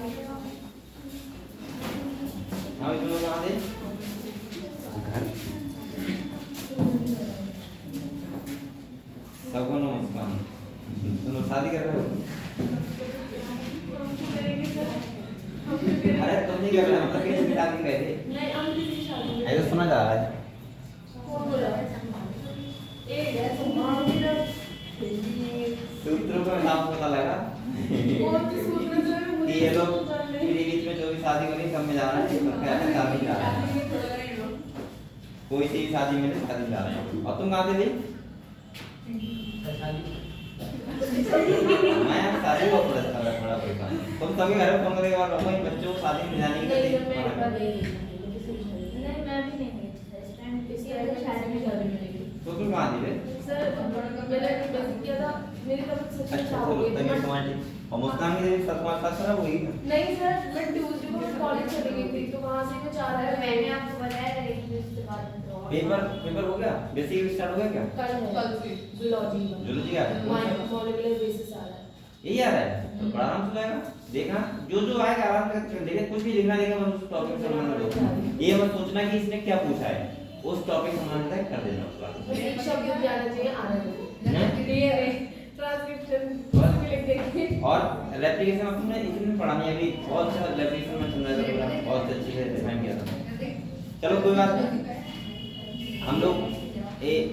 हाँ इसमें कहाँ दे घर सबको नमस्कार। तुम लोग शादी कर रहे हो? अरे तुम नहीं कर रहे, मतलब किसी की शादी कर रहे थे? नहीं, हम किसी की शादी में। ऐसा सुना जा रहा है। कौन बोला? एक है सुमान मेरा सूत्रों का नाम पता लगा बहुत ही सूत्र से कि मुझे ये लोग पता नहीं। मेरे बीच में जो भी शादी हो रही सब में जा रहा है, सब क्या है शादी जा रहा है, कोई सी भी शादी में शादी जा रहा है। और तुम कहाँ से थे? मैं शादी को थोड़ा थोड़ा परेशान हूँ। तुम सभी घर में फोन करके और अपने बच्चों को शादी में जाने के लिए नहीं, मैं मना नहीं कर। नहीं, मैं भी नहीं गई थी इस टाइम किसी और की शादी में जाने में गई। तो तुम कहाँ थी रे? सर मैंने बस किया था, मेरी तबीयत सच में अच्छा खराब हो चलो गई थी। तबीयत तुम्हारी ठीक। और मुस्कान की तबीयत तुम्हारे साथ खराब हो गई क्या? नहीं सर, मैं ट्यूसडे को कॉलेज चली गई थी, तो वहाँ से मैं 4 आया। मैंने आपको बताया था लेकिन उसके बाद में तो पेपर हो गया? बेसिक स्टार्ट हो गया क्या? कल से जूलॉजी का जूलॉजी का मॉलिक्यूलर बेसिस आ रहा है। यही आ रहा है तो बड़ा आराम से जाएगा। देखना जो आएगा आराम से देखे, कुछ भी लिखना देगा बस उस टॉपिक से संबंधित दो। ये मत सोचना कि इसने क्या पूछा है, उस टॉपिक से संबंधित कर देना उस बात को। एक शब्द भी आना चाहिए, आना चाहिए। हैं? क्लियर है, ट्रांसक्रिप्शन बस भी लिख देंगे। और रेप्लिकेशन में तुमने इतने पढ़ा नहीं, अभी बहुत सा रेप्लिकेशन में समझा था पूरा, बहुत अच्छे से डिफाइन किया था। चलो कोई बात नहीं, हम लोग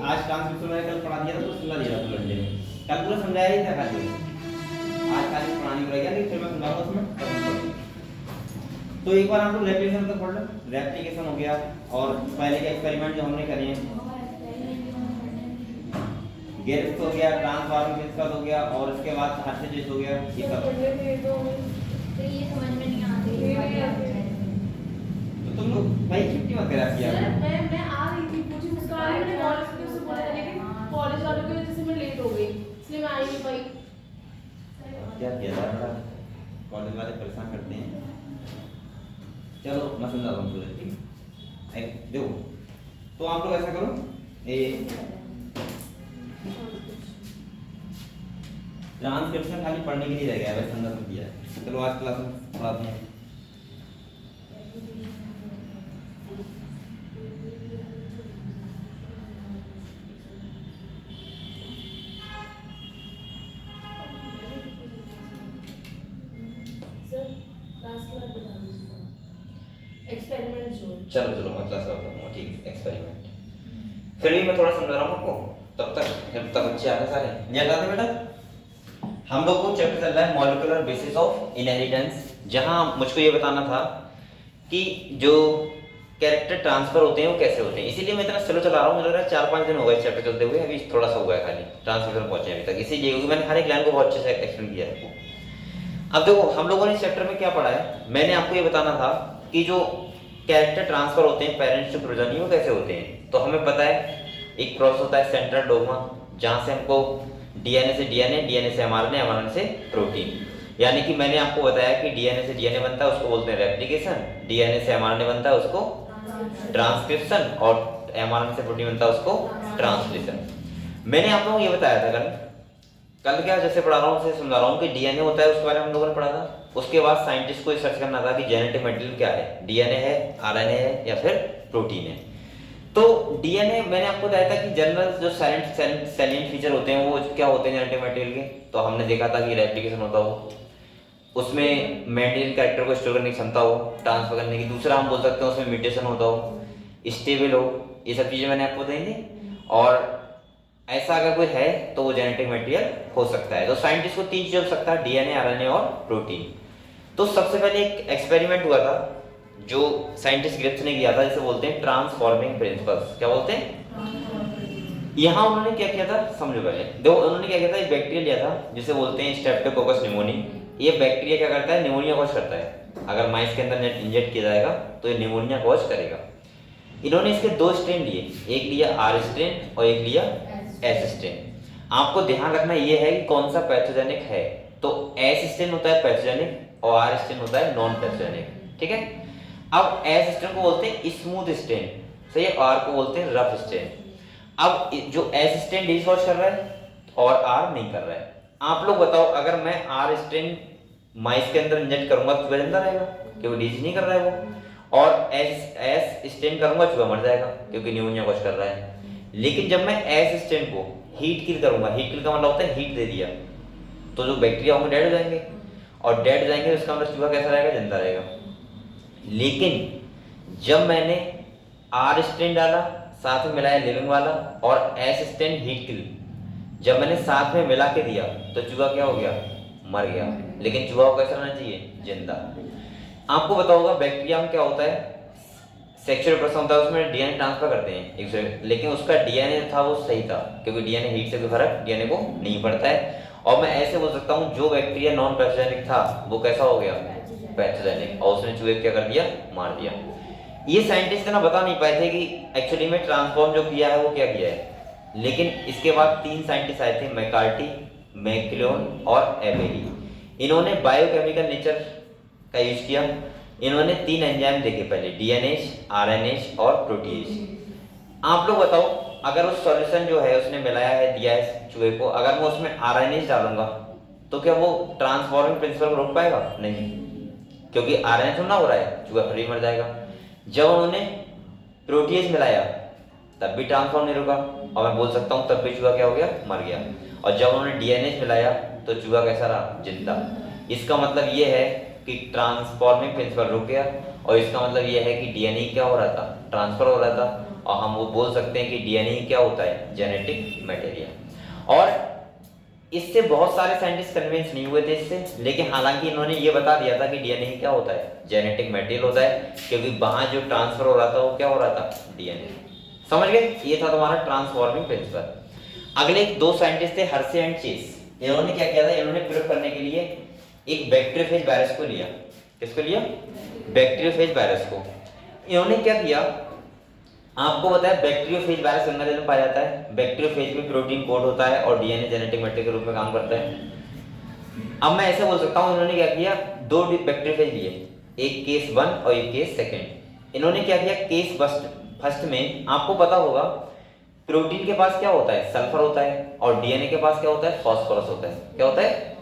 आज ट्रांसक्रिप्शन में कल पढ़ा दिया था तो सुना दिया था लंडे में, कल पूरा समझाया ही था खाली, आज खाली पढ़ाने को रह गया, लेकिन फिर मैं समझाऊंगा उसमें। तो एक बार हम लोग रेप्लिकेशन तक पढ़ लो। रेप्लिकेशन हो गया और पहले के एक्सपेरिमेंट जो हमने करे हैं, गेरिप्स हो गया, ट्रांसफॉर्मेशन हो गया और उसके बाद हार्सिस हो गया, ये सब। पढ़ने में तो तो ये समझ में नहीं आती नहीं आती। तो तुम लोग भाई छुट्टी मत करा किया सर करो। मैं आ रही थी, मुझे मुस्कान मैंने कॉलेज के उससे बोला था, लेकिन कॉलेज वालों की वजह से मैं लेट हो गई, इसलिए मैं आ ही नहीं पाई। क्या किया जाए, बड़ा कॉलेज वाले परेशान करते हैं। चलो मैं समझा दूँ तुझे, ठीक है? देखो तो आप लोग ऐसा करो, ट्रांसक्रिप्शन खाली पढ़ने के लिए रह गया है, वैसे समझा दिया है। चलो आज क्लास में पढ़ाते हैं। सर क्लास के बाद बता दीजिए एक्सपेरिमेंट जो चलो चलो मैं क्लास में बताऊंगा, ठीक है? एक्सपेरिमेंट फिर भी मैं थोड़ा समझा रहा हूँ आपको, तब तक बच्चे आ गए सारे। याद आते बेटा, हम लोग को चैप्टर चल रहा है मॉलिक्यूलर बेसिस ऑफ इनहेरिटेंस, जहां मुझको ये बताना था कि जो कैरेक्टर ट्रांसफर होते हैं वो कैसे होते हैं। इसीलिए मैं इतना स्लो चला रहा हूँ, मुझे लग रहा है 4-5 दिन हो गए चैप्टर चलते हुए, अभी थोड़ा सा हुआ है खाली ट्रांसफर पहुंचे अभी तक, इसीलिए क्योंकि मैंने हर एक लाइन को बहुत अच्छे से एक्सप्लेन किया है। अब देखो हम लोगों ने इस चैप्टर में क्या पढ़ा है, मैंने आपको ये बताना था कि जो कैरेक्टर ट्रांसफर होते हैं पेरेंट्स टू प्रोजेनी वो कैसे होते हैं। तो हमें पता है एक प्रोसेस होता है सेंट्रल डोग्मा, जहां से हमको डीएनए से डीएनए, डीएनए से एमआरएनए, एमआरएनए से प्रोटीन, यानी कि मैंने आपको बताया कि डीएनए से डीएनए बनता है उसको बोलते हैं रेप्लिकेशन, डीएनए से एमआरएनए बनता है उसको ट्रांसक्रिप्शन, और एमआरएनए से प्रोटीन बनता है उसको ट्रांसलेशन। मैंने आप लोगों को ये बताया था कल क्या जैसे पढ़ा रहा हूँ उसे समझा रहा हूँ कि डीएनए होता है, उसके बारे में हम लोगों ने पढ़ा था। उसके बाद साइंटिस्ट को सर्च करना था कि जेनेटिक मटेरियल क्या है, डीएनए है, आरएनए है या फिर प्रोटीन है। तो डीएनए मैंने आपको बताया था कि जनरल जो सैलिएंट फीचर होते हैं वो क्या होते हैं जेनेटिक मटेरियल के, तो हमने देखा था कि रेप्लिकेशन होता हो, उसमें मेंडेलियन कैरेक्टर को स्टोर करने की क्षमता हो, ट्रांसफर करने की। दूसरा हम बोल सकते हैं उसमें म्यूटेशन होता हो, स्टेबल हो, ये सब चीजें मैंने आपको बताई थी। और ऐसा अगर कोई है तो वो जेनेटिक मटेरियल हो सकता है। तो साइंटिस्ट को 3 चीज हो सकता है, डीएनए, आरएनए और प्रोटीन। तो सबसे पहले एक एक्सपेरिमेंट हुआ था जो साइंटिस्ट ग्रिप्स ने किया था, जिसे बोलते हैं ट्रांसफॉर्मिंग प्रिंसिपल्स। क्या बोलते हैं? यहाँ उन्होंने क्या किया था समझो पहले। देखो उन्होंने क्या किया था, एक बैक्टीरिया लिया था जिसे बोलते हैं स्ट्रेप्टोकोकस निमोनिया। ये बैक्टीरिया क्या करता है, निमोनिया कॉज करता है। अगर माइस के अंदर इंजेक्ट किया जाएगा तो ये निमोनिया कॉज करेगा। इन्होंने इसके 2 स्ट्रेन लिए, एक लिया आर स्ट्रेन और एक लिया एस स्ट्रेन। आपको ध्यान रखना ये है कि कौन सा पैथोजेनिक है। तो एस स्ट्रेन होता है पैथोजेनिक और आर स्ट्रेन होता है नॉन पैथोजेनिक, ठीक है? अब एस स्ट्रेन को बोलते हैं स्मूथ स्ट्रेन, सही है, आर को बोलते हैं रफ स्ट्रेन। अब जो एस स्ट्रेन डिसऑर्डर कर रहा है और आर नहीं कर रहा है, आप लोग बताओ अगर मैं आर स्ट्रेन माइस के अंदर इंजेक्ट करूंगा तो चूहा जिंदा रहेगा क्योंकि डिजीज नहीं कर रहा है वो, और एस स्टेन करूंगा चूहा मर जाएगा क्योंकि न्यूमोनिया कुछ कर रहा है। लेकिन जब मैं एस स्टेन को हीट किल करूंगा, हीट किल का मतलब होता है हीट दे दिया, तो जो बैक्टीरिया होंगे डेड हो जाएंगे, और डेड हो जाएंगे तो इसका मतलब चूहा कैसा रहेगा, जिंदा रहेगा। लेकिन जब मैंने आर स्टेन डाला, साथ में मिलाया लिविंग वाला, और एस स्टेन हीट किल जब मैंने साथ में मिला के दिया तो चूहा क्या हो गया, मर गया। लेकिन चूहा को कैसा रहना चाहिए, जिंदा। आपको बताओ होगा बैक्टीरिया में क्या होता है, सेक्सुअल पर्सन होता है, उसमें डीएनए ट्रांसफर करते हैं एक दूसरे, लेकिन उसका डीएनए था वो सही था क्योंकि डीएनए हीट से कोई फर्क डीएनए को नहीं पड़ता है। और मैं ऐसे बोल सकता हूँ जो बैक्टीरिया नॉन पैथोजेनिक था वो कैसा हो गया, पैथोजेनिक, और उसने चूहे क्या कर दिया, मार दिया। ये साइंटिस्ट ना बता नहीं पाए थे कि एक्चुअली में ट्रांसफॉर्म जो किया है वो क्या किया है, लेकिन इसके बाद 3 साइंटिस्ट आए थे, मैकार्टी, मैक्लियोन और एबेली। इन्होंने बायोकेमिकल नेचर का यूज किया। इन्होंने 3 एंजाइम देखे पहले, डीएनएज, आरएनएज और प्रोटीएज। आप लोग बताओ अगर उस सॉल्यूशन जो है उसने मिलाया है, दिया है चूहे को, अगर मैं उसमें आरएनएज डालूंगा तो क्या वो ट्रांसफॉर्मिंग प्रिंसिपल को रोक पाएगा, नहीं, क्योंकि आरएनएज ना हो रहा है, चूहा फिर ही मर जाएगा। जब उन्होंने प्रोटीएज मिलाया तब भी ट्रांसफॉर्म नहीं रुका, और मैं बोल सकता हूँ तब भी चूहा क्या हो गया, मर गया। और जब उन्होंने डीएनएज मिलाया तो चूहा कैसा रहा, जिंदा। इसका मतलब ये है कि ट्रांसफॉर्मिंग प्रिंसिपल रुक गया, और इसका मतलब ये है कि डीएनए क्या हो रहा था, ट्रांसफर हो रहा था। और हम वो बोल सकते हैं कि डीएनए क्या होता है, जेनेटिक मटेरियल। और इससे बहुत सारे साइंटिस्ट कन्विंस नहीं हुए थे इससे, लेकिन हालांकि इन्होंने ये बता दिया था कि डीएनए क्या होता है, जेनेटिक मटेरियल होता है, क्योंकि वहां जो ट्रांसफर हो रहा था वो क्या हो रहा था, डीएनए। समझ गए, ये था तुम्हारा ट्रांसफॉर्मिंग प्रिंसिपल। अगले 2 साइंटिस्ट थे, हर्शे एंड चेस। इन्होंने क्या किया था, इन्होंने प्रयोग करने के लिए एक बैक्टीरियोफेज वायरस को लिया। किसको लिया, बैक्टीरियोफेज वायरस को। इन्होंने क्या किया, आपको बताया बैक्टीरियोफेज वायरस गंगा जल में पाया जाता है। बैक्टीरियोफेज में प्रोटीन कोड होता है और डीएनए जेनेटिक मटेरियल के रूप में काम करता है। अब मैं ऐसे बोल सकता हूं, इन्होंने क्या किया, 2 बैक्टीरियोफेज लिए, एक केस 1 और एक केस 2। इन्होंने क्या किया, केस फर्स्ट में आपको पता होगा प्रोटीन के पास क्या होता है, सल्फर होता है, और डीएनए के पास क्या होता है, फास्फोरस होता है। क्या होता है,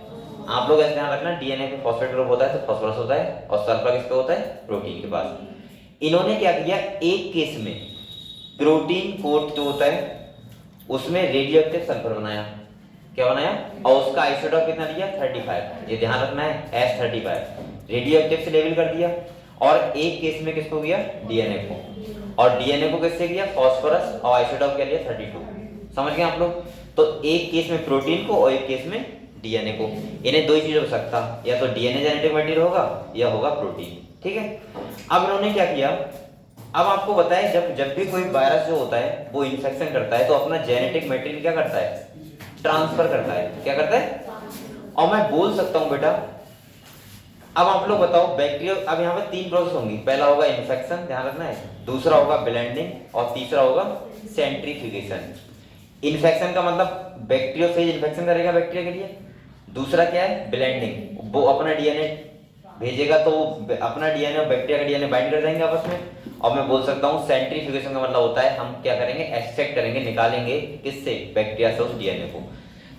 आप लोग ऐसे ध्यान रखना, डीएनए पे फॉस्फेट ग्रुप होता है तो फास्फोरस होता है, और सल्फर किसका होता है, प्रोटीन के पास। इन्होंने क्या किया, एक केस में प्रोटीन कोट जो होता है उसमें रेडियोएक्टिव सल्फर बनाया। क्या बनाया, और उसका आइसोटोप कितना दिया, 35। ये ध्यान रखना है, S35 रेडियोएक्टिव से लेबल कर दिया। और एक केस में किसको किया, डीएनए को, और डीएनए को किससे किया, फास्फोरस, और आइसोटोप क्या लिया, 32। समझ गए आप लोग। तो एक केस में प्रोटीन को और एक केस में डीएनए को। इन्हें 2 चीज हो सकता, या तो डीएनए जेनेटिक मटेरियल होगा या होगा प्रोटीन। ठीक है, अब इन्होंने क्या किया, अब आपको बताएं जब भी कोई वायरस जो होता है वो इन्फेक्शन करता है तो अपना जेनेटिक मटेरियल क्या करता है, ट्रांसफर करता है। क्या करता है, और मैं बोल सकता हूं बेटा, अब आप लोग बताओ बैक्टीरिया, अब यहाँ पे 3 प्रोसेस होंगी। पहला होगा इन्फेक्शन, ध्यान रखना है, दूसरा होगा ब्लेंडिंग, और तीसरा होगा सेंट्रीफ्यूगेशन। इन्फेक्शन का मतलब बैक्टीरियोफेज इन्फेक्शन करेगा बैक्टीरिया के लिए। दूसरा क्या है, ब्लेंडिंग, वो अपना डीएनए भेजेगा तो अपना डीएनए और बैक्टीरिया का डीएनए बाइंड कर देंगे आपस में। और मैं बोल सकता हूँ सेंट्रीफ्यूगेशन का मतलब होता है हम क्या करेंगे, एक्सट्रैक्ट करेंगे, निकालेंगे किससे, बैक्टीरिया से उस डीएनए को।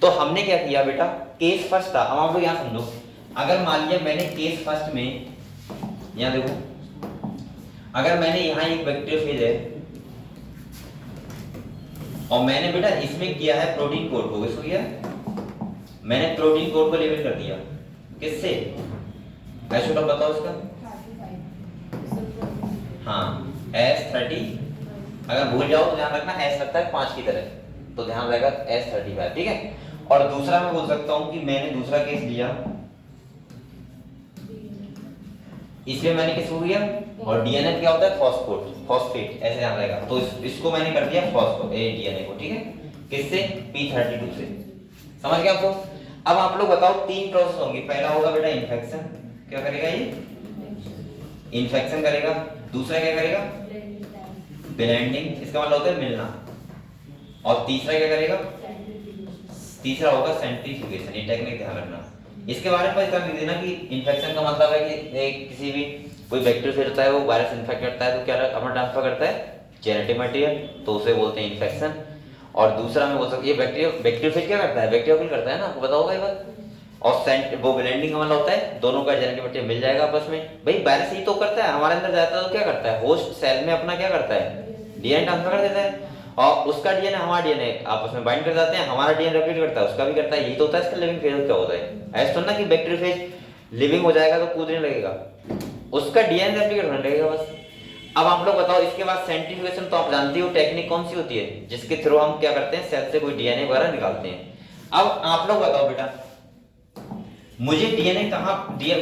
तो हमने क्या किया बेटा, केस फर्स्ट था। अब आप लोग यहाँ समझो, अगर मान लिया मैंने केस फर्स्ट में, यहाँ देखो, अगर मैंने यहाँ एक बैक्टीरियोफेज है और मैंने बेटा इसमें किया है प्रोटीन कोड को, किसको किया, मैंने प्रोटीन कोड को लेबल कर दिया, किससे, आइसोटोप बताओ इसका, हाँ S30। अगर भूल जाओ तो ध्यान रखना, S लगता है 5 की तरह, तो ध्यान रहेगा S35। ठीक है, और दूसरा मैं बोल सकता हूं कि मैंने दूसरा केस लिया, इसमें मैंने किसको किया, और डीएनए क्या होता है, फॉस्फेट, ऐसे ध्यान रहेगा। तो इसको मैंने कर दिया डीएनए को। ठीक है, किससे, P32 से। समझ गए आपको। अब आप लोग बताओ 3 प्रोसेस होंगी। पहला होगा बेटा इन्फेक्शन, क्या करेगा ये, इन्फेक्शन करेगा। दूसरा क्या करेगा, ब्लेंडिंग, इसका मतलब होता है मिलना। और तीसरा क्या करेगा, तीसरा होगा सेंट्रीफ्यूगेशन। ये टेक्निक ध्यान रखना, इसके बारे में पता नहीं देना कि इन्फेक्शन का मतलब है कि किसी भी कोई बैक्टीरिया होता है वो वायरस इन्फेक्ट करता है तो क्या अपना ट्रांसफर करता है जेनेटिक मटेरियल, तो उसे बोलते हैं इन्फेक्शन। और दूसरा मैं बोल सकता हूँ ये बैक्टीरियोफेज क्या करता है, बैक्टीरिया किल करता है ना, आपको पता होगा ये बात। और वो ब्लेंडिंग का मतलब होता है दोनों का जेनेटिक मटेरियल मिल जाएगा आपस में। भाई वायरस ही तो करता है, हमारे अंदर जाता है तो क्या करता है, होस्ट सेल में अपना क्या करता है, डीएनए ट्रांसफर कर देता है, और उसका डीएनए हमारा डीएनए आपस में बाइंड कर जाते हैं, हमारा डीएनए रेप्लिकेट करता है, उसका भी करता है। यही तो होता है इसका लिविंग फेज। क्या होता है ऐसा तो ना कि बैक्टीरियोफेज लिविंग हो जाएगा तो कूदने लगेगा, उसका डीएनए रेप्लिकेट होने लगेगा बस। अब आप लोग बताओ, इसके बाद सेंट्रीफ्यूगेशन तो आप जानती हो टेक्निक कौन सी होती है, जिसके थ्रू हम क्या करते हैं, सेल से कोई डीएनए वगैरह निकालते हैं। अब आप लोग बताओ बेटा, मुझे डीएनए कहाँ,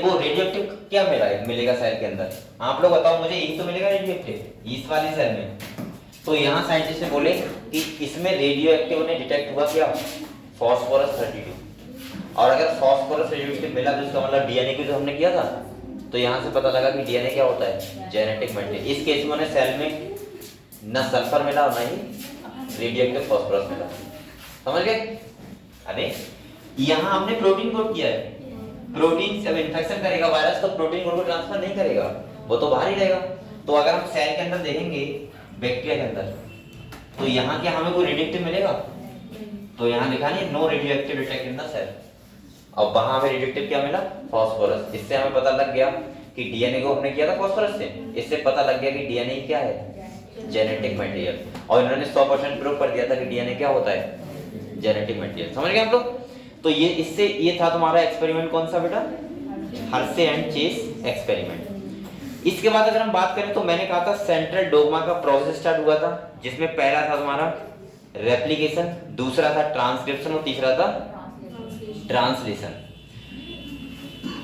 वो रेडियोएक्टिव क्या मिलेगा सेल के अंदर, आप लोग बताओ मुझे। यही तो मिलेगा रेडियोएक्टिव इस वाली सेल में। तो यहाँ साइंटिस्ट ने बोले कि इसमें रेडियोएक्टिव ने डिटेक्ट हुआ क्या, फास्फोरस 32। और अगर फास्फोरस रेडियोएक्टिव मिला तो इसका मतलब डीएनए की जो हमने किया था, तो यहाँ से पता लगा कि डीएनए क्या होता है, जेनेटिक मटेरियल। इस केस में उन्हें सेल में न सल्फर मिला और न ही रेडियोएक्टिव फास्फोरस मिला। समझ गए? अरे यहाँ हमने प्रोटीन कोड किया है, प्रोटीन जब इन्फेक्शन करेगा वायरस तो प्रोटीन कोड को ट्रांसफर नहीं करेगा, वो तो बाहर ही रहेगा। तो अगर हम सेल के अंदर देखेंगे बैक्टीरिया के अंदर, तो यहाँ क्या हमें कोई रेडियोएक्टिव मिलेगा, तो यहाँ लिखा नहीं no radioactive detect in the cell. और वहां हमें रेडियोएक्टिव क्या मिला, फास्फोरस। इससे हमें पता लग गया कि डीएनए को हमने किया था फास्फोरस से, इससे पता लग गया कि डीएनए क्या है, जेनेटिक मटेरियल। और इन्होंने 100% प्रूव कर दिया था कि डीएनए क्या होता है, जेनेटिक मटेरियल। समझ गए आप लोग? तो ये इससे ये था तुम्हारा एक्सपेरिमेंट कौन सा बेटा, हर्शे एंड चेस एक्सपेरिमेंट। इसके बाद अगर हम बात करें तो मैंने कहा था सेंट्रल डोग्मा का प्रोसेस स्टार्ट हुआ था, जिसमें पहला था तुम्हारा रेप्लिकेशन, दूसरा था ट्रांसक्रिप्शन और तीसरा था ट्रांसलेशन।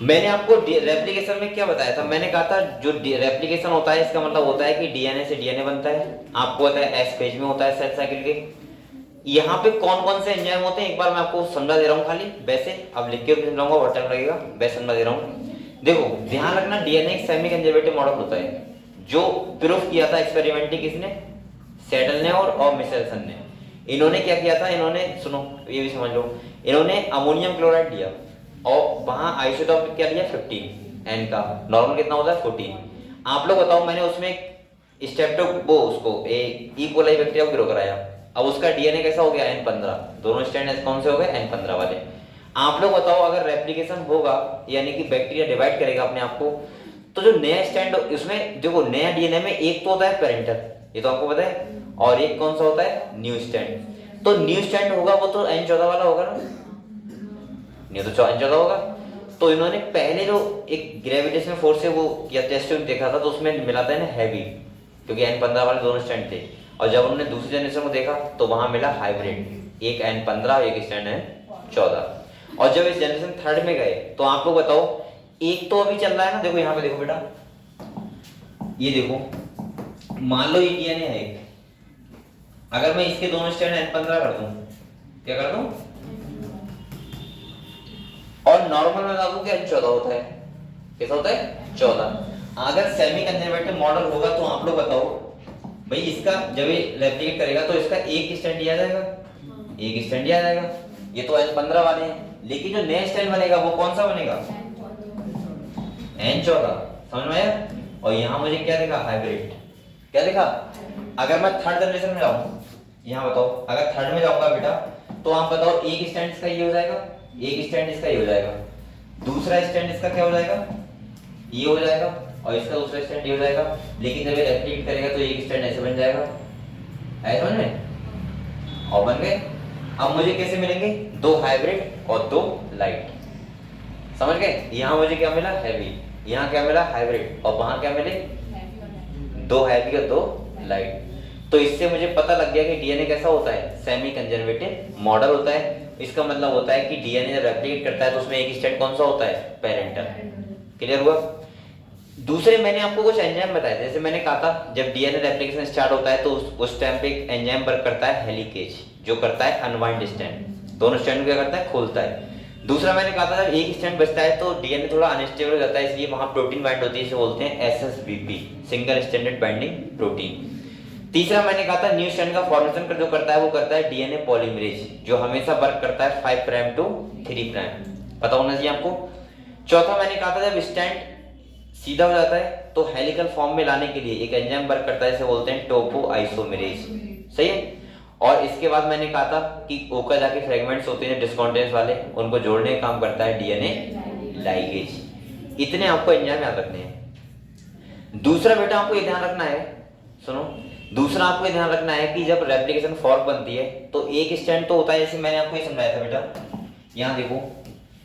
मैंने आपको रेप्लिकेशन में क्या बताया था, मैंने कहा था जो रेप्लिकेशन होता है इसका मतलब होता है कि डीएनए से डीएनए बनता है। आपको पता है एस पेज में होता है सेल साइकिल के। यहाँ पे कौन कौन से एंजाइम होते हैं एक बार मैं आपको समझा दे रहा हूँ खाली, वैसे अब लिख के समझाऊंगा बहुत टाइम लगेगा, वैसे समझा दे रहा हूँ। देखो ध्यान रखना, डीएनए एक सेमी कंजर्वेटिव मॉडल होता है, जो प्रूफ किया था एक्सपेरिमेंटली किसने, सेडल ने और मिशेल्सन ने। इन्होंने क्या किया था, इन्होंने सुनो ये भी समझ लो, इन्होंने अमोनियम क्लोराइड लिया और वहां आइसोटोप क्या लिया 15 एन का, नॉर्मल कितना होता है 14। आप लोग बताओ, मैंने उसमें स्टेप्टो वो उसको ई कोलाई बैक्टीरिया को ग्रो कराया, अब उसका डीएनए कैसा हो गया N15, दोनों स्टैंड कौन से हो गए N15 वाले। आप लोग बताओ अगर रेप्लिकेशन होगा यानी कि बैक्टीरिया डिवाइड करेगा अपने आप को, तो जो नया स्टैंड उसमें देखो नया डीएनए में एक तो होता है पेरेंटल, ये तो आपको पता है, और एक कौन सा होता है न्यू स्टैंड। तो न्यू स्टैंड होगा वो तो N14 वाला होगा ना, नहीं तो N14 होगा। तो इन्होंने पहले जो एक ग्रेविटेशनल फोर्स से वो किया टेस्ट देखा था, तो उसमें मिला था ना हैवी, क्योंकि N15 वाले दोनों स्टैंड थे। और जब उन्होंने दूसरी जनरेशन को देखा तो वहां मिला हाइब्रिड, एक N15 एक स्टैंड N14। और जब इस जनरेशन थर्ड में गए तो आप लोग बताओ, एक तो अभी चल रहा है ना, देखो यहाँ पे देखो बेटा, ये देखो मान लो ये डीएनए है एक, अगर मैं इसके दोनों स्टैंड N15 कर दूं, क्या कर दूं, और नॉर्मल में बता दूं कि N14 होता है, कैसा होता है 14। अगर सेमी कंजर्वेटिव मॉडल होगा तो आप लोग बताओ भाई, इसका जब ये रेप्लिकेट करेगा तो इसका एक स्टैंड दिया जाएगा, एक स्टैंड दिया जाएगा, ये तो N15 वाले हैं। लेकिन जो नया स्टैंड बनेगा वो कौन सा बनेगा, N14, समझ में आया? और यहाँ मुझे क्या देखा, हाइब्रिड, क्या देखा। अगर मैं थर्ड जनरेशन में जाऊँ, यहाँ बताओ अगर थर्ड में जाऊंगा बेटा, तो आप बताओ एक स्टैंड इसका ये हो जाएगा, एक स्टैंड इसका ये हो जाएगा, दूसरा स्टैंड इसका क्या हो जाएगा, ये हो जाएगा, और इसका दूसरा स्टैंड ये हो जाएगा। लेकिन जब ये रेप्लिकेट करेगा तो एक स्टैंड ऐसे बन जाएगा, ऐसे समझ में, और बन गए। अब मुझे कैसे मिलेंगे, दो हाइब्रिड और दो लाइट, समझ गए। यहाँ मुझे क्या मिला, हैवी, यहाँ क्या मिला, हाइब्रिड, और वहां क्या मिले, दो हैवी और दो लाइट। तो इससे मुझे पता लग गया कि डीएनए कैसा होता है, सेमी कंजर्वेटिव मॉडल होता है। इसका मतलब होता है कि डीएनए जब रेप्लिकेट करता है तो उसमें एक स्टैंड कौन सा होता है, पेरेंटल। क्लियर हुआ? दूसरे मैंने आपको कुछ एंजाइम बताए, जैसे मैंने कहा था जब डीएनए रेप्लिकेशन स्टार्ट होता है तो उस टाइम पे एक एंजाइम वर्क करता है हेलिकेज, जो करता है अनवाइंड स्टैंड, दोनों स्टैंड क्या करता है, खोलता है। दूसरा मैंने कहा था जब एक स्टैंड बचता है तो डीएनए थोड़ा अनस्टेबल हो जाता है, इसलिए वहां प्रोटीन बाइंड होती है, इसे बोलते हैं SSBP, सिंगल स्टैंडेड बाइंडिंग प्रोटीन। तीसरा मैंने कहा था न्यू स्टैंड का फॉर्मेशन कर जो करता है वो करता है डीएनए पॉलीमरेज, जो हमेशा वर्क करता है 5 प्राइम टू 3 प्राइम, पता होना चाहिए आपको। चौथा मैंने कहा था जब स्टैंड सीधा हो जाता है तो हेलिकल फॉर्म में लाने के लिए एक एंजाइम वर्क करता है, इसे बोलते हैं टोपो आइसोमेरेज, सही है। और इसके बाद मैंने कहा था कि ओका जाके फ्रेगमेंट्स होते हैं डिस्कॉन्टिन्यूअस वाले, उनको जोड़ने का काम करता है डीएनए लाइगेज। इतने आपको एंजाइम याद रखने हैं। दूसरा बेटा आपको ये ध्यान रखना है, सुनो, दूसरा आपको ये ध्यान रखना है कि जब रेप्लिकेशन फॉर्क बनती है तो एक स्टैंड तो होता है, जैसे मैंने आपको ये समझाया था बेटा, यहाँ देखो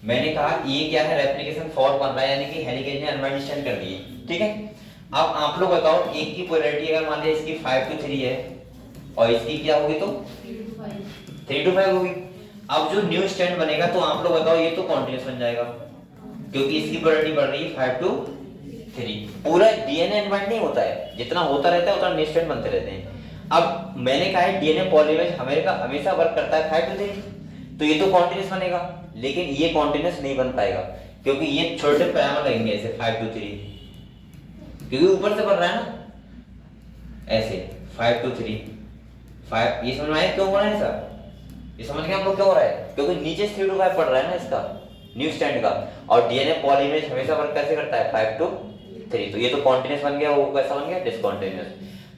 मैंने कहा ये क्या है, रेप्लिकेशन फॉर्क बन रहा है यानी कि हेलिकेज ने अनबाइंड स्टैंड कर दिए, ठीक है। अब आप लोग बताओ, एक की पोलैरिटी अगर मान लिया इसकी 5 to 3 है और इसकी क्या होगी तो 3 to 5 होगी। अब जो न्यू स्टैंड बनेगा तो आप लोग बताओ ये तो कॉन्टिन्यूअस बन जाएगा, क्योंकि इसकी पोलैरिटी बढ़ रही है 5 to 3। पूरा डीएनए अनबाइंड नहीं होता है, जितना होता रहता है उतना न्यू स्टैंड बनते रहते हैं। अब मैंने कहा है डीएनए पॉलीमरेज हमेशा वर्क करता है 5 to 3, तो ये तो कॉन्टिन्यूअस बनेगा, लेकिन ये कॉन्टिन्यूअस नहीं बन पाएगा क्योंकि ये छोटे पैरामीटर लगेंगे ऐसे 5 to 3, क्योंकि ऊपर से बढ़ रहा है ना ऐसे 5 to 3 5। ये समझ में आया क्यों हो रहा है सर? ये समझ गए हम लोग क्यों हो रहा है? क्योंकि नीचे 3 to 5 पड़ रहा है ना इसका न्यू स्टैंड का, और डीएनए पॉलीमरेज हमेशा वर्क कैसे करता है 5 to 3, तो ये तो कॉन्टिन्यूअस बन गया, वो कैसा बन गया डिसकॉन्टिन्यूअस।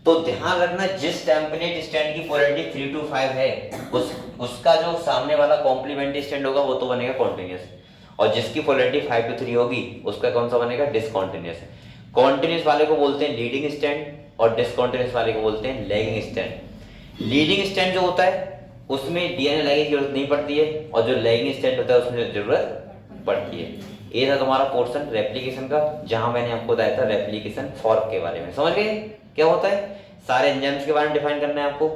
तो ध्यान रखना जिस टेम्पलेट स्टैंड की पोलैरिटी 3 to 5 है उसका जो सामने वाला कॉम्प्लीमेंट्री स्टैंड होगा वो तो बनेगा कॉन्टिन्यूअस, और जिसकी पोलैरिटी 5 to 3 होगी उसका कौन सा बनेगा डिसकॉन्टिन्यूअस। कॉन्टिन्यूअस वाले को बोलते हैं लीडिंग स्टैंड और डिसकॉन्टिन्यूअस वाले को बोलते हैं लैगिंग स्टैंड। लीडिंग स्टैंड जो होता है उसमें डीएनए लाइगेज की जरूरत नहीं पड़ती है, और जो लैगिंग स्टैंड होता है उसमें जरूरत पड़ती है। ये था तुम्हारा पोर्शन रेप्लिकेशन का, जहां मैंने आपको बताया था रेप्लिकेशन फॉर्क के बारे में। समझ गए क्या होता है? सारे एंजाइम्स के बारे में डिफाइन करना है, आपको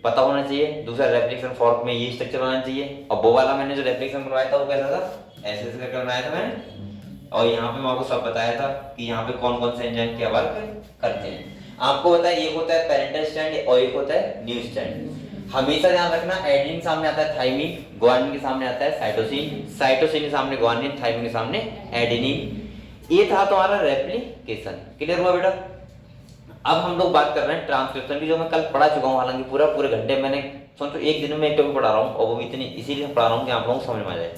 पता होना चाहिए। दूसरा रेप्लिकेशन फॉर्क में ये स्ट्रक्चर बनाना चाहिए, और वो वाला मैंने जो रेप्लिकेशन बनवाया था वो कैसा था, ऐसे ऐसे करके बनाया था मैंने, और यहाँ पे मैं आपको सब बताया था कि यहाँ पे कौन कौन से एंजाइम क्या वर्क करते हैं। आपको बताया एक होता है पेरेंटल स्टैंड और एक होता है न्यू स्टैंड। हमेशा ध्यान रखना, एडेनिन सामने आता है थाइमिन, ग्वानिन के सामने आता है साइटोसिन, साइटोसिन के सामने ग्वानिन, थाइमिन के सामने एडेनिन। ये था तुम्हारा रेप्लिकेशन। क्लियर हुआ बेटा? अब हम लोग बात कर रहे हैं ट्रांसक्रिप्शन की, जो मैं कल पढ़ा चुका हूँ, हालांकि पूरे घंटे मैंने सोचो एक दिन में एक टॉपिक पढ़ा रहा हूँ, और वो भी इतनी इसीलिए पढ़ा रहा हूँ कि आप लोगों को समझ में आ जाए।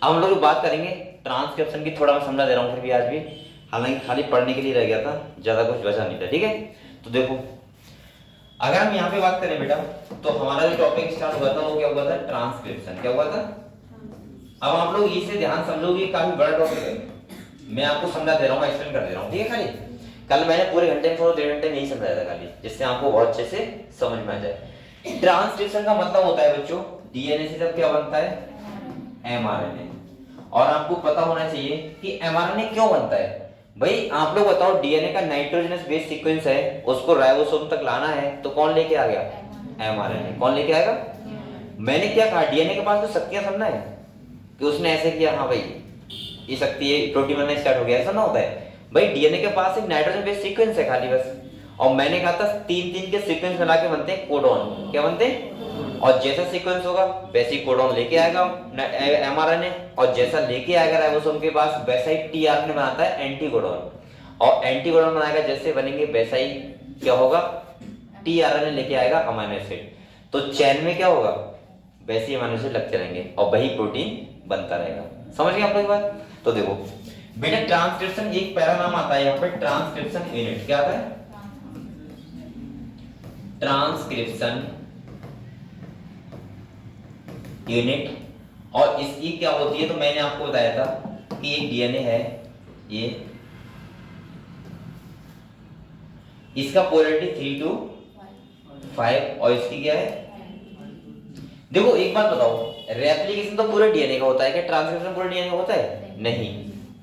अब हम लोग बात करेंगे ट्रांसक्रिप्शन की, थोड़ा मैं समझा दे रहा हूँ फिर भी आज भी, हालांकि खाली पढ़ने के लिए रह गया था, ज्यादा कुछ बचा नहीं था, ठीक है। तो देखो अगर हम यहाँ पे बात करें बेटा, तो हमारा जो टॉपिक स्टार्ट हुआ था वो क्या हुआ था, ट्रांसक्रिप्शन। क्या हुआ था? अब आप लोग इसे ध्यान समझो, ये काफी बड़ा टॉपिक है, मैं आपको समझा दे रहा हूँ, एक्सप्लेन कर दे रहा हूँ, ठीक है। खाली कल मैंने पूरे घंटे में 1.5 घंटे नहीं समझाया था खाली, जिससे आपको बहुत अच्छे से समझ में आ जाए। ट्रांसक्रिप्शन का मतलब होता है बच्चों, डीएनए से जब क्या बनता है, एमआरएनए। और आपको पता होना चाहिए कि एमआरएनए क्यों बनता है। भाई आप लोग बताओ, डीएनए का नाइट्रोजनस बेस सीक्वेंस है, उसको राइबोसोम तक लाना है तो कौन लेके आ गया, एमआरएनए। कौन लेके आएगा? मैंने क्या कहा, डीएनए के पास तो शक्तियां समझना है कि उसने ऐसे किया, हाँ भाई ये शक्ति है, प्रोटीन बनना स्टार्ट हो गया, ऐसा ना होता है भाई। डीएनए के पास एक नाइट्रोजन बेस सीक्वेंस है खाली बस, और मैंने कहा था 3-3 के सीक्वेंस मिला के बनते हैं कोडॉन। क्या बनते हैं? और जैसा सीक्वेंस होगा वैसे ही कोडॉन लेके आएगा एमआरएनए, और जैसा लेके आएगा राइबोसोम के पास वैसा ही टीआरएनए बनाता है एंटीकोडॉन, और एंटीकोडॉन बनाएगा जैसे बनेंगे वैसा ही क्या होगा, टीआरएनए लेके आएगा अमीनो एसिड। तो चैन में क्या होगा, वैसे ही अमीनो एसिड लगते रहेंगे और वही प्रोटीन बनता रहेगा। समझ गए आप लोग बात? तो देखो बेटा, ट्रांसक्रिप्शन एक पैरा नाम आता है यहाँ पे, ट्रांसक्रिप्शन यूनिट। क्या आता है? Transcription unit. और इसकी क्या होती है, तो मैंने आपको बताया था कि एक डीएनए है ये, इसका पोलैरिटी 3 to 5, और इसकी क्या है, देखो एक बात बताओ, रेप्लिकेशन तो पूरे डीएनए का होता है क्या? ट्रांसक्रिप्शन पूरे डीएनए का होता है? नहीं,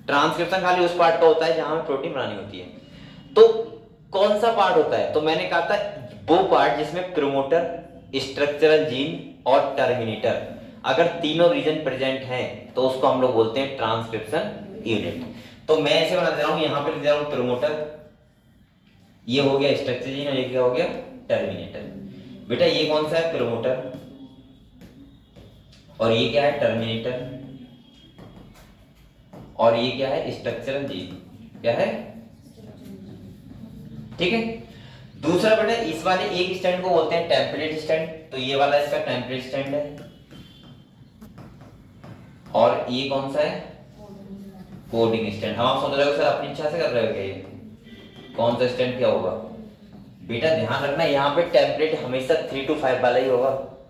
ट्रांसक्रिप्शन खाली उस पार्ट का होता है जहां में प्रोटीन बनानी होती है। तो कौन सा पार्ट होता है, तो मैंने कहा था वो पार्ट जिसमें प्रोमोटर, स्ट्रक्चरल जीन और टर्मिनेटर, अगर तीनों रीजन प्रेजेंट हैं तो उसको हम लोग बोलते हैं ट्रांसक्रिप्शन यूनिट। तो मैं ऐसे बना दे रहा हूं, यहां पे लिख दे रहा हूं प्रोमोटर, ये हो गया स्ट्रक्चरल जीन, और ये क्या हो गया, टर्मिनेटर। बेटा ये कौन सा है, प्रोमोटर, और ये क्या है, टर्मिनेटर, और ये क्या है, स्ट्रक्चरल जीन। क्या है? ठीक है। दूसरा बेटा, इस वाले एक स्टैंड को बोलते हैं टेम्पलेट स्टैंड, तो ये वाला इसका टेम्पलेट स्टैंड है, और ये कौन सा है, कोडिंग स्टैंड। हम आप सोच रहे हो सर अपनी इच्छा से कर रहे हो क्या, ये कौन सा स्टैंड क्या होगा, बेटा ध्यान रखना यहाँ पे टेम्पलेट हमेशा 3 to 5 वाला ही होगा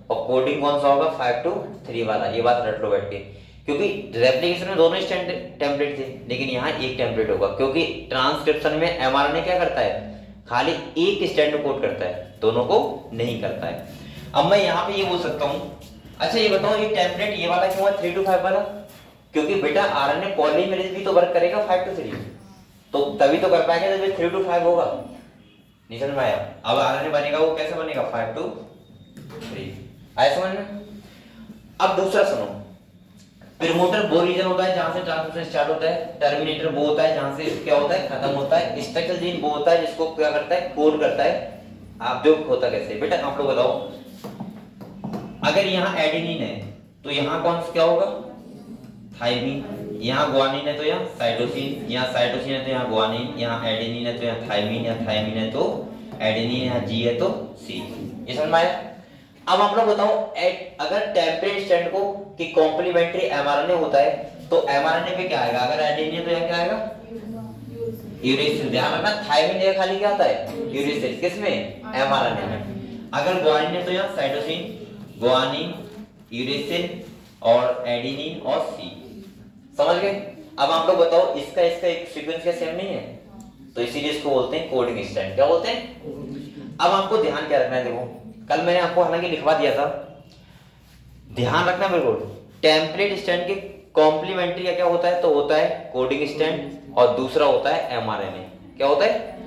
और कोडिंग कौन सा होगा 5 to 3 वाला। ये बात रट लो बैठ के, क्योंकि रेप्लिकेशन में दोनों टेम्पलेट थे लेकिन यहाँ एक टेम्पलेट होगा, क्योंकि ट्रांसक्रिप्शन में एमआरएनए क्या करता है, खाली एक स्टैंड को कोड करता है, दोनों को नहीं करता है। अब मैं यहाँ पे ये बोल सकता हूँ, अच्छा ये बताओ ये टेम्पलेट ये वाला क्यों है 3 to 5 वाला, क्योंकि बेटा आरएनए पॉलीमरेज भी तो वर्क करेगा 5 to 3, तो तभी तो कर पाएगा जब 3 to 5 होगा। नहीं समझ में आया? अब आरएनए बनेगा वो कैसे बनेगा 5 to 3, आया समझ में? अब दूसरा सुनो, प्रमोटर वो रीजन होता है जहां से ट्रांसक्रिप्शन स्टार्ट होता है, टर्मिनेटर वो होता है जहां से क्या होता है खत्म होता है, स्ट्रक्चरल जीन वो होता है जिसको क्या करता है कोड करता है। आप जो होता कैसे बेटा आप लोग बताओ, अगर यहाँ एडेनिन है तो यहाँ कौन सा क्या होगा थाइमिन, यहाँ ग्वानिन है तो यहाँ साइटोसिन, यहाँ साइटोसिन है तो यहाँ ग्वानिन, यहाँ एडेनिन है तो यहाँ थाइमिन, यहाँ थाइमिन है तो एडेनिन, यहाँ जी है तो सी। ये समझ में आया? अब आप लोग बताओ अगर टेम्परेट स्टैंड को कि कॉम्प्लीमेंट्री एमआरएनए होता है तो एमआरएनए पे क्या आएगा, अगर एडेनिन है तो यहाँ क्या आएगा यूरेसिल। ध्यान रखना थाइमिन जगह खाली क्या आता है यूरेसिल, किसमें एमआरएनए में। अगर ग्वानिन है तो यहाँ साइटोसिन, ग्वानिन, यूरेसिल और एडेनिन और सी। समझ गए? अब आप लोग बताओ इसका एक सीक्वेंस क्या सेम नहीं है, तो इसीलिए इसको बोलते हैं कोडिंग स्टैंड। क्या बोलते हैं? अब आपको ध्यान क्या रखना है, देखो कल मैंने आपको हालांकि लिखवा दिया था, ध्यान रखना बिल्कुल। टेम्पलेट स्टैंड के कॉम्प्लीमेंट्री क्या होता है, तो होता है कोडिंग स्टैंड और दूसरा होता है एमआरएनए। क्या होता है?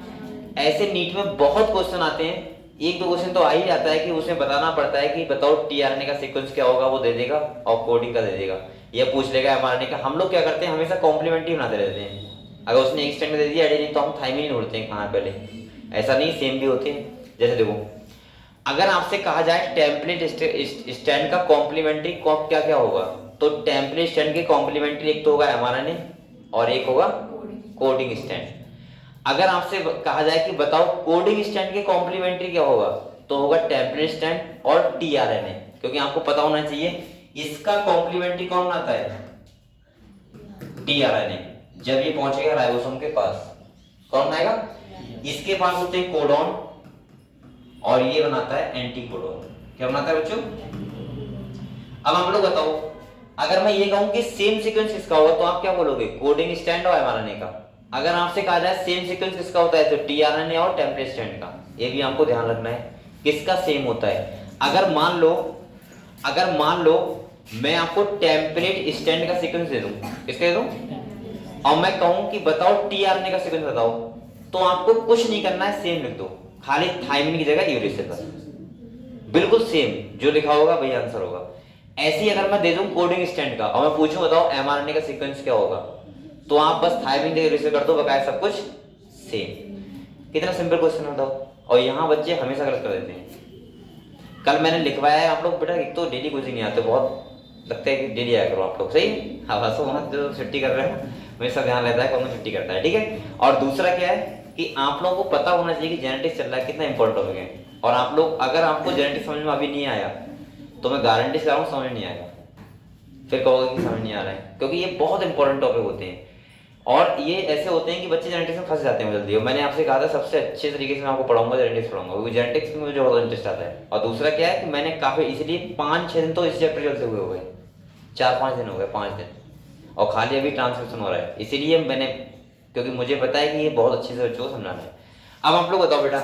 ऐसे नीट में बहुत क्वेश्चन आते हैं, एक दो क्वेश्चन तो आ ही जाता है कि उसमें बताना पड़ता है कि बताओ टीआरएनए का सीक्वेंस क्या होगा, वो दे देगा और कोडिंग का दे देगा, या पूछ लेगा एमआरएनए का। हम लोग क्या करते हैं हमेशा कॉम्प्लीमेंट्री बनाते रहते हैं, अगर उसने एक स्टैंड दे दिया एडेनिन तो हम थाइमिन ढूंढते हैं कहाँ पहले, ऐसा नहीं सेम भी होते हैं। जैसे देखो अगर आपसे कहा जाए टेम्पलेट स्टैंड का कॉम्प्लीमेंट्री क्या क्या होगा, तो टेम्पलेट स्टैंड के कॉम्प्लीमेंट्री एक तो होगा एमआरएनए और एक होगा कोडिंग स्टैंड। अगर आपसे कहा जाए कि बताओ कोडिंग स्टैंड के कॉम्प्लीमेंट्री क्या होगा, तो होगा टेम्पलेट स्टैंड और टीआरएनए, क्योंकि आपको पता होना चाहिए इसका कॉम्प्लीमेंट्री कौन आता है टीआरएनए। जब ये पहुंचेगा राइबोसोम के पास कौन आएगा, इसके पास होते हैं कोडॉन और ये बनाता है एंटीकोडॉन। क्या बनाता है बच्चों? अब आप लोग बताओ अगर मैं ये कहूं कि सेम सीक्वेंस किसका होगा, तो आप क्या बोलोगे कोडिंग स्टैंड और एमआरएनए का। अगर आपसे कहा जाए सेम सीक्वेंस किसका होता है, तो टीआरएनए और टेम्पलेट स्टैंड का। ये भी आपको ध्यान रखना है किसका सेम होता है। अगर मान लो मैं आपको टेम्पलेट स्टैंड का सीक्वेंस दे दूं, किसका दे दूं, और मैं कहूं कि बताओ टीआरएनए का सीक्वेंस बताओ, तो आपको कुछ नहीं करना है, सेम लिख दो, खाली थाइमिन की जगह यूरेसिल बस, बिल्कुल सेम जो लिखा होगा वही आंसर होगा। ऐसे ही अगर मैं दे दूं कोडिंग स्टैंड का और मैं पूछूं बताओ एमआरएनए का सीक्वेंस क्या होगा, तो आप बस थाइमिन जगह यूरेसिल कर दो, बकाया सब कुछ सेम। कितना सिंपल क्वेश्चन होता है, और यहाँ बच्चे हमेशा गलत कर देते हैं। कल मैंने लिखवाया है, आप लोग बेटा एक तो डेली कोचिंग नहीं आते, बहुत लगता है कि डेली आया करो आप लोग, सही है? हाँ बस वहाँ जो छुट्टी कर रहे हैं हमेशा ध्यान रहता है कौन छुट्टी करता है, ठीक है। और दूसरा क्या है कि आप लोगों को पता होना चाहिए कि जेनेटिक्स चल रहा है, कितना इंपॉर्टेंट टॉपिक है। और आप लोग अगर आपको जेनेटिक्स समझ में अभी नहीं आया तो मैं गारंटी से कह रहा हूँ समझ नहीं आएगा, फिर कहोगे कि समझ नहीं आ रहा है, क्योंकि ये बहुत इंपॉर्टेंट टॉपिक होते हैं और ये ऐसे होते हैं कि बच्चे जेनेटिक्स में फंस जाते हैं जल्दी। और मैंने आपसे कहा था सबसे अच्छे तरीके से मैं आपको पढ़ाऊंगा, जेनेटिक्स पढ़ाऊंगा, क्योंकि जेनेटिक्स में मुझे बहुत इंटरेस्ट आता है। और दूसरा क्या है कि मैंने काफी इसलिए 5-6 दिन तो इस चैप्टर चलते हुए हो गए, 4-5 दिन हो गए, 5 दिन, और खाली अभी ट्रांसक्रिप्शन हो रहा है, इसीलिए मैंने, क्योंकि मुझे पता है कि ये बहुत अच्छे से बच्चों को समझाना है। अब आप लोग बताओ बेटा,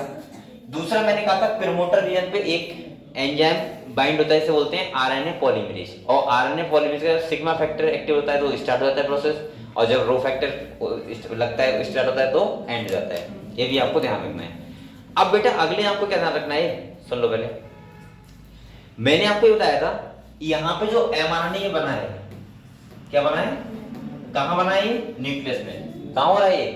दूसरा मैंने कहा था प्रमोटर रीजन पे एक एंजाइम बाइंड होता है, इसे बोलते हैं आरएनए पॉलीमरेज, और आरएनए पॉलीमरेज का सिग्मा फैक्टर एक्टिव होता है तो स्टार्ट हो जाता है प्रोसेस, और जब रो फैक्टर लगता है स्टार्ट होता है तो एंड हो जाता है। ये भी आपको ध्यान रखना है। अब बेटा अगले आपको क्या ध्यान रखना है, सुन लो पहले। मैंने आपको ये बताया था यहाँ पे जो एमआरएनए बना है, क्या बना है, कहाँ बना है, ये न्यूक्लियस में। कहाँ हो रहा है ये?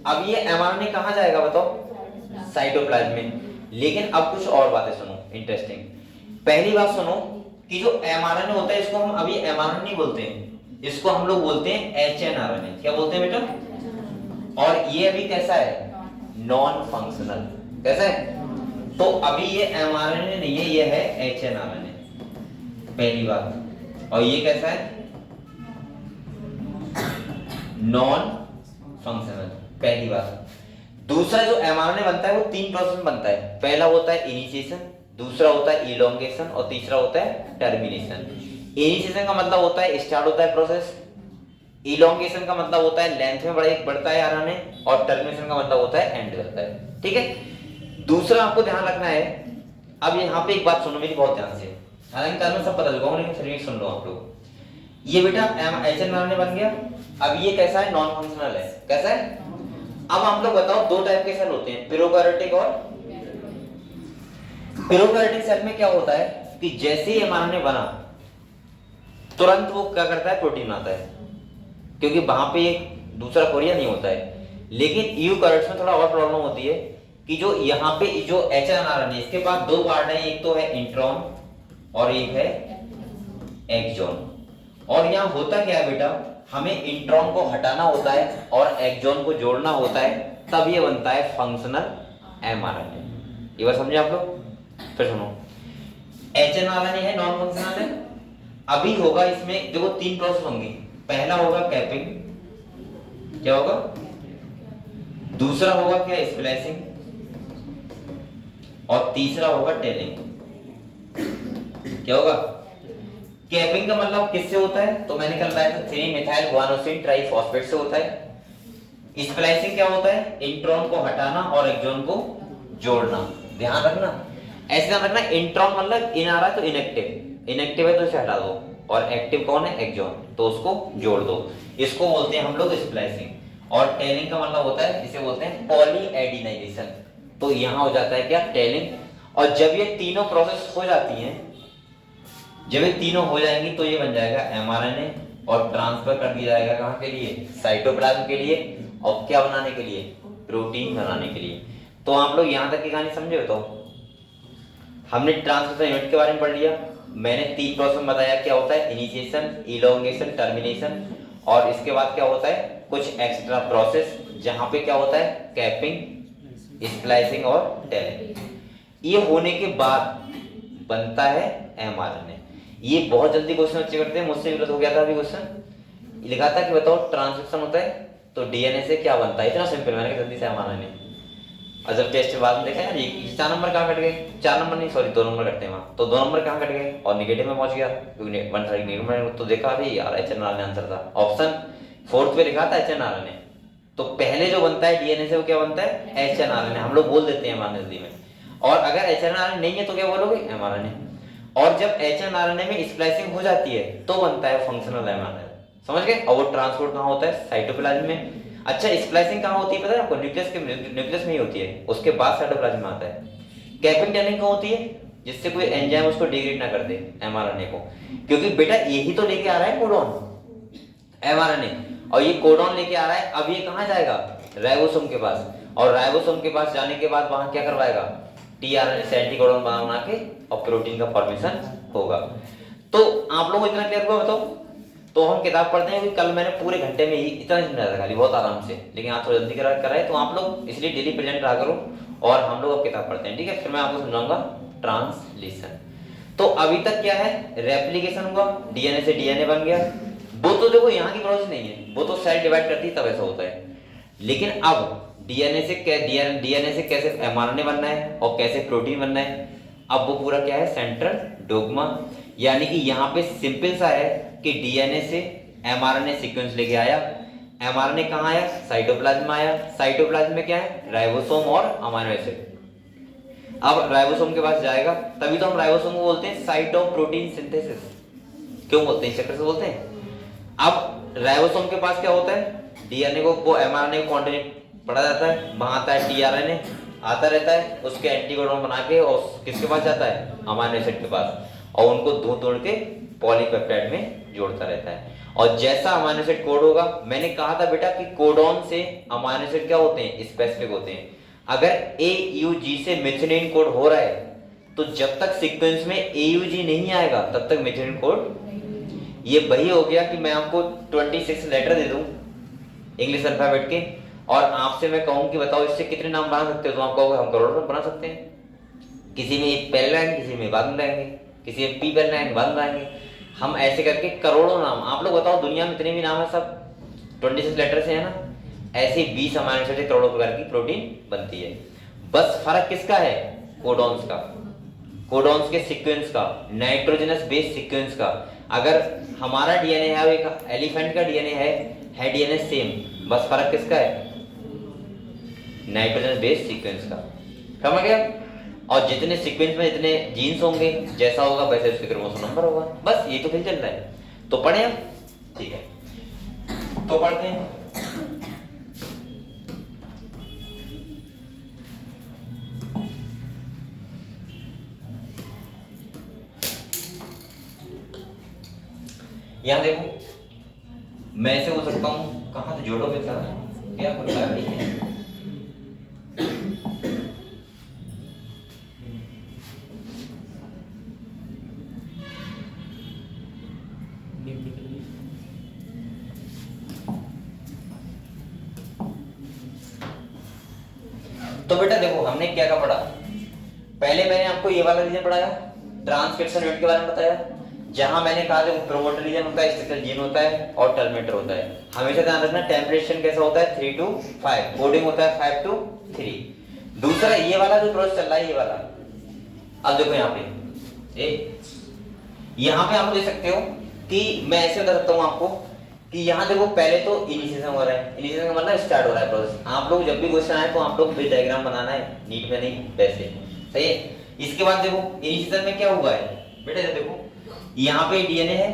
अब ये एमआरएनए कहाँ जाएगा बताओ, साइटोप्लाज्म में। लेकिन अब कुछ और बातें सुनो इंटरेस्टिंग। पहली बात सुनो कि जो एमआरएनए होता है इसको हम अभी एमआरएनए नहीं बोलते हैं, इसको हम लोग बोलते हैं एचएनआरएनए। क्या बोलते हैं बेटा? और ये अभी कैसा है, नॉन फंक्शनल। कैसा है? तो अभी ये एमआरएनए नहीं है, ये है एचएनआरएनए, पहली बात। और ये कैसा है, नॉन फंक्शनल, पहली बात। दूसरा जो mRNA बनता है वो 3 प्रोसेस में बनता है। पहला होता है इनिशिएशन, दूसरा होता है इलोंगेशन और तीसरा होता है टर्मिनेशन। इनिशिएशन का मतलब होता है स्टार्ट होता है प्रोसेस, इलोंगेशन का मतलब होता है लेंथ में बढ़ता है आरएनए, और टर्मिनेशन का मतलब होता है एंड करता है। ठीक है, दूसरा आपको ध्यान रखना है। अब यहाँ पे एक बात सुनो मेरी बहुत ध्यान से, हालांकि कल में सब पता चल लेकिन फिर भी सुन लो आप लोग। ये बेटा एचएनआरएनए बन गया। अब ये कैसा है, नॉन फंक्शनल है। कैसा है? अब आप लोग बताओ, दो टाइप के सेल होते हैं, प्रोकैरियोटिक और प्रोकैरियोटिक सेल में क्या होता है कि जैसे ही एमआरएनए बना तुरंत वो क्या करता है, प्रोटीन बनाता है, क्योंकि वहां पे दूसरा कोरिया नहीं होता है। लेकिन यूकैरियोट्स में थोड़ा और प्रॉब्लम होती है कि जो यहाँ पे जो एचएनआरएनए इसके पास दो पार्ट है, एक तो है इंट्रॉन और एक है एक्सॉन। और यहाँ होता क्या है बेटा, हमें इंट्रॉन को हटाना होता है और एक्सॉन को जोड़ना होता है, तब ये बनता है फंक्शनल एमआरएनए। ये बात समझे आप लोग? फिर सुनो, एचएनआरएनए है, नॉन फंक्शनल है। अभी होगा इसमें देखो 3 प्रोसेस होंगी। पहला होगा कैपिंग, क्या होगा? दूसरा होगा क्या, स्प्लाइसिंग, और तीसरा होगा टेलिंग। क्या होगा? कैपिंग का मतलब किससे होता है, तो मैंने कल बताया था 3 मिथाइल गुआनोसिन ट्राइफॉस्फेट से होता है। स्प्लाइसिंग क्या होता है, इंट्रॉन को हटाना और एक्सॉन को जोड़ना। ध्यान रखना, ऐसे ध्यान रखना, इंट्रॉन मतलब इन आ रहा है तो इनएक्टिव, इनएक्टिव है तो इसे हटा दो, और एक्टिव कौन है, एक्सॉन, तो उसको जोड़ दो। इसको बोलते हैं हम लोग स्प्लाइसिंग। और टेलिंग का मतलब होता है, इसे बोलते हैं पॉलीएडिनाइजेशन। तो यहां हो जाता है क्या, टेलिंग। और जब ये तीनों प्रोसेस हो जाती हैं, जब ये तीनों हो जाएंगी तो ये बन जाएगा एमआरएनए, और ट्रांसफर कर दिया जाएगा कहां के लिए, साइटोप्लाज्म के लिए, और क्या बनाने के लिए, प्रोटीन बनाने के लिए। तो आप लोग यहां तक की कहानी समझे हो? तो हमने ट्रांसक्रिप्शन यूनिट के बारे में पढ़ लिया। मैंने 3 प्रोसेस बताया, क्या होता है, इनिशिएशन, इलोंगेशन, टर्मिनेशन। और इसके बाद क्या होता है, कुछ एक्स्ट्रा प्रोसेस, जहां पे क्या होता है, कैपिंग, स्प्लाइसिंग और टेलिंग। ये होने के बाद बनता है एमआरएनए। ये बहुत जल्दी क्वेश्चन बच्चे करते हैं, मुझसे गलत हो गया था अभी क्वेश्चन। लिखा था कि बताओ ट्रांसक्रिप्शन होता है तो डीएनए से क्या बनता है, इतना सिंपल। मैंने कहा जल्दी से एमआरएनए। और जब टेस्ट के बाद में देखा यार ये 4 नंबर कहाँ कट गए, 4 नंबर नहीं सॉरी 2 नंबर कटते हैं वहाँ, तो 2 नंबर कहाँ कट गए और निगेटिव में पहुंच गया, क्योंकि 130 नेगेटिव में। तो देखा भी यार एचएनआरएनए आंसर था, ऑप्शन 4 पे लिखा था एचएनआरएनए। तो पहले जो बनता है डीएनए से वो क्या बनता है, एचएनआरएनए। हम लोग बोल देते हैं एमआरएनए में। और अगर एचएनआरएनए नहीं है तो क्या बोलोगे, एमआरएनए। और जब एचएनआरएनए में स्प्लाइसिंग हो जाती है तो बनता है फंक्शनल एमआरएनए। समझ गए? और वो ट्रांसपोर्ट कहाँ होता है, साइटोप्लाज्म में। अच्छा, स्प्लाइसिंग कहाँ होती है पता है आपको, न्यूक्लियस में ही होती है, उसके बाद साइटोप्लाज्म में आता है। कैपिंग टेलिंग कहाँ होती है, जिससे कोई एंजाइम उसको डिग्रेड ना कर दे एमआरएनए को, क्योंकि बेटा यही तो लेके आ रहा है कोडॉन, एमआरएनए। और ये कोडॉन लेके आ रहा है, अब ये कहाँ जाएगा, राइबोसोम के पास। और राइबोसोम के पास जाने के बाद वहां क्या करवाएगा, टीआरएनए से एंटीकोडॉन बना के और प्रोटीन का फॉर्मेशन होगा। तो आप लोगों को इतना क्लियर हुआ बताओ? तो हम किताब पढ़ते हैं कि कल मैंने पूरे घंटे में ही इतना समझाया था खाली, बहुत आराम से, लेकिन आज थोड़ा जल्दी कराए तो आप लोग इसलिए डेली प्रेजेंट रहा करो। और हम लोग अब किताब पढ़ते हैं, ठीक है? फिर मैं आपको समझाऊंगा ट्रांसलेशन। तो अभी तक क्या है, रेप्लिकेशन हुआ, डीएनए से डीएनए बन गया। वो तो देखो यहाँ की प्रोसेस नहीं है, वो तो सेल डिवाइड करती है तब ऐसा होता है। लेकिन अब डीएनए से कैसे एमआरएनए बनना है और कैसे प्रोटीन बनना है, अब वो पूरा क्या है, सेंट्रल डोग्मा। यानी कि यहाँ पे सिंपल सा है कि डीएनए से एमआरएनए सीक्वेंस लेके आया, एमआरएनए कहाँ आया, साइटोप्लाज्म आया, साइटोप्लाज्म में क्या है, राइबोसोम और अमीनो एसिड। अब राइबोसोम के पास जाएगा, तभी तो हम राइबोसोम को बोलते हैं साइट ऑफ प्रोटीन सिंथेसिस। क्यों बोलते हैं, इस चक्कर से बोलते हैं। अब राइबोसोम के पास क्या होता है, डीएनए को वो एमआरएनए को कॉन्टिनेंट पढ़ा जाता है, वहां आता है टीआरएनए आता रहता है, उसके एंटीकोडॉन बना के और किसके पास जाता है, अमीनो एसिड के पास, और उनको तोड़ के पॉलीपेप्टाइड में जोड़ता रहता है। और जैसा अमीनो एसिड कोड होगा, मैंने कहा था बेटा कि कोडॉन से अमीनो एसिड क्या होते हैं, स्पेसिफिक होते हैं। अगर AUG से मेथिओनिन कोड हो रहा है तो जब तक सीक्वेंस में AUG नहीं आएगा तब तक मेथिओनिन कोड। ये वही हो गया कि मैं आपको 26 लेटर दे दूं इंग्लिश अल्फाबेट के, और आपसे मैं कहूं कि बताओ इससे कितने नाम बना सकते हो, तो आप कहोगे हम करोड़ों बना सकते हैं। किसी में पहले लाएंगे, किसी में बाद में लाएंगे, किसी में पी पहले लाएंगे, बाद में लाएंगे। हम ऐसे करके करोड़ों नाम, आप लोग बताओ दुनिया में इतने भी नाम है, सब 26 लेटर से है ना, ऐसे 20 अमीनो एसिड से करोड़ों प्रकार की प्रोटीन बनती है। बस फर्क किसका है? कोडॉन्स का, कोडॉन्स के सीक्वेंस का, नाइट्रोजनस बेस सीक्वेंस का। अगर हमारा डीएनए है और एक एलिफेंट का डीएनए है डीएनए सेम, बस फर्क किसका है? नाइट्रोजनस बेस सीक्वेंस का। समझ गया? और जितने सीक्वेंस में जितने जीन्स होंगे, जैसा होगा वैसे उसके क्रोमोसोम नंबर होगा। बस ये तो फिर चल रहा है। तो पढ़े हम? ठीक है, तो पढ़ते हैं। यहाँ देखो, मैं ऐसे हो सकता हूँ, कहाँ से जोड़ोगे सर? क्या कोई गाड़ी है? तो बेटा देखो, हमने क्या क्या पढ़ा? पहले मैंने आपको ये वाला रीजन पढ़ाया, ट्रांसक्रिप्शन यूनिट के बारे में बताया, जहां मैंने कहा देखो प्रोमोटर रीजन होता है, स्ट्रक्चरल जीन होता है और टेलोमीटर होता है। हमेशा ध्यान रखना टेम्परेचर कैसा होता है, 3 to 5, कोडिंग होता है 5 to 3। दूसरा ये वाला जो प्रोसेस चल रहा है, ये वाला, अब देखो यहाँ पे आप देख सकते हो कि मैं ऐसे बता सकता हूँ आपको कि यहाँ देखो पहले तो इनिशिएशन हो रहा है। इनिशिएशन का मतलब स्टार्ट हो रहा है प्रोसेस। आप लोग जब भी क्वेश्चन आए तो आप लोग भी डायग्राम बनाना है, नीट में नहीं वैसे, सही है। इसके बाद देखो इनिशिएशन में क्या हुआ है बेटा, देखो यहाँ पे डीएनए है,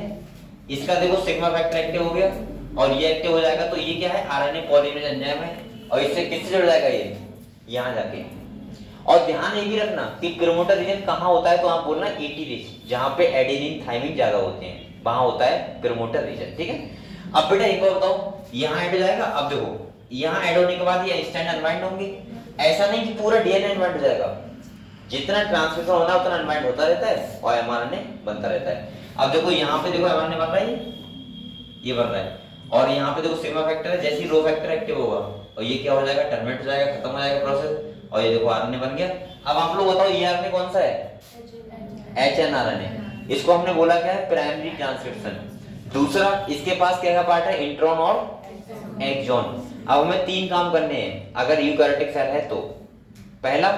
इसका देखो सिग्मा फैक्टर एक्टिव हो गया और ये एक्टिव हो जाएगा, तो ये क्या है, आरएनए पॉलीमरेज एंजाइम है और इससे किससे जुड़ जाएगा, ये यहाँ जाके। और ध्यान ये भी रखना कि प्रमोटर रीजन कहाँ होता है, तो आप बोलना एटी रिच, जहाँ पे एडेनिन थाइमिन ज्यादा होते हैं वहां होता है प्रमोटर रीजन, ठीक है। अब बेटा एक बार बताओ, यहाँ ऐड हो जाएगा। अब देखो यहाँ ऐड होने के बाद ये इंस्टेंट अनवाइंड होंगे, ऐसा नहीं कि पूरा डीएनए अनवाइंड हो जाएगा, जितना ट्रांसक्रिप्शन होना है उतना अनवाइंड होता रहता है और एमआरएनए बनता रहता है। अब देखो यहाँ पे देखो एमआरएनए बन रहा है, ये बन रहा है, और यहाँ पे देखो सिग्मा फैक्टर है, जैसे ही रो फैक्टर एक्टिव होगा और ये क्या हो जाएगा, टर्मिनेट हो जाएगा, खत्म हो जाएगा प्रोसेस, और ये देखो आरएनए बन गया। अब आप लोग बताओ ये आरएनए कौन सा है, एचएनआरएनए। इसको हमने बोला क्या है, प्राइमरी ट्रांसक्रिप्शन। दूसरा इसके पास क्या पार्ट है, इंट्रॉन और एक्सॉन। अब हमें 3 काम करने हैं अगर यूकैरियोटिक सेल है तो। पहला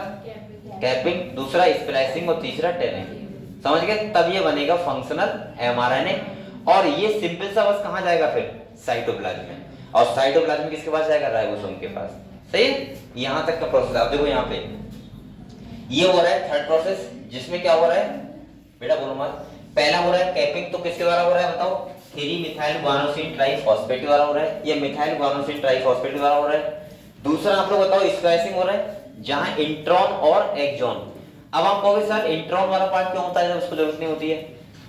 कैपिंग, दूसरा स्प्लाइसिंग और तीसरा टेलिंग। समझ गए? तब ये बनेगा फंक्शनल एमआरएनए, और ये सिंपल सा बस कहां जाएगा फिर, साइटोप्लाज्म में, और साइटोप्लाज्म किसके पास जाएगा, राइबोसोम के पास, सही है। यहां तक का प्रोसेस। अब देखो यहाँ पे ये हो रहा है थर्ड प्रोसेस, जिसमें क्या हो रहा है बेटा, बोलो मत। पहला हो रहा है कैपिंग, तो किसके द्वारा हो रहा है बताओ, 3 मिथाइल गुआनोसिन ट्राइफॉस्फेट द्वारा हो रहा है, ये मिथाइल गुआनोसिन ट्राइफॉस्फेट द्वारा हो रहा है। दूसरा आप लोग बताओ स्प्लाइसिंग हो रहा है, जहां इंट्रॉन और एक्सॉन। अब आप कहोगे सर इंट्रॉन वाला पार्ट क्यों होता है जब उसको जरूरत नहीं होती है,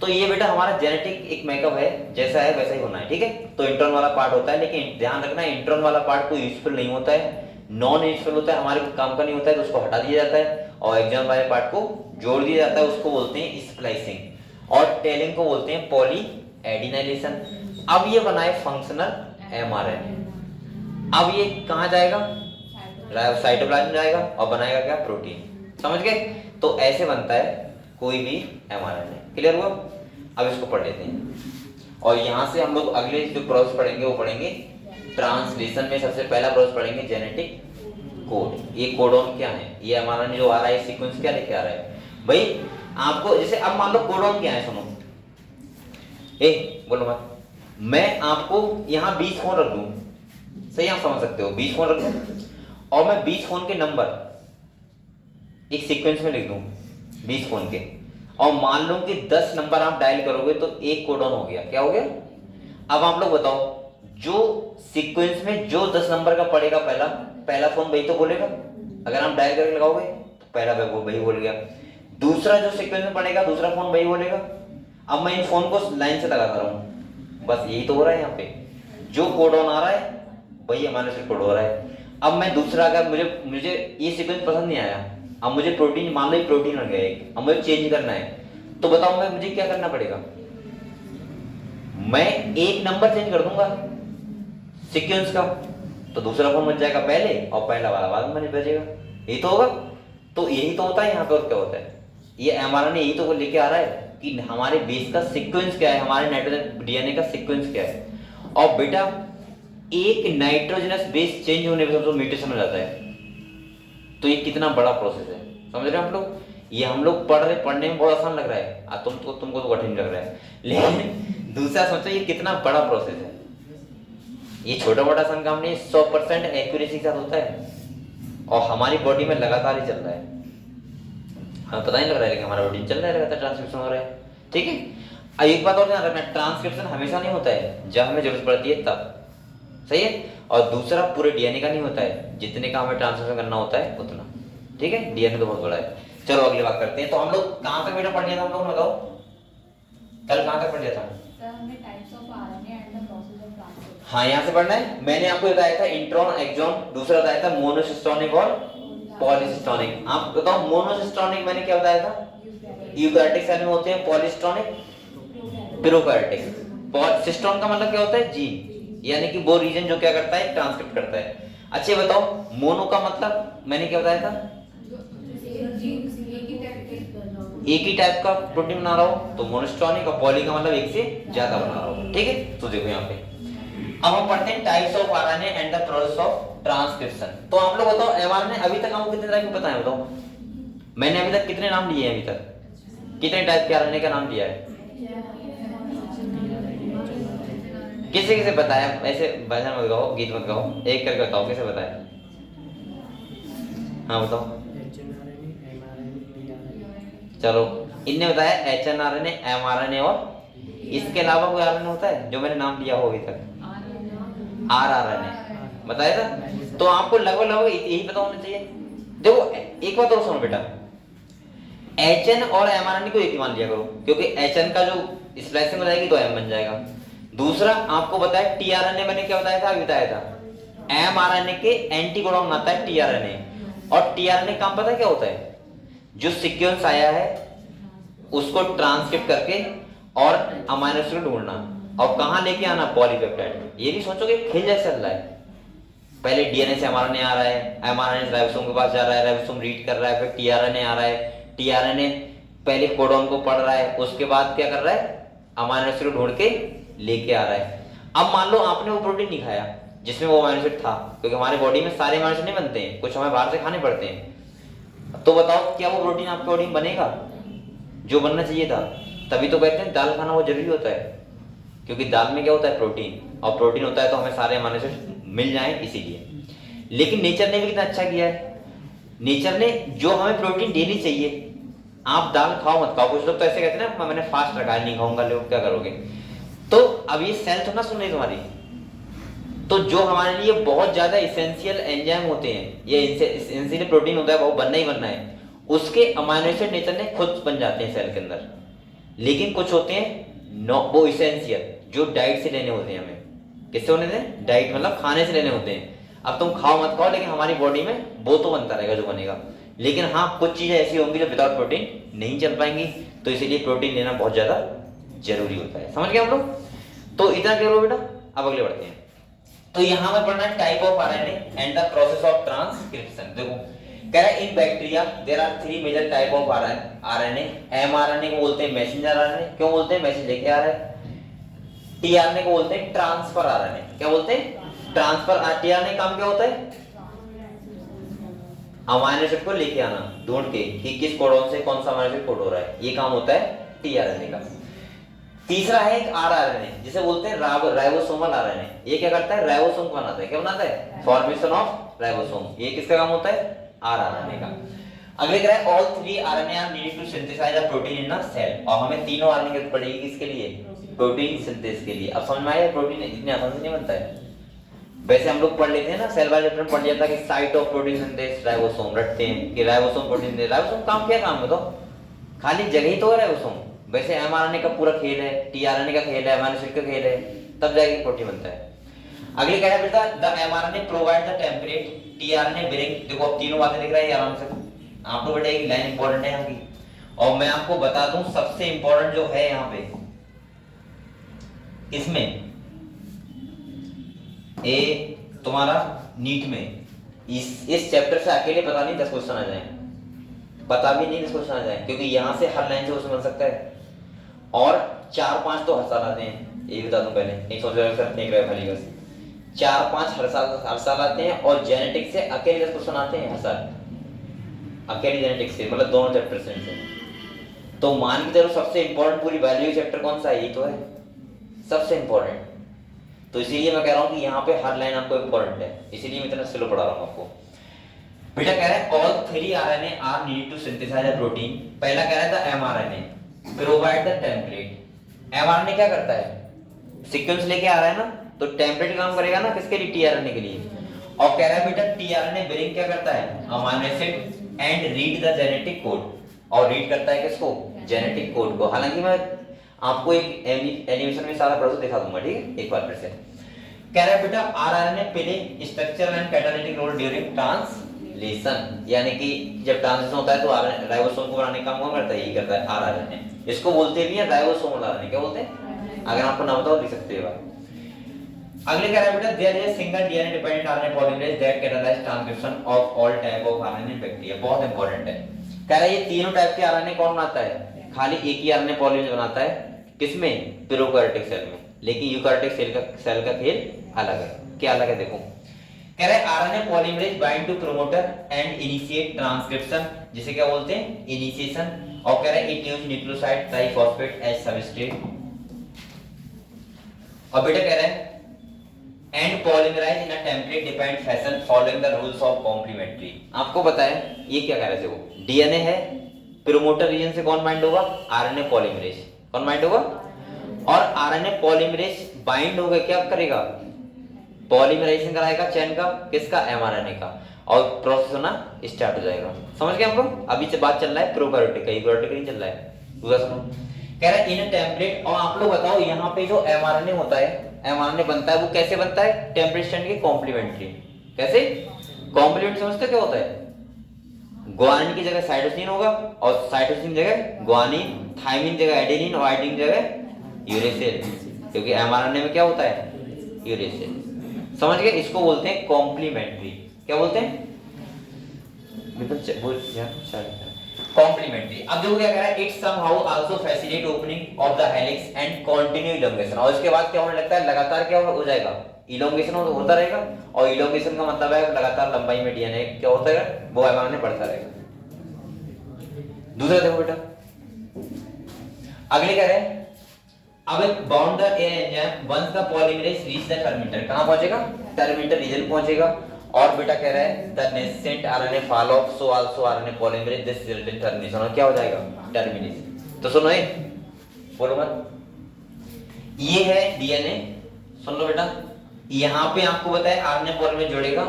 तो ये बेटा हमारा जेनेटिक एक मेकअप है, जैसा है वैसा ही होना है, ठीक है। तो इंट्रॉन वाला पार्ट होता है, लेकिन ध्यान रखना इंट्रॉन वाला पार्ट कोई यूजफुल नहीं होता है, नॉन यूजफुल होता है, हमारे काम का नहीं होता है, तो उसको हटा दिया जाता है, और एक्सॉन वाले पार्ट को जोड़ दिया जाता है, उसको बोलते हैं स्प्लाइसिंग। और टेलिंग को बोलते हैं पॉली एडिनाइलेशन। अब ये बनाए फंक्शनल एमआरएनए। अब ये कहां जाएगा, साइटोप्लाज्म जाएगा और बनाएगा क्या, प्रोटीन। समझ गए? तो ऐसे बनता है कोई भी एमआरएनए। क्लियर हुआ? अब इसको पढ़ लेते हैं, और यहां से हम लोग अगले जो प्रोसेस पढ़ेंगे वो पढ़ेंगे ट्रांसलेशन में। सबसे पहला प्रोसेस पढ़ेंगे जेनेटिक कोड। ये कोडॉन क्या है, ये एमआरएनए जो आ रहा है सीक्वेंस क्या लेके आ रहा है भाई आपको। जैसे अब मान लो कोडॉन क्या है, सुनो बोलो मत, मैं आपको यहाँ 20 फोन रख दूं, सही, आप समझ सकते हो, 20 फोन रख दूं और मैं 20 फोन के नंबर एक सीक्वेंस में लिख दूं, 20 फोन के, और मान लो कि 10 नंबर आप डायल करोगे तो एक कोडॉन हो गया। क्या हो गया? अब आप लोग बताओ, जो सीक्वेंस में जो 10 नंबर का पड़ेगा पहला फोन वही तो बोलेगा, अगर आप डायल करके लगाओगे तो पहला वही बोल गया। दूसरा जो सीक्वेंस में पड़ेगा दूसरा फोन वही बोलेगा। अब मैं इन फोन को लाइन से लगाता रहा हूं, बस यही तो हो रहा है यहाँ पे, जो कोडॉन आ रहा है वही हमारे से कोड हो रहा है। अब मैं दूसरा, अगर मुझे ये सीक्वेंस पसंद नहीं आया, अब मुझे प्रोटीन, मान लो प्रोटीन बन गया एक, अब मुझे चेंज करना है, तो बताओ मैं मुझे क्या करना पड़ेगा, मैं एक नंबर चेंज कर दूंगा सीक्वेंस का, तो दूसरा फोन बच जाएगा पहले और पहला वाला बाद में बचेगा। यही तो होगा। तो यही तो होता है यहाँ पे, और क्या होता है, ये एमआरएनए यही तो लेके आ रहा है कि हमारे बेस का सीक्वेंस क्या है, हमारे नाइट्रोजन डीएनए का सीक्वेंस क्या है। और बेटा एक नाइट्रोजनस बेस चेंज होने पर तो म्यूटेशन हो जाता है। तो ये कितना बड़ा प्रोसेस है, समझ रहे हैं हम लोग। ये हम लोग पढ़ने में बहुत आसान लग रहा है, तुमको तो कठिन लग रहा है, लेकिन दूसरा सोचो ये कितना बड़ा प्रोसेस है। ये छोटा मोटा सन काम नहीं, 100% एक्यूरेसी के साथ होता है और हमारी बॉडी में लगातार ही चल रहा है। हमें पता नहीं लग रहा है, लेकिन हमारा रूटीन चल रहा है, लगातार ट्रांसक्रिप्शन हो रहा है। ठीक है, अब एक बात और ध्यान रखना, ट्रांसक्रिप्शन हमेशा नहीं होता है जब हमें जरूरत पड़ती है तब, सही है। और दूसरा पूरे डीएनए का नहीं होता है, जितने का हमें ट्रांसक्रिप्शन करना होता है उतना। ठीक है, डीएनए तो बहुत बड़ा है। चलो अगली बात करते हैं। तो हम लोग कहाँ तक बेटा पढ़ लिया था हम लोग ने, बताओ कल कहाँ तक पढ़ लिया था? सर हमने types of RNA and the process of transcription. हाँ, यहाँ से पढ़ना है। मैंने आपको बताया था इंट्रॉन एक्सॉन, दूसरा बताया था मोनोसिस्टोनिक और पॉलीसिस्टोनिक। आप बताओ मोनोसिस्टोनिक मैंने क्या बताया था? यूकैरियोटिक सेल में होते हैं, पॉलीसिस्टोनिक प्रोकैरियोटिक। सिस्टोन का मतलब क्या होता है? जीन, यानी कि वो रीजन जो क्या करता है, ट्रांसक्रिप्ट करता है। अच्छा बताओ मोनो का मतलब मैंने क्या बताया था? एक ही टाइप का प्रोटीन बना रहा हो तो मोनोस्टोनिक, और पॉली का मतलब एक से ज्यादा बना रहा हो। ठीक है, तो देखो यहाँ पे अब हम पढ़ते हैं types of RNA and the process of transcription. तो आप लोग बताओ एमआरएनए अभी तक हमको कितने टाइप के पता है? बताओ मैंने अभी तक कितने नाम लिए हैं? अभी तक कितने टाइप के आरएनए का नाम लिया है? किसे किसे पता है? ऐसे भजन मत गाओ, गीत मत गाओ, एक करके बताओ किसे पता है। हाँ बताओ। चलो इनने बताया एचएनआरएनए, एमआरएनए और इसके अलावा कोई आरएनए होता है जो मैंने नाम लिया हो अभी तक? आरआरएनए बताया था। तो आपको लगभग यही पता होना चाहिए। देखो एक बात और सुनो बेटा, एचएन और एमआरएनए को एक ही मान लिया करो, क्योंकि एचएन का जो स्प्लाइसिंग हो जाएगी तो एम बन जाएगा। दूसरा आपको बताया टीआरएनए, मैंने क्या बताया था? अभी बताया था एमआरएनए के एंटीकोडॉन बनाता है टीआरएनए, और टीआरएनए काम पता है क्या होता है? जो सीक्वेंस आया है उसको ट्रांसक्रिप्ट करके और अमीनो एसिड ढूंढना और कहां लेके आना? पॉलीपेप्टाइड। ये भी सोचोगे खेल जैसे चल रहा है, पहले डीएनए से एमआरएनए आ रहा है, एमआरएनए राइबोसोम के पास जा रहा है, राइबोसोम रीड कर रहा है, फिर टीआरएनए आ रहा है, टीआरएनए पहले कोडॉन को पढ़ रहा है, उसके बाद क्या कर रहा है? अमीनो एसिड ढूंढ के लेके आ रहा है। अब मान लो आपने वो प्रोटीन नहीं खाया जिसमें वो अमीनो एसिड था, क्योंकि हमारे बॉडी में सारे अमीनो एसिड नहीं बनते हैं, कुछ हमें बाहर से खाने पड़ते हैं। तो बताओ क्या वो प्रोटीन आपके बॉडी में बनेगा जो बनना चाहिए था? तभी तो कहते हैं दाल खाना वो जरूरी होता है, क्योंकि दाल में क्या होता है? प्रोटीन, और प्रोटीन होता है तो हमें सारे अमीनो एसिड मिल जाएं इसीलिए। लेकिन नेचर ने भी कितना अच्छा किया है, नेचर ने जो हमें प्रोटीन डेली चाहिए, आप दाल खाओ मत खाओ, कुछ लोग तो ऐसे कहते हैं ना मैंने फास्ट रखा है नहीं खाऊंगा, लोग क्या करोगे? तो अब ये सेल तो ना सुन रही तुम्हारी, तो जो हमारे लिए बहुत ज्यादा इसेंशियल एंजाइम होते हैं, ये इसेंशियल प्रोटीन होता है, वो बनना ही बनना है, उसके अमीनो एसिड नेचर ने खुद बन जाते हैं सेल के अंदर। लेकिन कुछ होते हैं वो इसेंशियल, जो डाइट से लेने होते हैं हमें। किससे होने दें? डाइट मतलब खाने से लेने होते हैं। अब तुम खाओ मत खाओ, लेकिन हमारी बॉडी में वो तो बनता रहेगा जो बनेगा। लेकिन हाँ कुछ चीजें ऐसी होंगी जो विदाउट प्रोटीन नहीं चल पाएंगी, तो इसीलिए प्रोटीन लेना बहुत ज्यादा जरूरी होता है। समझ गए हम लोग? तो इतना क्लियर हो बेटा, अब अगले बढ़ते हैं। तो यहां में पढ़ना है type of RNA and the process of transcription. देखो कह रहा है in bacteria there are 3 major type of RNA. MRNA को बोलते हैं मैसेंजर आरएनए, क्यों बोलते हैं? मैसेज लेके आ रहा है। टीआरएनए को बोलते हैं ट्रांसफर आरएनए, क्या बोलते हैं? ट्रांसफर। टीआरएनए काम क्या होता है? अमीनो एसिड को लेके आना ढूंढ के कि किस कोडॉन से कौन सा अमीनो एसिड कोड हो रहा है, ये काम होता है टीआरएनए का। तीसरा है एक आरआरएनए, जिसे बोलते हैं राइबोसोमल आरएनए। ये क्या करता है? राइबोसोम को बनाता है। क्या बनाता है? Formation of ribosome. ये किसका काम होता है? आरआरएनए का। अगले कह रहा है all 3 RNA are needed to synthesize a protein in a cell. और हमें तीनों आरएनए की जरूरत पड़ेगी किसके लिए? प्रोटीन सिंथेसिस के लिए। अब समझ में आया प्रोटीन इतनी आसानी से नहीं बनता है। वैसे हम लोग पढ़ लेते हैं ना, सेल बाय चैप्टर में पढ़ लिया था कि site of protein synthesis ribosome, रटते हैं कि राइबोसोम प्रोटीन दे। राइबोसोम काम क्या काम है? तो खाली जगह ही तो है राइबोसोम। वैसे एमआरएनए का पूरा खेल है, टीआरएनए का खेल है, अमीनो एसिड का खेल है, तब जाके प्रोटीन बनता है। अगले क्या है बेटा? The mRNA provide the template, tRNA bring. देखो अब तीनों बातें दिख रही है आराम से आपको बेटा, एक लाइन इंपॉर्टेंट है यहाँ की। और मैं आपको बता दूं सबसे इंपॉर्टेंट जो है यहाँ पे इसमें ए तुम्हारा नीट में इस चैप्टर से अकेले पता नहीं 10 क्वेश्चन आ जाए, पता भी नहीं 10 क्वेश्चन आ जाए, क्योंकि यहाँ से हर लाइन से क्वेश्चन बन सकता है। और 4-5 तो हर साल आते हैं, ये बता दूं पहले, एक सोच रहे खाली बस 4-5 हर साल आते हैं, और जेनेटिक्स से अकेले 10 क्वेश्चन आते हैं हर साल, अकेले जेनेटिक्स से, मतलब दोनों चैप्टर से। तो मान के चलो सबसे इंपॉर्टेंट पूरी वैल्यू चैप्टर कौन सा है, ये तो है सबसे इंपॉर्टेंट। तो इसीलिए मैं कह रहा हूँ कि यहाँ पे हर लाइन आपको इंपॉर्टेंट है, इसीलिए मैं इतना स्लो पढ़ा रहा हूँ आपको। बेटा कह रहा है all 3 RNA are needed to synthesize a protein. पहला कह रहा है the mRNA provide the template. mRNA क्या करता है, सीक्वेंस लेके आ रहा है ना, तो टेम्पलेट काम करेगा ना किसके लिए, tRNA के लिए। और कह रहा है बेटा tRNA ब्रिंग क्या करता है, amino acid and read the genetic code, और रीड करता है किसको, जेनेटिक कोड को। हालांकि मैं आपको एक एनिमेशन में सारा प्रोसेस दिखा दूंगा, ठीक है, एक बार फिर से। कह रहा है बेटा rRNA play structural and catalytic role during translation, यानी कि जब ट्रांसलेशन होता है तो राइबोसोम को बनाने का काम कौन करता है, यही करता है आरआरएनए। इसको बोलते भी है राइबोसोमल आरएनए, क्या बोलते हैं, अगर आपको ना बताओ लिख सकते हो। अगले कह रहा है बेटा there is a single DNA dependent RNA polymerase that catalyze transcription of all type of RNA in bacteria. बहुत इंपॉर्टेंट है। कह रहा है ये तीनों टाइप के आरएनए कौन बनाता है, खाली एक ही आरएनए पॉलीमरेज बनाता है, किसमें, प्रोकैरियोटिक सेल में। लेकिन यूकैरियोटिक सेल का खेल अलग है। क्या अलग है देखो, कह रहा है RNA polymerase bind to promoter and initiate transcription, जिसे क्या बोलते हैं, इनिशिएशन। और कह रहा है it use nucleoside triphosphate as substrate. और बेटा कह रहा है and polymerize in a template dependent fashion following the rules of complementary. आपको पता है ये क्या कह रहे थे, वो डीएनए है, प्रोमोटर रीजन से कौन बाइंड होगा, आरएनए पॉलीमरेज, कौन बाइंड होगा, और आरएनए पॉलीमरेज बाइंड होगा क्या करेगा, पॉलीमराइजेशन कराएगा चेन का, किसका, एमआरएनए का, और प्रोसेस होना स्टार्ट हो जाएगा। समझ गए हम लोग, अभी से बात चल रहा है प्रोकैरियोटिक का, यूकैरियोटिक नहीं चल रहा है, पूरा सुनो। कह रहा है इन टेम्पलेट, और आप लोग बताओ यहाँ पे जो एमआरएनए होता है, एमआरएनए बनता है वो कैसे बनता है, टेम्पलेट स्ट्रैंड के कॉम्प्लीमेंट्री। कैसे कॉम्प्लीमेंट्री, समझते क्या होता है, ग्वानिन की जगह साइटोसिन होगा, और साइटोसिन जगह ग्वानिन, थायमिन जगह एडेनिन, और एडेनिन जगह यूरेसिल, क्योंकि एमआरएनए में क्या होता है, यूरेसिल। समझ गए, इसको बोलते हैं कॉम्प्लीमेंट्री। क्या बोलते हैं, कॉम्प्लीमेंट्री। अब देखो क्या कह रहा है, it somehow also facilitate opening of the helix and continue elongation. और इसके बाद क्या होने लगता है, लगातार क्या हो जाएगा, इलोंगेशन होता रहेगा, और इलोंगेशन का मतलब है लगातार लंबाई में डीएनए क्या होता है, वो एमआरएनए बढ़ता रहेगा। दूसरा देखो बेटा, अगले कह रहे हैं अब bound the enzyme once the polymerase reach the terminator, कहां पहुंचेगा, टर्मिनेटर रीजन पहुंचेगा। और बेटा कह रहा है the nascent RNA fall of so also RNA polymerase this result in termination, और क्या हो जाएगा, टर्मिनेशन। तो सुनो, ये बोलो मत, ये है डीएनए, सुन लो बेटा, यहां पे आपको बताया आरएनए पॉलीमरेज जुड़ेगा,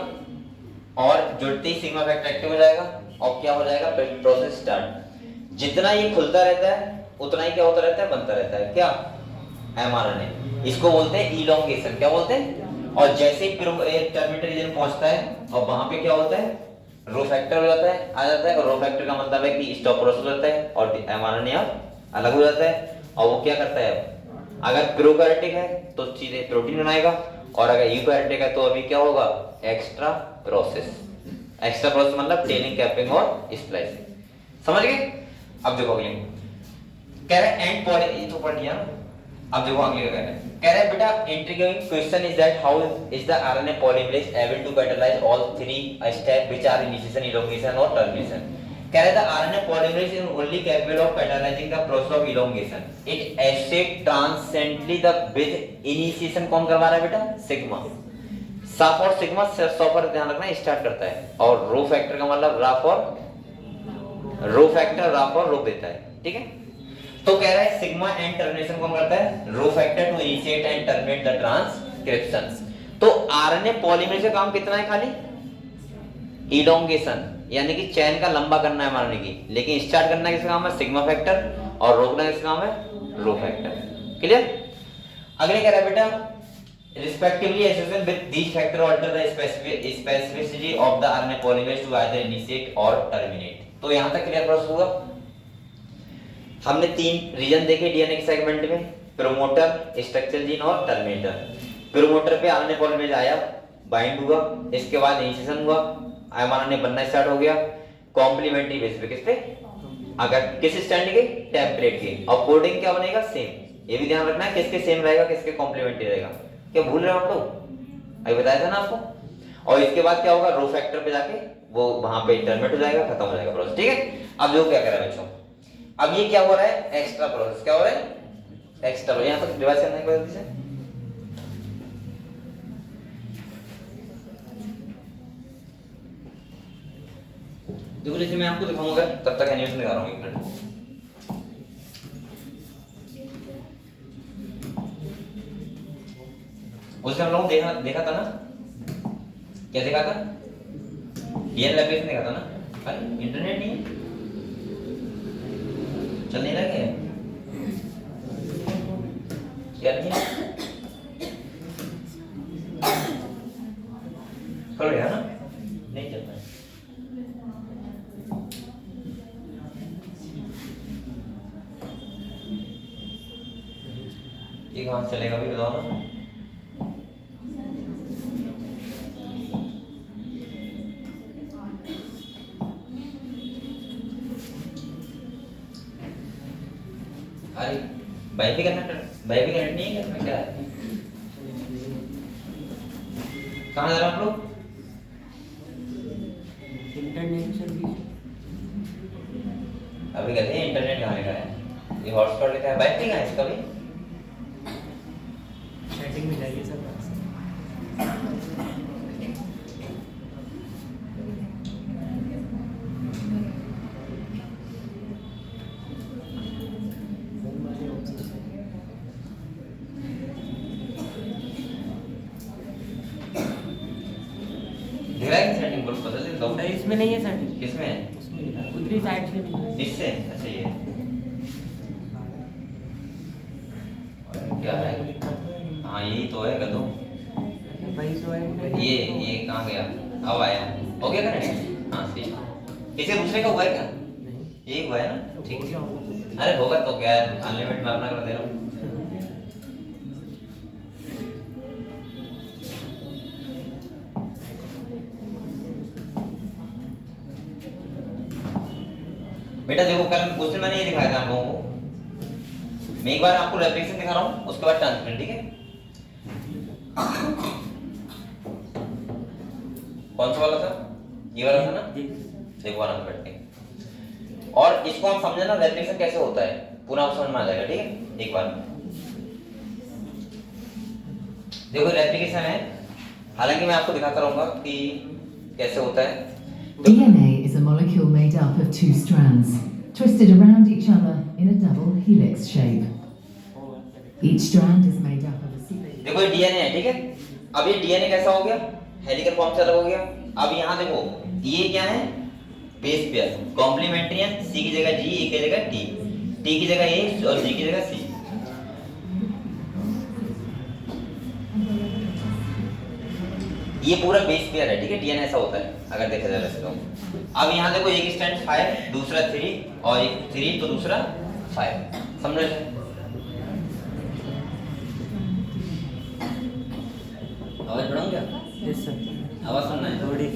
और जुड़ते ही सिग्मा फैक्टर एक्टिव हो जाएगा, और क्या हो जाएगा, प्रोसेस स्टार्ट। जितना ये खुलता रहता है उतना ही क्या होता रहता है, बनता रहता है, क्या, एमआरएनए। इसको बोलते हैं इलोंगेशन। क्या बोलते हैं, और जैसे ही टर्मिनेटर रीजन पहुंचता है, और वहां पे क्या होता है, रो फैक्टर हो जाता है, आ जाता है, और रो फैक्टर का मतलब है कि स्टॉप प्रोसेस होता है, और एमआरएनए अलग हो जाता है। और वो क्या करता है, अगर प्रोकैरियोटिक है तो सीधे प्रोटीन बनाएगा, और अगर यूकैरियोटिक है तो अभी क्या होगा, एक्स्ट्रा प्रोसेस। एक्स्ट्रा प्रोसेस मतलब टेनिंग, कैपिंग और स्प्लाइसिंग। समझ गए। अब देखो अगले कह रहा है एंड पॉली, ये तो पढ़ लिया ना। अब देखो अगले क्या कह रहा है बेटा, intriguing question is that how is the RNA polymerase able to catalyse all 3 step which are initiation, elongation और टर्मिनेशन। कह रहा है the RNA polymerase is only capable of catalysing the process of elongation, it except transcendently the with initiation कौन करवा रहा है बेटा, sigma. साफ और सिग्मा सॉफर ध्यान रखना स्टार्ट करता है, और रो फैक्टर का मतलब राफ और रो फैक्टर, राफ और रोक देता है, ठीक है। तो कह रहा है सिग्मा एंड टर्मिनेशन कौन करता है, rho factor to initiate and terminate the transcriptions. तो आरएनए पॉलीमरेज का काम कितना है, खाली इलोंगेशन, यानी कि चेन का लंबा करना है आरएनए की, लेकिन स्टार्ट करना किसका काम है, सिग्मा फैक्टर, और रोकना किसका काम है, रो फैक्टर। क्लियर। अगले कह रहा है बेटा respectively association with these factor alter the specificity of the RNA polymerase to either initiate or terminate। तो यहां तक क्लियर प्रोसेस हुआ। हमने 3 रीजन देखे डीएनए के सेगमेंट में, प्रोमोटर, स्ट्रक्चरल जीन और टर्मिनेटर। प्रोमोटर पे आरएनए पॉलीमरेज आया, बाइंड हुआ, इसके बाद इनिशिएशन हुआ, एमआरएनए बनना स्टार्ट हो गया, कॉम्प्लीमेंट्री बेस पे किस पे, अगर किस स्टैंड के, टेम्पलेट के, और कोडिंग क्या बनेगा, सेम। ये भी ध्यान रखना है किसके सेम रहेगा, किसके कॉम्प्लीमेंट्री रहेगा। क्या भूल रहे हो आप लोग, अभी बताया था ना आपको। और इसके बाद क्या होगा, रो फैक्टर पे जाके वो वहां पे टर्मिनेट हो जाएगा, खत्म हो जाएगा प्रोसेस, ठीक है। अब जो क्या कर रहा है बच्चों, अब ये क्या हो रहा है, एक्स्ट्रा प्रोसेस क्या हो रहा है, एक्स्ट्रा। यहाँ तक रिवाइज करने के बाद से देखो, जैसे मैं आपको दिखाऊंगा, तब तक एनिमेशन दिखा रहा हूँ 1 मिनट। उससे हम लोग देखा था ना, क्या देखा था, डीएनए एप्लीकेशन देखा था ना। अरे इंटरनेट नहीं है, चल नहीं रहा क्या नहीं है, कर रहा है ना, नहीं चल रहा है। ये कहाँ से चलेगा भी बताओ ना। अरे वाईफाई कनेक्ट नहीं है क्या, क्या है? कहाँ जा रहे हो आप लोग? इंटरनेट सर्विस अभी कहते हैं इंटरनेट कहाँ का है, ये हॉटस्पॉट लिखा है, वाईफाई कहाँ है इसका भी? सेटिंग में जाइए सर। दिख रहा है कि सेटिंग बोल बदल दे दो। इसमें नहीं है सेटिंग, किसमें है? उसमें लिखा है, उधरी साइड से लिखा है। इससे अच्छा ये और क्या है, हाँ यही तो है गधों। वही तो है। ये कहाँ गया, अब आया, हो गया कनेक्ट, हाँ सही। किसी दूसरे का हुआ है क्या? नहीं यही हुआ है ना, ठीक है। है। अरे होगा तो क्या है, अनलिमिटेड मैं अपना कर दे रहा हूँ। बेटा देखो, कल उस दिन मैंने ये दिखाया था आप लोगों को, मैं एक बार आपको रेफ्लेक्शन दिखा रहा हूँ, उसके बाद ट्रांसपेरेंट, ठीक है। कौन सा वाला था, ये वाला था ना, देखो आराम से बैठ के। और इसको हम समझे ना, रेफ्लेक्शन कैसे होता है पूरा आप समझ में आ जाएगा, ठीक है। एक बार देखो रेप्लिकेशन है, हालांकि मैं आपको दिखाता रहूंगा कि कैसे होता है। DNA is a molecule made up of two strands, twisted around each other in a double helix shape. Each strand is made up of a sequence. देखो ये डीएनए है, ठीक है। अब ये डीएनए कैसा हो गया, हेलिकल फॉर्म से अलग हो गया। अब यहाँ देखो ये क्या है, बेस पेयर, कॉम्प्लीमेंट्री है, सी की जगह जी, ए की जगह टी, टी की जगह ए और जी की जगह सी। ये पूरा बेस पेयर है, ठीक है। डीएनए ऐसा होता है अगर देखा जाए वैसे तो। अब यहाँ देखो एक स्टैंड 5, दूसरा 3 और एक 3 तो दूसरा 5, समझ रहे? आवाज बढ़ाऊं क्या? यस सर, आवाज सुनना है थोड़ी।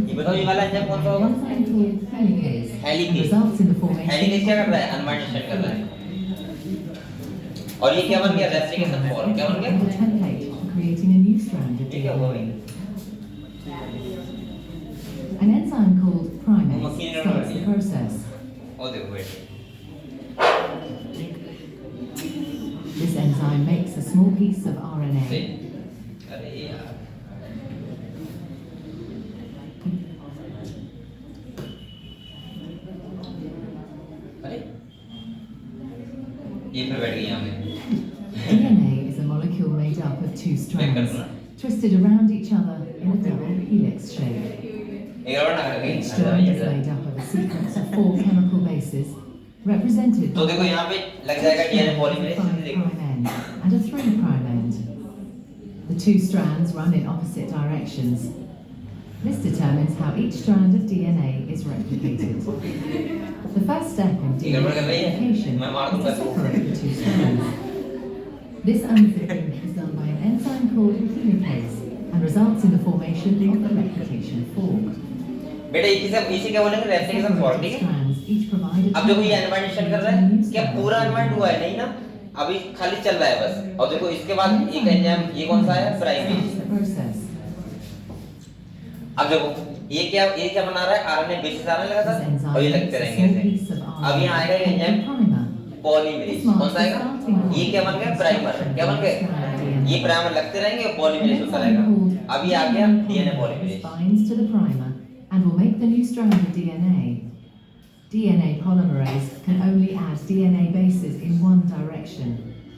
ये बताओ ये वाला एंजाइम कौन सा होगा? Enzyme called helicase Helicase. results in the formation helicase क्या कर रहा है, अनबाइंड कर रहा है। और ये क्या बन गया, रेप्लिकेशन फॉर्म क्या बन of गया, the template for creating a new strand of ये क्या हुआ DNA. भाई? An enzyme called primase machine run starts कर the दिया। process. और देखो ये This enzyme makes a small piece of RNA. सही। अरे यार अरे ये फिर बैठ गई यहाँ पे। DNA is a molecule made up of two strands, twisted around each other in a double helix shape. एक और ना कर Each strand is made up of a sequence of 4 chemical bases, represented तो देखो यहाँ पे लग जाएगा डीएनए पॉलीमरेज, 5' देखो end and a 3' end. The two strands run in opposite directions. This determines how each strand of DNA is replicated. The first step in ये गड़बड़ DNA कर रही है, replication मैं मार is दूंगा to इसको। separate the two strands. This unzipping is done by an enzyme called helicase and results in the formation of the replication fork. बेटा इसी क्या बोलेंगे, रेप्लिकेशन फॉर्म, ठीक है। Strands each provide a अब देखो ये अनबाइंड कर रहा है, क्या पूरा अनबाइंड हुआ है, नहीं ना, अभी खाली चल रहा है बस। और देखो इसके बाद एक एंजाइम, ये कौन सा है, प्राइमेज। The process. अब देखो ये क्या बना रहा है, आरएनए बेसिस आने लगा This था enzyme और ये makes लगते a रहेंगे small ऐसे। piece of अब यहाँ आएगा ये RNA एंजाइम primer. पॉलीमरेज, कौन सा आएगा, ये क्या बन गया, प्राइमर। क्या बन गए, ये प्राइमर लगते रहेंगे और पॉलीमरेज होता रहेगा। अब ये आ गया DNA polymerase. Binds to the primer and will make the new strand of DNA. DNA polymerase can only add DNA bases in one direction,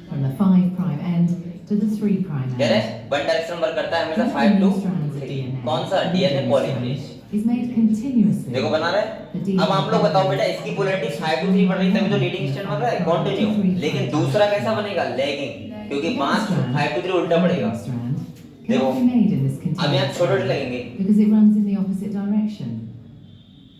from the 5' end to the 3' कह रहे end. हैं one direction work करता है हमेशा Each 5 new to strands of 3। DNA कौन सा, DNA polymerase. is made continuously. देखो बना रहा है। अब आप लोग बताओ बेटा, इसकी पोलैरिटी 5 to 3 बढ़ रही है तभी तो लीडिंग स्ट्रैंड बन रहा है, कंटिन्यू। लेकिन दूसरा कैसा बनेगा, लैगिंग, क्योंकि 5 to 3 उल्टा पड़ेगा। देखो अब यहाँ छोटे लगेंगे, because it runs in the opposite direction.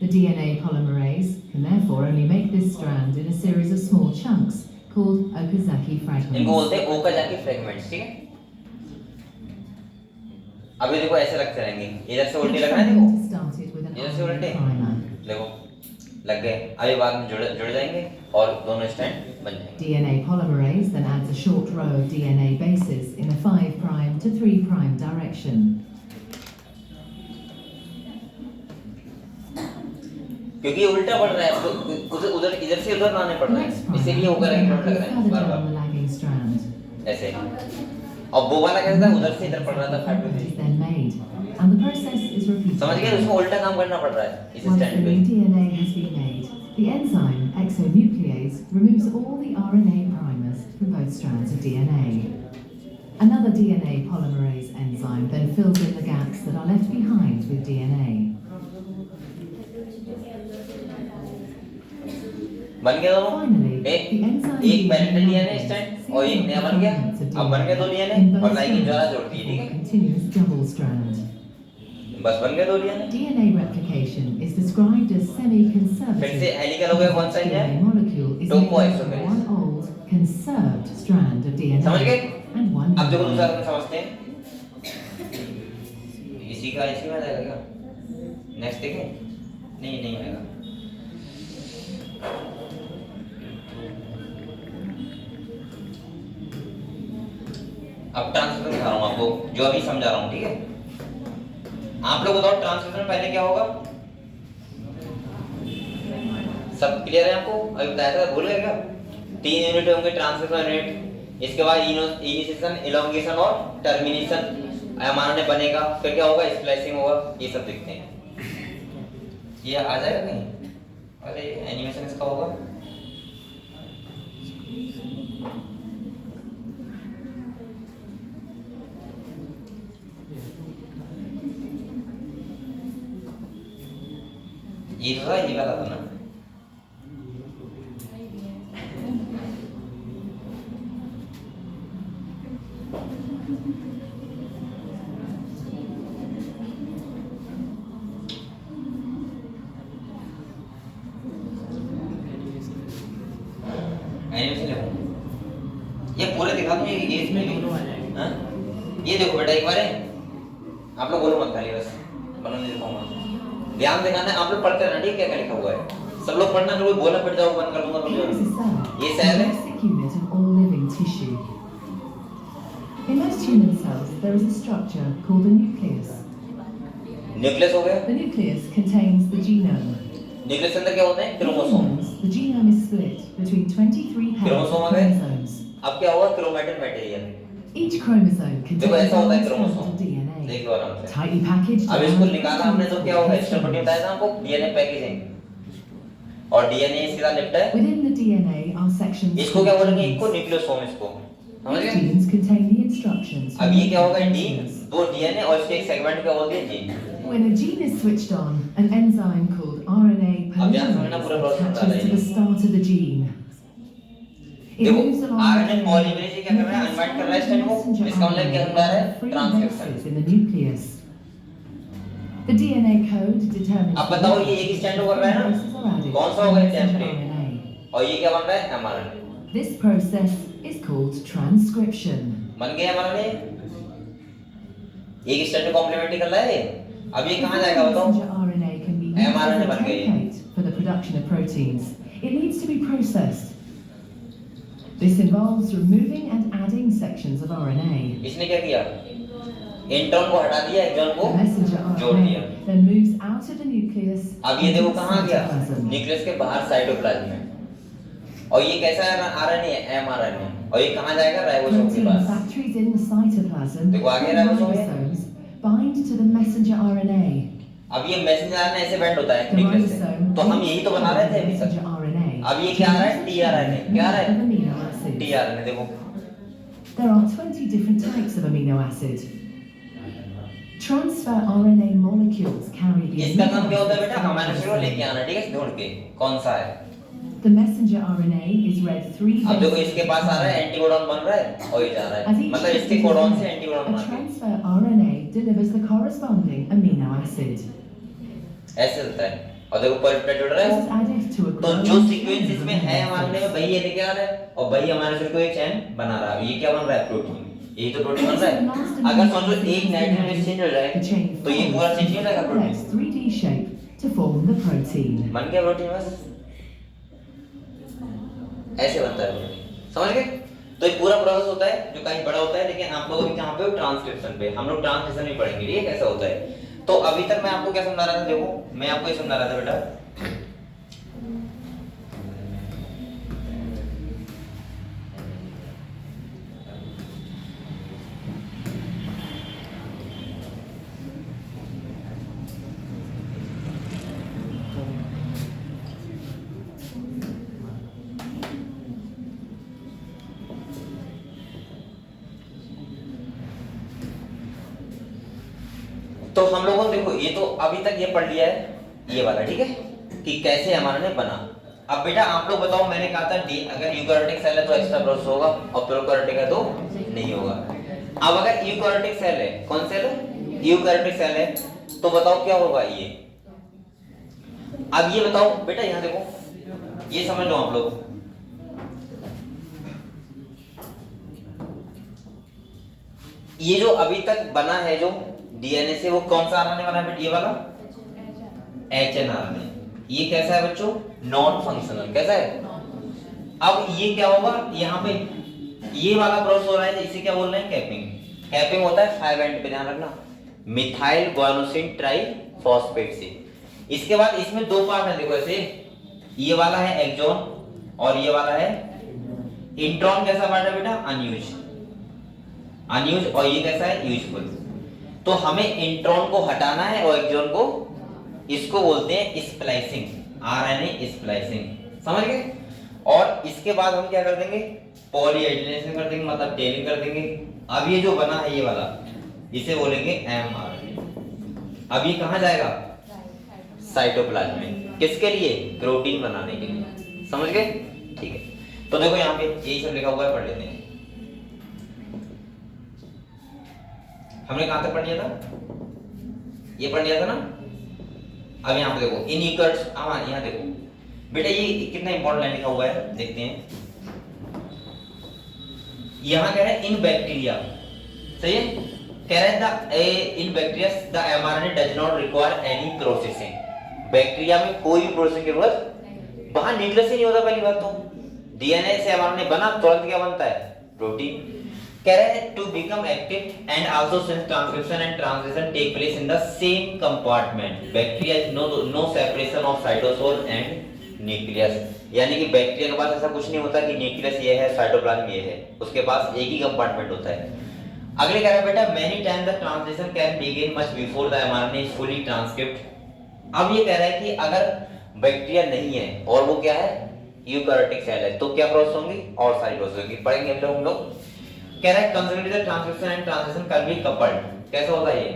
The DNA polymerase can therefore only make this strand in a series of small chunks called Okazaki fragments. इनको बोलते हैं ओकाजाकी फ्रेगमेंट्स, ठीक है। अभी देखो ऐसे लगते रहेंगे, इधर से उल्टे लग रहा है, देखो Started with an इधर से उल्टे, primer. देखो लग गए। अभी बाद में जुड़ जाएंगे और दोनों स्ट्रैंड बन जाएंगे। DNA polymerase then adds a short row of DNA bases in a 5' to 3' direction. क्योंकि ये उल्टा पड़ रहा है, तो उधर इधर से उधर आने पड़ रहा Next है, primer इसीलिए ऊपर then लग रहा है further bar down the bar lagging strand. ऐसे। और वो वाला कैसा था, उधर से इधर पड़ रहा था 5 to 3। Is then made, and the process is repeated. समझ गए, उसमें उल्टा काम करना पड़ रहा है इस Once the स्टैंड new पे। DNA has been made, the enzyme exonuclease removes all the RNA primers from both strands of DNA. Another DNA polymerase enzyme then fills in the gaps that are left behind with DNA. बन गया दोनों, Finally, the enzyme एक parental DNA strand और एक नया बन गया। अब बन गए 2 डीएनए और लाइगेन द्वारा जोड़ती है, ठीक है। continuous double strand. बस बन गए 2 DNA. DNA replication is described as semi-conservative. फिर से हेलिकल हो गया, कौन सा है, DNA molecule is made up of topoisomerase। one old conserved strand of DNA समझ गए। and one अब देखो new दूसरा one. समझते हैं, इसी में आ जाएगा क्या, नेक्स्ट देखें, नहीं आएगा। अब ट्रांसलेशन दिखा रहा हूँ आपको, जो अभी समझा रहा हूँ, ठीक है। आप लोग बताओ ट्रांसलेशन पहले क्या होगा, सब क्लियर है आपको, अभी बताया था, भूल गए क्या। 3 यूनिट होंगे ट्रांसलेशन यूनिट, इसके बाद इनिशिएशन, इलोंगेशन और टर्मिनेशन एमआरएनए बनेगा, फिर क्या होगा, स्प्लाइसिंग होगा, ये सब देखते हैं। ये आ जाएगा कहीं, अरे एनिमेशन इसका होगा, ये वाला था ना। एनिमेशन देखो, ये पूरे दिखा दूं, ये इसमें दोनों आ जाएंगे। हाँ? ये देखो बेटा एक बार है, आप लोग बोलो मत खाली, बस बना नहीं दिखाऊंगा, ध्यान देना है, आप लोग पढ़ते रहना, ठीक है, क्या लिखा हुआ है, सब लोग पढ़ना, अगर कोई बोला पढ़ जाओ, बंद कर दूंगा तुम Here is a cell, ये the सेल है। basic unit of all living tissue. In most human cells, there is a structure called the nucleus. Nucleus हो गया, The nucleus contains the genome. न्यूक्लियस के अंदर क्या होते हैं, In chromosome. humans, the genome is split between 23 pairs of chromosome आ गए। chromosomes. अब क्या होगा, क्रोमैटिन मटेरियल, Each chromosome देखो contains ऐसा होता है one strand chromosome, of DNA, देख लो आराम से। tightly packaged. अब इसको around निकाला हमने तो क्या होगा, एक्स्ट्रा प्रोटीन बताया था आपको, डीएनए पैकेजिंग, और डीएनए इसके साथ लिपटा है, Within the DNA are sections. इसको क्या called बोलेंगे, genes. इनको न्यूक्लियोसोम, इसको समझ These गए। genes contain the instructions. अब for ये क्या होगा, making डी, proteins. 2 डीएनए और इसके एक सेगमेंट क्या बोलते हैं, gene. When a gene is switched on, an enzyme called RNA अब ध्यान से सुनना, पूरा polymerase process बता attaches रहे to the हैं। start of the gene. It देखो moves along RNA the polymerase क्या कर रहा है, अनवाइंड कर रहा है स्ट्रैंड को, messenger इसका मतलब क्या RNA हो रहा है, free transcription. bases in the nucleus. The DNA code determines. अब बताओ ये एक स्ट्रैंड कर रहा है ना, bases are added कौन सा to होगा the ये messenger टेम्पलेट, RNA. और ये क्या बन रहा है, mRNA. This process is called transcription. बन गया एमआरएनए, एक स्ट्रैंड कॉम्प्लीमेंट्री कर रहा है। अब ये कहाँ जाएगा बताओ, Messenger RNA can be used mRNA as a बन गई। template for the production of proteins. It needs to be processed. This involves removing and adding sections of RNA. इसने क्या किया, इंट्रॉन को हटा दिया, एक्सॉन को The messenger जोड़ दिया। RNA then moves out of the nucleus अब ये देखो into the कहाँ गया, cytoplasm. न्यूक्लियस के बाहर साइटोप्लाज्म में। और ये कैसा आरएनए है, एमआरएनए। और ये कहाँ जाएगा, राइबोसोम के Protein pass. factories in the cytoplasm देखो आगे and राइबोसोम है। ribosomes bind to the messenger RNA. अब ये मैसेंजर आरएनए ऐसे बैंड होता है The न्यूक्लियस से, ribosome तो हम यही तो बना रहे थे अभी messenger तक। RNA. अब ये क्या आ रहा है, टीआरएनए, क्या आ रहा है, Of amino acids. टीआरएनए। देखो There are 20 different types of amino acid. Transfer RNA molecules carry the इसका काम amino क्या होता है acids बेटा, to the हमारे शुरू लेके ribosome. आना, ठीक है, ढूंढ के कौन सा है। The messenger RNA is read 3 अब देखो bases इसके at a पास आ रहा है, time. एंटीकोडॉन बन रहा है और ये जा रहा As है, each मतलब इसके shift is कोडॉन से read, एंटीकोडॉन a बना के transfer RNA delivers the corresponding amino acid. ऐसे होता है। और देखो पेप्टाइड जुड़ रहा This है, is added to a तो जो growing सीक्वेंस chain of इसमें amino है हमारे में acids. वही ये लेके आ रहा है, और वही हमारे सिर को एक चैन बना रहा है। ये क्या बन रहा है, प्रोटीन। यही तो प्रोटीन बन रहा है। अगर समझो एक नाइट्रोजन एक्सचेंज हो जाए The chain तो ये पूरा चेंज नहीं हो जाएगा protein, collects 3D shape to form the protein. बन गया प्रोटीन। बस ऐसे बनता है प्रोटीन, समझ गए। तो एक पूरा प्रोसेस होता है जो कहीं बड़ा होता है, लेकिन आप लोग अभी कहाँ पे हो, ट्रांसक्रिप्शन पे। हम लोग ट्रांसक्रिप्शन में पढ़ेंगे ठीक है कैसा होता है। तो अभी तक मैं आपको क्या समझा रहा था, देखो मैं आपको ये समझा रहा था बेटा, तो हम लोगों ने देखो ये तो अभी तक ये पढ़ लिया है ये वाला, ठीक है, कि कैसे हमारा ने बना। अब बेटा आप लोग बताओ, मैंने कहा था डी अगर यूकैरियोटिक सेल है तो एक्स्ट्रा प्रोसेस होगा और प्रोकैरियोटिक है तो नहीं होगा। अब अगर यूकैरियोटिक सेल है, कौन सेल है, यूकैरियोटिक सेल है, तो बताओ क्या होगा ये। अब ये बताओ बेटा, यहाँ देखो, ये समझ लो आप लोग, ये जो अभी तक बना है जो डीएनए से, वो कौन सा आरएनए बना है बेटा, ये वाला एचएनआरएनए। ये कैसा है बच्चों, नॉन फंक्शनल। कैसा है, अब ये क्या होगा, यहाँ पे ये वाला प्रोसेस हो रहा है, इसे क्या बोल रहे हैं, कैपिंग। कैपिंग होता है 5 एंड पे, ध्यान रखना, मिथाइल गुआनोसिन ट्राइफॉस्फेट से। इसके बाद इसमें दो पार्ट है, देखो ऐसे, ये वाला है एक्सॉन और ये वाला है इंट्रॉन। कैसा पार्ट है बेटा, अनयूज, अनयूज, और ये कैसा है, यूजफुल। तो हमें इंट्रॉन को हटाना है और एक्सॉन को, इसको बोलते हैं स्प्लाइसिंग, आरएनए स्प्लाइसिंग, समझ गए। और इसके बाद हम क्या कर देंगे, पॉलीएडेनेशन कर देंगे, मतलब टेलिंग कर देंगे। अब ये जो बना है ये वाला, इसे बोलेंगे एमआरएनए। अब ये कहाँ जाएगा, साइटोप्लाज्म में, किसके लिए, प्रोटीन बनाने के लिए, समझ गए, ठीक है। तो देखो यहाँ पे यही सब लिखा हुआ है, पढ़ लेते हैं। हमने कहां तक पढ़ लिया था, ये पढ़ लिया था ना। अब यहाँ पे देखो इन यूकैरियोट्स, हाँ यहाँ देखो बेटा, ये कितना इंपॉर्टेंट लाइन लिखा हुआ है, देखते हैं। यहाँ कह रहा है इन बैक्टीरिया, सही है, कह रहा है in bacteria the mRNA does not require any processing. Bacteria में कोई भी प्रोसेसिंग की जरूरत, वहां न्यूक्लियस ही नहीं होता। पहली बात तो डीएनए से एमआरएनए बना, तुरंत क्या बनता है, प्रोटीन। कह रहे हैं to become active and also since transcription and translation take place in the same compartment, bacteria no separation of cytosol and nucleus. यानी कि बैक्टीरिया के पास ऐसा कुछ नहीं होता कि न्यूक्लियस ये है, साइटोप्लाज्म ये है, उसके पास एक ही कंपार्टमेंट होता है। अगले कह रहा है बेटा, many time the translation can begin much before the mRNA is fully transcript. अब ये कह रहा है कि अगर बैक्टीरिया नहीं है और वो क्या है, यूकैरियोटिक सेल है, तो क्या प्रोसेस होंगी, और सारी प्रोसेस होंगी, पढ़ेंगे हम लोग। कह रहा है consolidated transcription and translation can be coupled. कैसा होता है ये,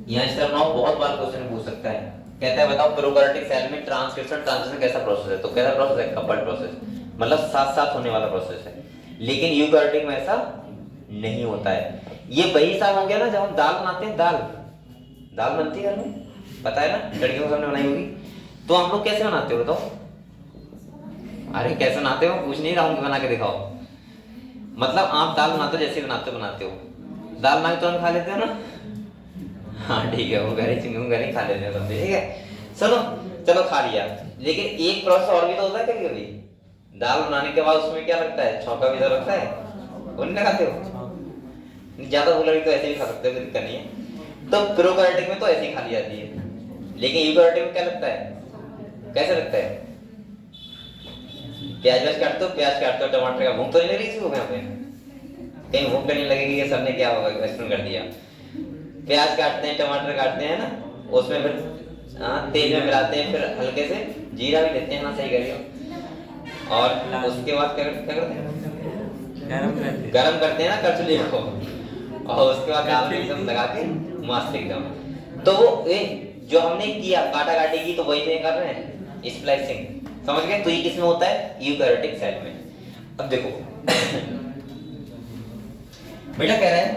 यहां इस तरह बहुत बार क्वेश्चन पूछ सकता है। कहता है बताओ प्रोकैरियोटिक सेल में ट्रांसक्रिप्शन ट्रांसलेशन कैसा प्रोसेस है, तो कैसा प्रोसेस है, कपल्ड प्रोसेस, मतलब साथ साथ होने वाला प्रोसेस है। लेकिन यूकैरियोटिक में ऐसा नहीं होता है। ये वही हिसाब हो गया ना, जब हम दाल बनाते हैं, दाल बनती है घर में, पता है ना, लड़कियों को सबने बनाई होगी। तो हम लोग कैसे बनाते हो बताओ, अरे कैसे बनाते हो, पूछ नहीं रहा हूँ, बना के दिखाओ। मतलब आप दाल बनाते हो, जैसे बनाते हो, दाल बना के तुरंत खा लेते हो ना, हाँ ठीक है, वो घर ही खा लेते हैं सब, ठीक है। चलो खा लिया। लेकिन एक प्रोसेस और भी तो होता है कभी कभी, दाल बनाने के बाद उसमें क्या लगता है, छौंका भी तो लगता है, वो नहीं लगाते हो? ज्यादा भूख लगी तो ऐसे भी खा सकते हो, कोई दिक्कत नहीं है। तो प्रोकार्योटिक में तो ऐसे ही खा ली जाती है, लेकिन यूकार्योटिक में क्या लगता है, कैसे लगता है? प्याज व्याज काटते हो, प्याज काटते हो, टमाटर का भूख तो नहीं लग रही किसी को यहाँ पे? कहीं भूख नहीं लगेगी कि सर ने क्या एक्सप्लेन कर दिया। प्याज काटते हैं, टमाटर काटते हैं ना, उसमें फिर तेल में मिलाते हैं, फिर हल्के से जीरा भी देते हैं, हाँ सही कह रही हो। और उसके बाद क्या करते हैं, गरम करते हैं ना करछुली को, और उसके बाद दाल में एकदम लगा के मस्त एकदम। तो वो जो हमने किया काटा काटी की, तो वही तो कर रहे हैं स्प्लाइसिंग, समझ गए? तो ये किसमें होता है, यूकैरियोटिक सेल में। अब देखो बेटा कह रहा है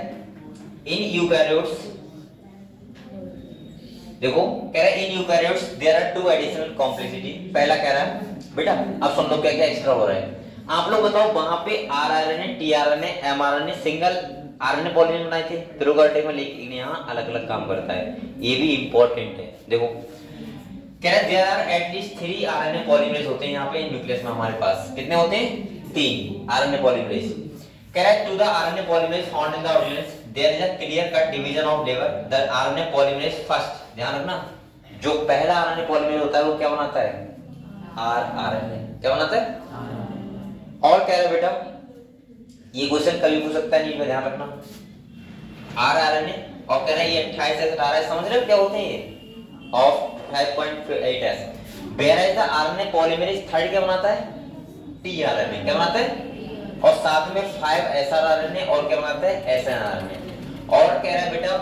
इन यूकैरियोट्स, देखो कह रहा है in eukaryotes there are two additional complexity. पहला कह रहा है बेटा, अब सुन लो क्या क्या एक्स्ट्रा हो रहा है। आप लोग बताओ, वहां पे rRNA, tRNA, mRNA single RNA polymer बनाए थे प्रोकार्योटिक में, लेकिन यहाँ अलग अलग काम करता है, ये भी इंपॉर्टेंट है। देखो कह रहा है there are at least 3 RNA polymerase होते हैं यहाँ पे न्यूक्लियस में, हमारे पास कितने होते हैं, 3 आरएनए पॉलीमरेज। कह रहा है to the RNA polymerase found in the organelles there is a clear cut division of labour the RNA polymerase first. ध्यान रखना, जो पहला आरएनए पॉलीमरेज होता है वो क्या बनाता है, आरआरएनए, क्या बनाता है। और कह रहा है बेटा, ये क्वेश्चन कभी पूछ सकता है, नहीं में ध्यान रखना, आरआरएनए, और कह रहा है ये 28 से 18, समझ रहे हो क्या होते हैं ये, of 5.8s। Where is the RNA polymerase third क्या बनाता है, टीआरएनए, क्या बनाता है, और साथ में 5 एसआरआरएनए और क्या बनाता है, एसएनआरएनए। और कह रहा है बेटा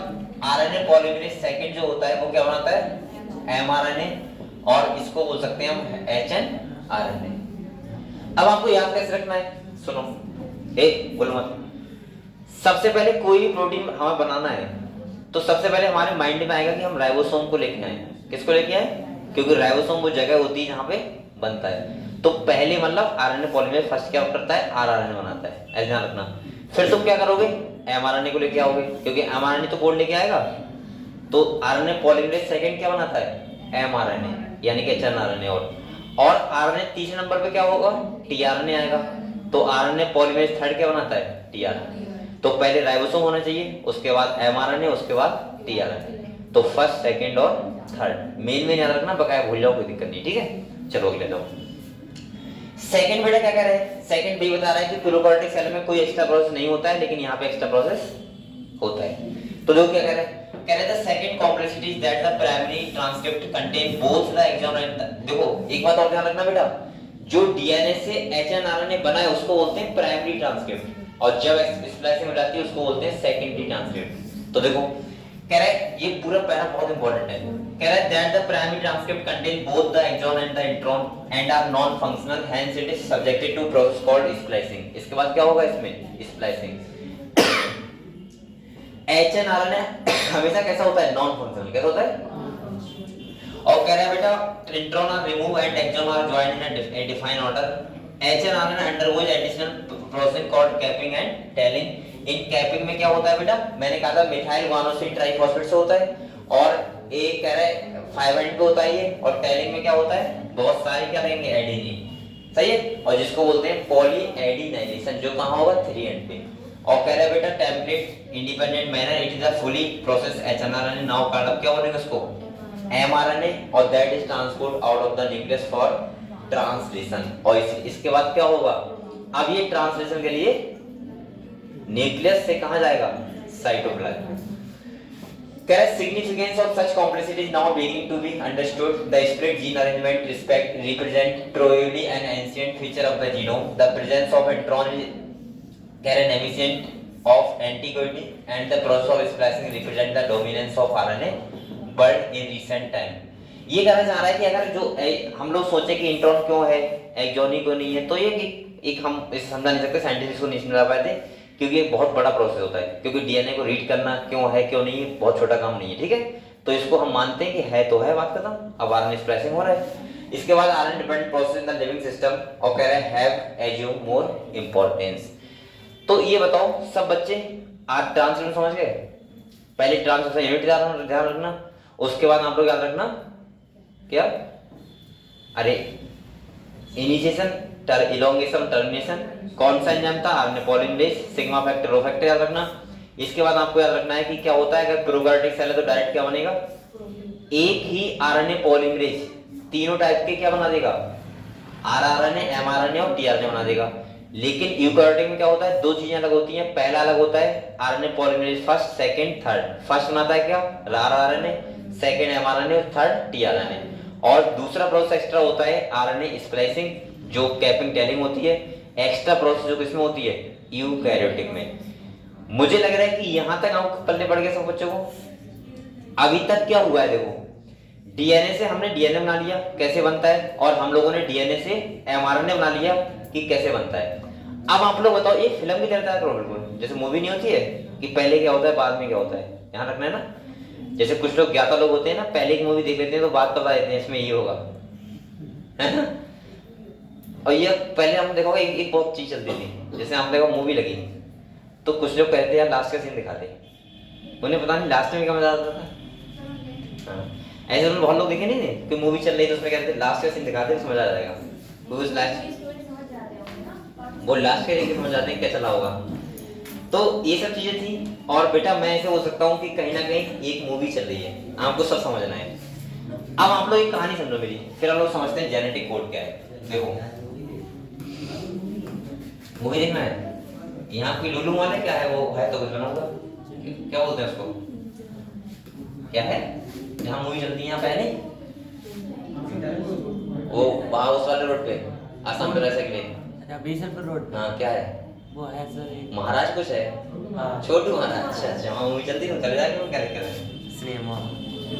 आरएनए पॉलीमरेज सेकंड जो होता है वो क्या बनाता है, एमआरएनए, और इसको बोल सकते हैं हम एचएनआरएनए। अब आपको याद कैसे रखना है, सुनो, बोलो मत। सबसे पहले कोई भी प्रोटीन हमें बनाना है तो सबसे पहले हमारे माइंड में आएगा कि हम राइबोसोम को लेके आए। किसको लेके आए, क्योंकि राइबोसोम वो जगह होती है जहाँ पे बनता है। तो पहले मतलब आरएनए पॉलीमरेज फर्स्ट क्या करता है, आरआरएनए बनाता है, ऐसे ध्यान रखना। फिर तुम क्या करोगे, एमआरएनए को लेके आओगे, क्योंकि एमआरएनए तो कोड लेके आएगा। तो आरएनए पॉलीमरेज सेकंड क्या बनाता है, एमआरएनए यानी कि एचएनआरएनए। और आरएनए तीसरे नंबर पे क्या होगा, टीआरएनए आएगा। तो आरएनए पॉलीमरेज थर्ड क्या बनाता है, टीआरएनए। तो पहले राइबोसोम होना चाहिए, उसके बाद एमआरएनए, उसके बाद टीआरएनए। तो फर्स्ट, सेकंड और थर्ड मेन में याद रखना, बकाया भूल जाओ कोई दिक्कत नहीं, ठीक है। चलो अगले दो। सेकंड बेटा क्या कह रहे हैं, सेकंड बी बता रहा है कि प्रोकार्योटिक सेल में कोई एक्स्ट्रा प्रोसेस नहीं होता है, लेकिन यहाँ पे एक्स्ट्रा प्रोसेस होता है। तो जो क्या कह रहे हैं, कह रहे हैं the second complexity is that the primary transcript contain both the exon and देखो एक बात और ध्यान रखना बेटा, जो डीएनए से एचएनआरएनए बना है उसको बोलते हैं प्राइमरी ट्रांसक्रिप्ट, और जब स्प्लाइसिंग हो जाती है उसको बोलते हैं सेकेंडरी ट्रांसक्रिप्ट। तो देखो कह रहा है ये पूरा पैरा बहुत इंपॉर्टेंट है। कह रहा है that the primary transcript contain both the exon and the intron and are non functional, hence it is subjected to process called splicing. इसके बाद क्या होगा इसमें, स्प्लाइसिंग। एचएनआरएनए हमेशा कैसा होता है, नॉन फंक्शनल, कैसा होता है। और कह रहा है बेटा intron are remove and exon are joined in a defined order. HnRNA undergoes additional process called capping and tailing. In capping में क्या होता है बेटा, मैंने कहा था मिथाइल गुआनोसिन ट्राइफॉस्फेट से होता है, और ए कह रहा है 5 एंड पे होता है ये, और टेलिंग में क्या होता है, बहुत सारे क्या रहेंगे, एडेनिन, सही है, और जिसको बोलते हैं पॉली एडिनाइजेशन, जो कहां होगा, 3 एंड पे। और कह रहा है बेटा template independent manner it is a fully process hnRNA now called, अब क्या बोलेंगे उसको, एमआरएनए, और that is transport out of the nucleus for translation. और इसके बाद क्या होगा, अब ये ट्रांसलेशन के लिए न्यूक्लियस से कहां जाएगा, साइटोप्लाज्म। कह रहा है significance of such complexity is now beginning to be understood. The split gene arrangement represent probably an ancient feature of the genome. The presence of intron is emission of antibody and the process of splicing represent the dominance of RNA but in recent time. ये कहना चाह रहा है कि अगर जो हम लोग सोचे कि इंट्रॉन क्यों है, एक्सॉनी क्यों नहीं है, तो ये एक हम इसे समझा नहीं सकते, साइंटिस्ट को नहीं समझा पाए थे, क्योंकि एक बहुत बड़ा प्रोसेस होता है, क्योंकि डीएनए को रीड करना क्यों है क्यों नहीं है बहुत छोटा काम नहीं है, ठीक है। तो इसको हम मानते हैं कि है तो है, बात खत्म। अब आरएनए स्प्लाइसिंग हो रहा है। इसके बाद RNA dependent process in the living system, और कह रहे हैं हैव एज्यूम मोर इंपॉर्टेंस। तो ये बताओ सब बच्चे आज ट्रांसलेशन समझ गए, पहले ट्रांसलेशन यूनिट ध्यान रखना, उसके बाद आप लोग याद रखना क्या, अरे इनिशिएशन इलोंगेशन टर्मिनेशन। कौन सा एंजाइम था? RNA polymerase, sigma factor, rho factor याद रखना। इसके बाद आपको याद रखना है कि क्या होता है, अगर प्रोकार्योटिक सेल है तो डायरेक्ट क्या बनेगा, एक ही आरएनए पॉलीमरेज तीनों टाइप के क्या बना देगा, आरआरएनए, एमआरएनए और टीआरएनए बना देगा। लेकिन यूकारियोटिक में क्या होता है, दो चीजें अलग होती हैं। पहला अलग होता है RNA polymerase first, second, third. First बनाता है क्या, आरआरएनए, सेकंड एमआरएनए और थर्ड टीआरएनए। और दूसरा प्रोसेस एक्स्ट्रा होता है आरएनए स्प्लाइसिंग, जो कैपिंग टेलिंग होती है। एक्स्ट्रा प्रोसेस जो किसमें होती है, यूकैरियोटिक में। मुझे लग रहा है कि यहां तक हम पल्ले पड़ गए सब बच्चों को। अभी तक क्या हुआ है, देखो डीएनए से हमने डीएनए बना लिया कैसे बनता है, और हम लोगों ने डीएनए से एमआरएनए बना लिया कि कैसे बनता है। अब आप लोग बताओ, एक फिल्म की तरह तैयार करो बिल्कुल, जैसे मूवी नहीं होती है कि पहले क्या होता है बाद में क्या होता है, ध्यान रखना है ना। जैसे कुछ लोग ज्ञाता लोग होते हैं ना, पहले की मूवी देख लेते हैं तो बात बता देते हैं इसमें ये होगा, है ना। और ये पहले हम देखोगे एक बहुत चीज चलती थी, जैसे हम देखो मूवी लगी तो कुछ लोग कहते हैं लास्ट का सीन दिखाते, उन्हें पता नहीं लास्ट में क्या मजा आता था। हाँ, ऐसे उन्होंने बहुत लोग देखे नहीं थे कि मूवी चल रही तो उसमें कहते लास्ट का सीन दिखाते उसमें मजा आ जाएगा, उस लास्ट वो लास्ट के समझ जाते हैं क्या चला होगा। तो ये सब चीजें थी। और बेटा मैं ऐसे हो सकता हूँ कि कहीं ना कहीं एक मूवी चल रही है, आपको सब समझना है। अब आप लोग एक कहानी समझो मेरी, फिर हम लोग समझते हैं जेनेटिक कोड क्या है। देखो मूवी देखना है, यहाँ कोई लुलू वाले क्या है, वो है तो कुछ बना होगा, क्या बोलते हैं उसको, क्या है जहाँ मूवी चलती है यहाँ पहले, वो वहाँ उस वाले रोड पे आसाम पे रह सकते, अच्छा बीसलपुर रोड। हाँ क्या है वो है सर एक महाराज कुछ है, छोटू महाराज। अच्छा अच्छा, वहाँ मूवी चलती है, चले जाके वो क्या कर सिनेमा।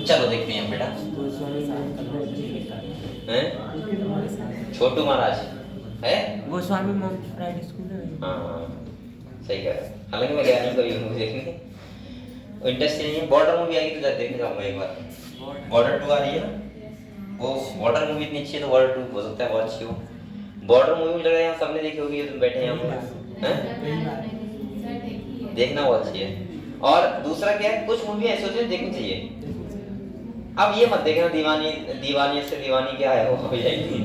चलो देखते हैं बेटा। हैं छोटू महाराज है, वो स्वामी मोम्स प्राइवेट स्कूल है। हाँ सही कह रहे हैं। हालांकि मैं गया नहीं कभी मूवी देखने, इंटरेस्ट नहीं है। बॉर्डर मूवी आएगी तो देखने जाऊंगा एक बार। बॉर्डर 2 आ रही है ना, वो बॉर्डर मूवी इतनी अच्छी है तो बॉर्डर 2 हो सकता है बहुत अच्छी हो। बॉर्डर मूवी मुझे लग रहा है यहाँ सबने देखी होगी, तुम बैठे हैं यहाँ हैं, देखना बहुत अच्छी है। और दूसरा क्या है, कुछ मूवी ऐसी होती है देखनी चाहिए। अब ये मत देखना दीवानी दीवानी से दीवानी क्या है वो हो जाएगी।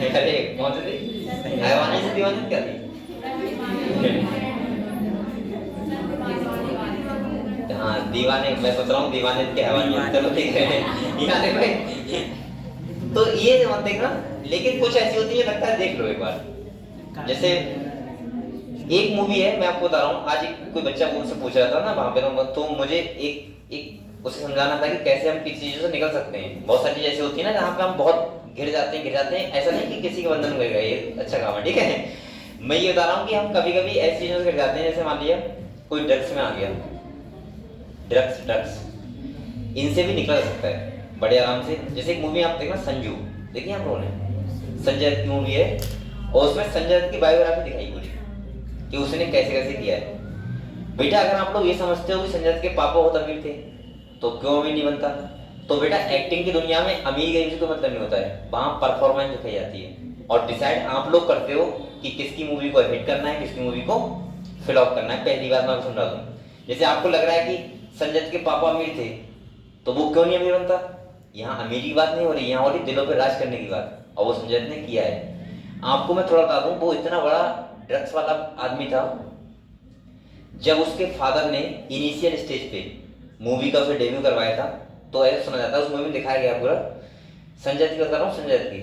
अरे कौन सी थी, दीवानी से दीवानी क्या थी, हाँ दीवाने, मैं सोच रहा हूँ दीवाने के हैवानियत, चलो ठीक है यहाँ देखो। तो ये मत देखना, लेकिन कुछ ऐसी होती है लगता है देख लो एक बार। जैसे एक मूवी है, मैं आपको बता रहा हूँ, आज एक कोई बच्चा मुझसे पूछ रहा था ना वहाँ पे, तो मुझे एक उसे समझाना था कि कैसे हम किसी चीजों से निकल सकते हैं। बहुत सारी चीजें ऐसी होती है ना जहाँ पे हम बहुत घिर जाते हैं। ऐसा नहीं कि किसी के बंधन में गए, ये अच्छा काम है, ठीक है। मैं ये बता रहा हूँ कि हम कभी कभी ऐसी चीजों से घिर जाते हैं, जैसे मान लिया कोई ड्रग्स में आ गया, ड्रग्स इनसे भी निकल सकता है बड़े आराम से। जैसे एक मूवी आप देखना संजू, देखिए आप लोगों ने, संजय दत्त की मूवी है, और उसमें संजय दत्त की बायोग्राफी दिखाई पूरी कि उसने कैसे कैसे किया है। बेटा अगर आप लोग ये समझते हो कि संजय दत्त के पापा बहुत अमीर थे तो क्यों अमीर नहीं बनता, तो बेटा एक्टिंग की दुनिया में अमीर गरीब से कोई मतलब नहीं होता है, वहां परफॉर्मेंस दिखाई जाती है और डिसाइड आप लोग करते हो कि किसकी मूवी को हिट करना है, किसकी मूवी को फ्लॉप करना है। पहली बात मैं समझा दूं, जैसे आपको लग रहा है कि संजय दत्त के पापा अमीर थे तो वो क्यों नहीं अमीर बनता, यहाँ अमीरी की बात नहीं हो रही, यहाँ हो रही दिलों पे राज करने की बात, और वो संजय दत्त ने किया है। आपको मैं थोड़ा बता दूं, वो इतना बड़ा ड्रग्स वाला आदमी था, जब उसके फादर ने इनिशियल स्टेज पे मूवी का उसे डेब्यू करवाया था, तो ऐसा सुना जाता है, उस मूवी में दिखाया गया पूरा। संजय दत्त की बता रहा हूँ, संजय दत्त की,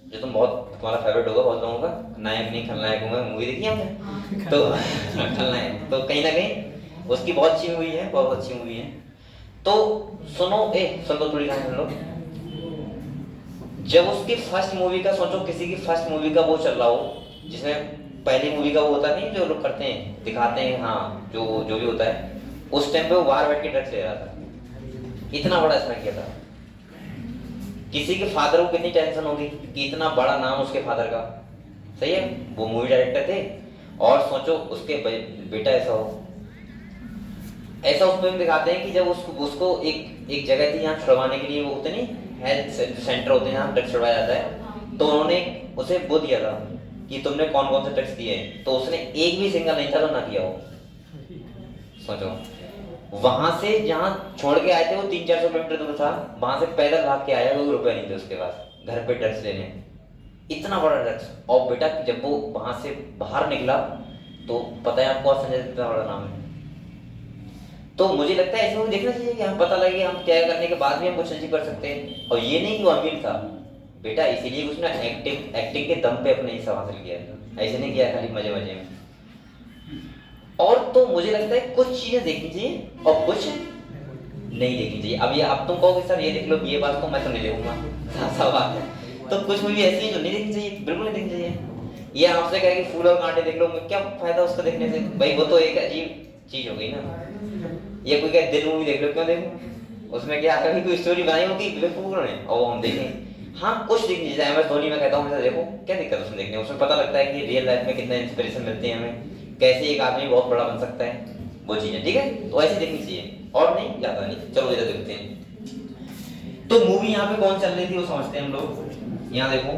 जो तुम बहुत तुम्हारा फेवरेट होगा बहुत लोगों का, नायक नहीं खलनायक हूँ मैं, मूवी देखी हमने तो खलनायक, तो कहीं ना कहीं उसकी बहुत अच्छी मूवी है, बहुत अच्छी मूवी है। तो सुनो सुन लो थोड़ी कहानी सुन लो। जब उसकी फर्स्ट मूवी का सोचो, किसी की फर्स्ट मूवी का वो चल रहा हो, जिसमें पहली मूवी का वो होता नहीं जो लोग करते हैं दिखाते हैं, हाँ जो भी होता है, उस टाइम पे वो बाहर बैठ के ड्रग्स ले रहा था, इतना बड़ा इसने किया था। किसी के फादर को कितनी टेंशन होगी कि इतना बड़ा नाम उसके फादर का, सही है, वो मूवी डायरेक्टर थे, और सोचो उसके बेटा ऐसा हो। ऐसा उसमें दिखाते हैं कि जब उसको एक जगह थी यहाँ छुड़वाने के लिए, वो होते नहीं हेल्थ सेंटर होते हैं जहाँ ड्रग्स छुड़वाया जाता है, तो उन्होंने उसे वो दिया था कि तुमने कौन कौन से ड्रग्स दिए हैं, तो उसने एक भी सिंगल नहीं था तो ना किया हो। सोचो वहां से जहाँ छोड़ के आए थे वो 300-400 किलोमीटर दूर था, वहां से पैदल भाग के आया, कोई रुपए नहीं थे उसके पास घर पे ड्रग्स लेने, इतना बड़ा ड्रग्स। और बेटा जब वो वहां से बाहर निकला तो पता है आपको संजय दत्त का बड़ा नाम है। तो मुझे लगता है ऐसे मूवी देखना चाहिए कि हम पता लगे हम क्या करने के बाद भी हम कुछ अचीव कर सकते हैं। और ये नहीं कि वो अमीर था बेटा, इसीलिए उसने एक्टिंग के दम पे अपने ये सब हासिल किया है, ऐसे नहीं किया खाली मजे मजे में। और तो मुझे लगता है कुछ चीजें देखनी चाहिए और कुछ नहीं देखनी चाहिए। अब तुम कहोगे सर ये देख लो ये बात तो मैं तो नहीं देखूंगा, साफ बात है। तो कुछ मूवी ऐसी है जो नहीं देखनी चाहिए, बिल्कुल नहीं देखनी चाहिए। ये आपसे कहे कि फूल और कांटे देख लो, क्या फायदा उसका देखने से भाई, वो तो एक अजीब चीज हो गई ना। ये कोई कहे दिल मूवी देख लो, क्यों देखो, उसमें क्या कभी कोई स्टोरी बनाई होगी बिल्कुल नहीं, और वो हम देखें। हाँ कुछ देखनी चाहिए, एम एस धोनी मैं कहता हूँ देखो, क्या दिक्कत है उसमें देखने, उसमें पता लगता है कि रियल लाइफ में कितना इंस्पिरेशन मिलती है हमें, कैसे एक आदमी बहुत बड़ा बन सकता है, वो चीजें ठीक है। तो ऐसी देखनी चाहिए और नहीं ज्यादा नहीं। चलो इधर देखते हैं। तो मूवी यहाँ पे कौन चल रही थी वो समझते हैं हम लोग। यहाँ देखो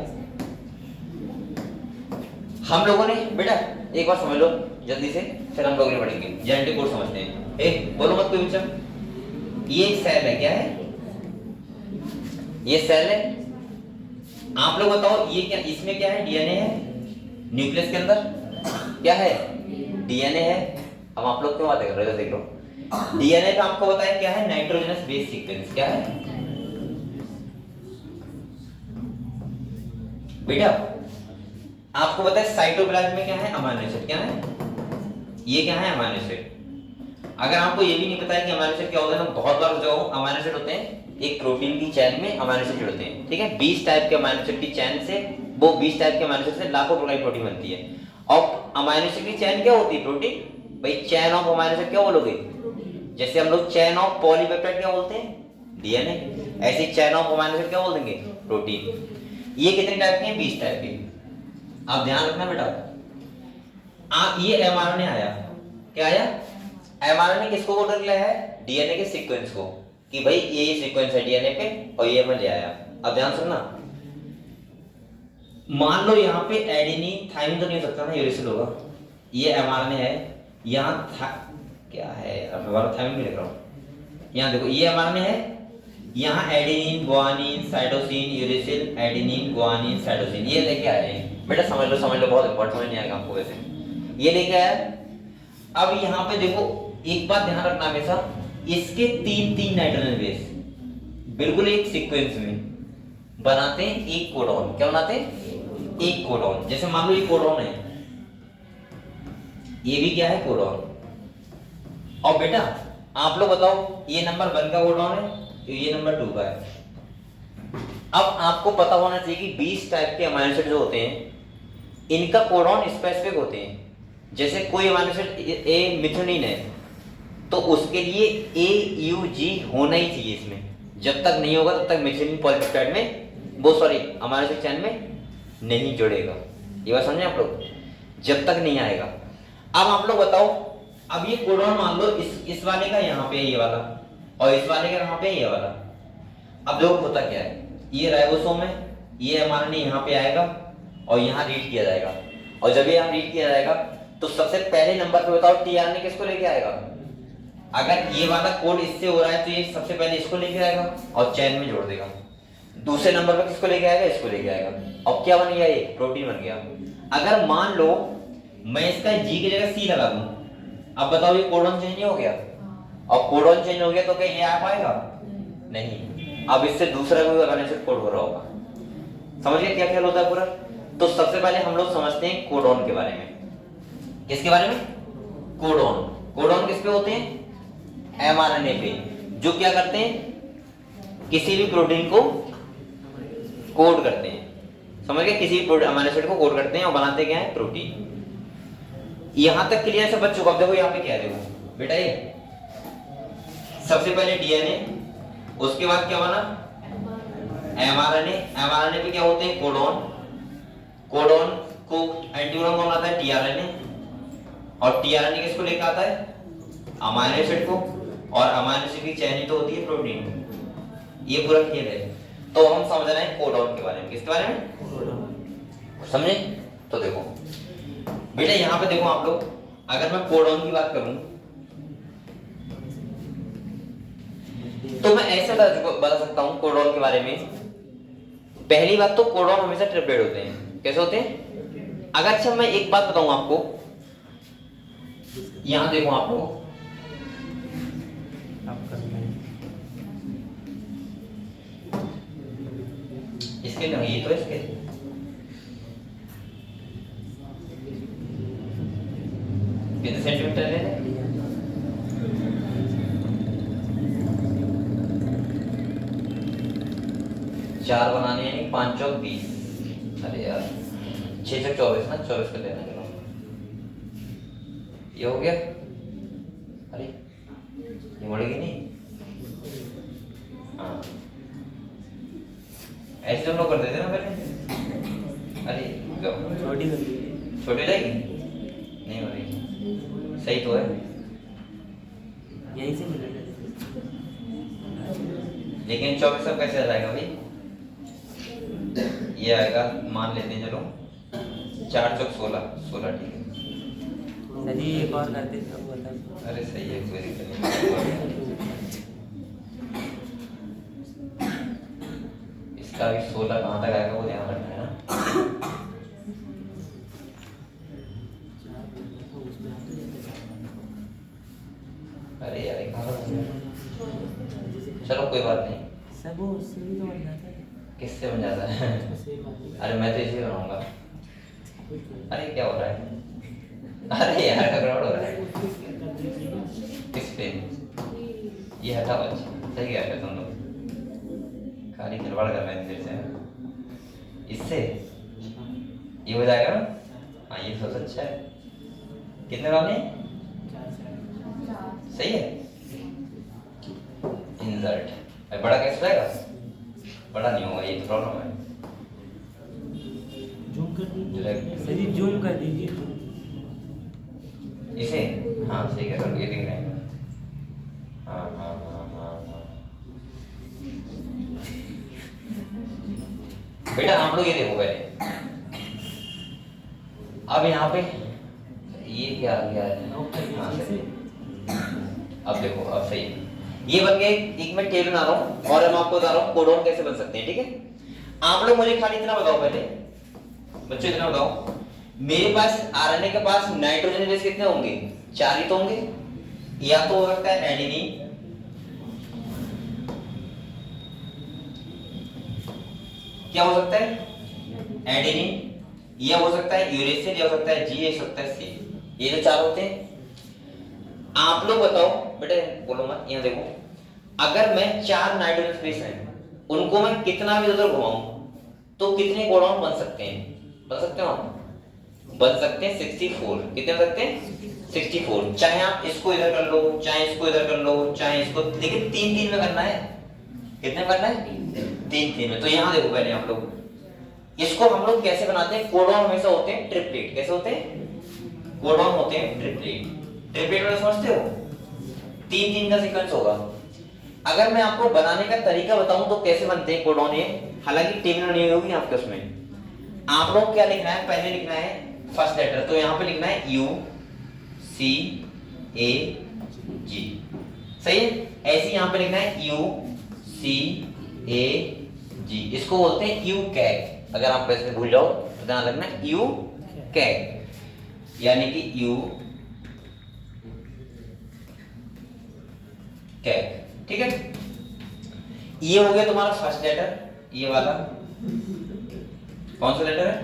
हम लोगों ने बेटा एक बार समझ लो जल्दी से, फिर हम लोग ये पढ़ेंगे जेनेटिक कोड समझते हैं। बोलो मत कोई बच्चा, ये सेल है, क्या है ये सेल है। आप लोग बताओ ये क्या, इसमें क्या है, डीएनए है, न्यूक्लियस के अंदर क्या है, डीएनए है। अब आप लोग क्यों बातें कर रहे हो, देख लो डीएनए का आपको बताया क्या है, नाइट्रोजनस बेस सीक्वेंस क्या है बेटा। आपको बताया साइटोप्लाज्म में क्या है, अमीनो एसिड क्या है, ये क्या है अमीनो एसिड। अगर आपको ये भी नहीं पता है कि अमीनो एसिड क्या होता है, तो बहुत बार जो अमीनो एसिड होते हैं एक प्रोटीन की चेन में अमीनो एसिड जुड़ते हैं, ठीक है। 20 टाइप के अमीनो एसिड की चेन से, वो 20 टाइप के अमीनो एसिड से लाखों प्रकार की प्रोटीन बनती है। और अमीनो एसिड की चेन क्या होती है, प्रोटीन। भाई चेन ऑफ अमीनो एसिड क्या बोलोगे, जैसे हम लोग चेन ऑफ पॉलीपेप्टाइड क्या बोलते हैं, डीएनए, ऐसे चेन ऑफ अमीनो एसिड क्या बोल देंगे, प्रोटीन। ये कितने टाइप के हैं, 20 टाइप के। आप ध्यान रखना बेटा, ये एमआरएनए आया, क्या आया, एमआरएनए किसको कोड कर लिया है, डीएनए के सीक्वेंस को, कि भाई ये सीक्वेंस है डीएनए पे और ये मैं ले आया। अब ध्यान सुनना, मान लो यहाँ पे एडेनिन थाइमिन तो नहीं हो सकता ना, यूरेसिल होगा। ये एमआरएनए है, यहाँ क्या है, अब मैं थाइमिन भी लिख रहा हूँ। यहाँ देखो ये एमआरएनए है, यहाँ adenine guanine cytosine uracil, adenine guanine cytosine, ये लेके आए हैं बेटा। समझ लो बहुत इंपॉर्टेंट, समझ नहीं आएगा आपको वैसे, ये लेके आया। अब यहाँ पे देखो एक बात ध्यान रखना हमेशा, इसके 3 नाइट्रोजन बेस बिल्कुल एक सीक्वेंस में बनाते हैं एक कोडॉन। क्या बनाते हैं, एक कोडॉन। जैसे मान लो ये कोडॉन है, ये भी क्या है, कोडॉन। और बेटा आप लोग बताओ ये नंबर 1 का कोडॉन है, तो ये नंबर 2 का है। अब आपको पता होना चाहिए कि 20 टाइप के अमीनो एसिड जो होते हैं इनका कोडॉन स्पेसिफिक होते हैं। जैसे कोई अमीनो एसिड ए मिथ्योनिन है तो उसके लिए AUG होना ही चाहिए इसमें, जब तक नहीं होगा तब तक मिथ्योनिन पॉलीपेप्टाइड में वो अमीनो एसिड चेन में नहीं जुड़ेगा। ये बात समझे आप लोग, जब तक नहीं आएगा। अब आप लोग बताओ, अब ये कोडॉन मान लो इस वाले का यहाँ पे है ये वाला, और इस वाले का कहाँ पे है ये वाला। अब लोग होता क्या है, ये राइबोसोम है, ये एमआरएनए यहाँ पे आएगा और यहाँ रीड किया जाएगा। और जब ये यहाँ रीड किया जाएगा तो सबसे पहले नंबर पे बताओ टीआरएनए किसको लेके आएगा। अगर ये वाला कोड इससे हो रहा है तो ये सबसे पहले इसको लेके आएगा और चेन में जोड़ देगा। दूसरे नंबर पे किसको लेके आएगा, इसको लेके आएगा। और क्या बन गया, ये प्रोटीन बन गया। अगर मान लो मैं इसका जी की जगह सी लगा दूं, अब बताओ ये कोडॉन चेंज हो गया, और कोडॉन चेंज हो गया तो क्या ये आ पाएगा, नहीं। अब इससे दूसरा कोई अमीनो एसिड कोड हो रहा होगा। समझ गए क्या ख्याल होता है पूरा। तो सबसे पहले हम लोग समझते हैं कोडॉन के बारे में। किसके बारे में, कोडॉन। कोडॉन किस पे होते हैं, एमआरएनए पे, जो क्या करते हैं, किसी भी प्रोटीन को कोड करते हैं। समझ गए, किसी भी अमीनो एसिड को कोड करते हैं और बनाते क्या है, प्रोटीन। यहां तक क्लियर से बच्चों को। अब देखो यहाँ पे क्या है, देखो बेटा ये सबसे पहले डीएनए, उसके बाद क्या बना, एमआरएनए। एमआरएनए पे क्या होते हैं, कोडॉन। कोडॉन को एंटीकोडॉन कौन बनाता है, टीआरएनए। और टीआरएनए किसको लेकर आता है, अमीनो एसिड को। और अमीनो एसिड की चेन ही तो होती है प्रोटीन। ये पूरा खेल है। तो हम समझ रहे हैं कोडॉन के बारे में। किसके बारे में, समझे। तो देखो बेटा यहाँ पे देखो आप लोग, अगर मैं कोडॉन की बात करूं तो मैं ऐसे बता सकता हूं कोडॉन के बारे में पहली बात तो कोडॉन हमेशा ट्रिपलेट होते हैं। कैसे होते हैं? अगर अच्छा मैं एक बात बताऊं आपको, यहां देखो आपको, इसके नहीं, ये तो इसके कितने सेंटीमीटर ले लें? चार बनाने यानी 5 चौक 20। अरे यार 6 चौक 24 ना, 24 कर लेना। चलो ये हो गया। अरे ये मुड़ेगी नहीं। हाँ ऐसे हम लोग कर देते ना पहले। अरे छोटी कर दी। छोटी हो जाएगी? नहीं हो रही। सही तो है, यहीं से मिलेगा। लेकिन 24 अब कैसे आ जाएगा भाई? ये आएगा, मान लेते हैं चलो 4 चौक 16। 16 ठीक है। सर जी एक और करते तो बता। अरे सही है, कोई दिक्कत नहीं। इसका भी 16 कहाँ तक आएगा वो ध्यान रखना है ना। अरे यार ये कहाँ तक है? चलो कोई बात नहीं। सर वो उससे भी तो बन जाता है। किससे बन जाता है? अरे मैं तो इसे बनाऊंगा। अरे क्या हो रहा है? अरे यार गड़बड़ हो रहा है। किस पे? ये हटा बच। सही क्या है तुम लोग? खाली गड़बड़ कर रहे हैं देर से। इससे ये हो जाएगा ना? हाँ ये सबसे अच्छा है। कितने डालने? सही है। इंसर्ट बड़ा कैसे जाएगा? बड़ा नहीं होगा, ये तो प्रॉब्लम है। जूम कर दीजिए Direct। सर जी, जूम कर दीजिए इसे। हाँ सही है सर, ये दिख रहे हैं। हाँ हाँ हाँ हाँ हाँ। बेटा आप लोग ये देखो पहले। अब यहाँ पे ये क्या आ गया है? हाँ सही। अब देखो, अब सही है। ये बन गए। एक मैं टेबल बना रहा हूँ और मैं आपको बता रहा हूँ कोडॉन कैसे बन सकते हैं। ठीक है, आप लोग मुझे खाली इतना बताओ पहले, बच्चों इतना बताओ, मेरे पास आरएनए के पास नाइट्रोजन बेस कितने होंगे? 4 ही तो होंगे। या तो हो सकता है एडेनिन, क्या हो सकता है? एडेनिन, या हो सकता है यूरेसिल, या हो सकता है जी, या हो सकता है सी। ये जो 4 होते हैं। आप लोग बताओ बेटे, बोलो मत, यहाँ देखो, अगर मैं 4 नाइट्रोजन बेस हैं, उनको मैं कितना भी उधर घुमाऊं तो कितने कोडॉन बन सकते हैं? बन सकते हो आप? बन सकते हैं 64। कितने बन सकते हैं? 64। चाहे आप इसको इधर कर लो, चाहे इसको इधर कर लो, चाहे इसको, लेकिन 3-3 में करना है। कितने में करना है? 3-3 में। तो यहाँ देखो पहले आप लोग, इसको हम लोग कैसे बनाते हैं? कोडॉन हमेशा होते हैं ट्रिपलेट। कैसे होते हैं? कोडॉन होते हैं ट्रिपलेट। ट्रिपलेट में समझते हो? 3-3 का सीक्वेंस होगा। अगर मैं आपको बनाने का तरीका बताऊं तो कैसे बनते हैं कोडॉन, ये हालांकि टेबल नहीं होगी आपके उसमें। आप लोग क्या लिखना है? पहले लिखना है फर्स्ट लेटर, तो यहाँ पे लिखना है यू सी ए जी। सही है? ऐसे यहाँ पे लिखना है यू सी ए जी। इसको बोलते हैं यू कैग। अगर आप इसमें भूल जाओ तो ध्यान रखना, यू कैग, यानी कि यू कैग। ठीक है, ये हो गया तुम्हारा फर्स्ट लेटर। ये वाला कौन सा लेटर है?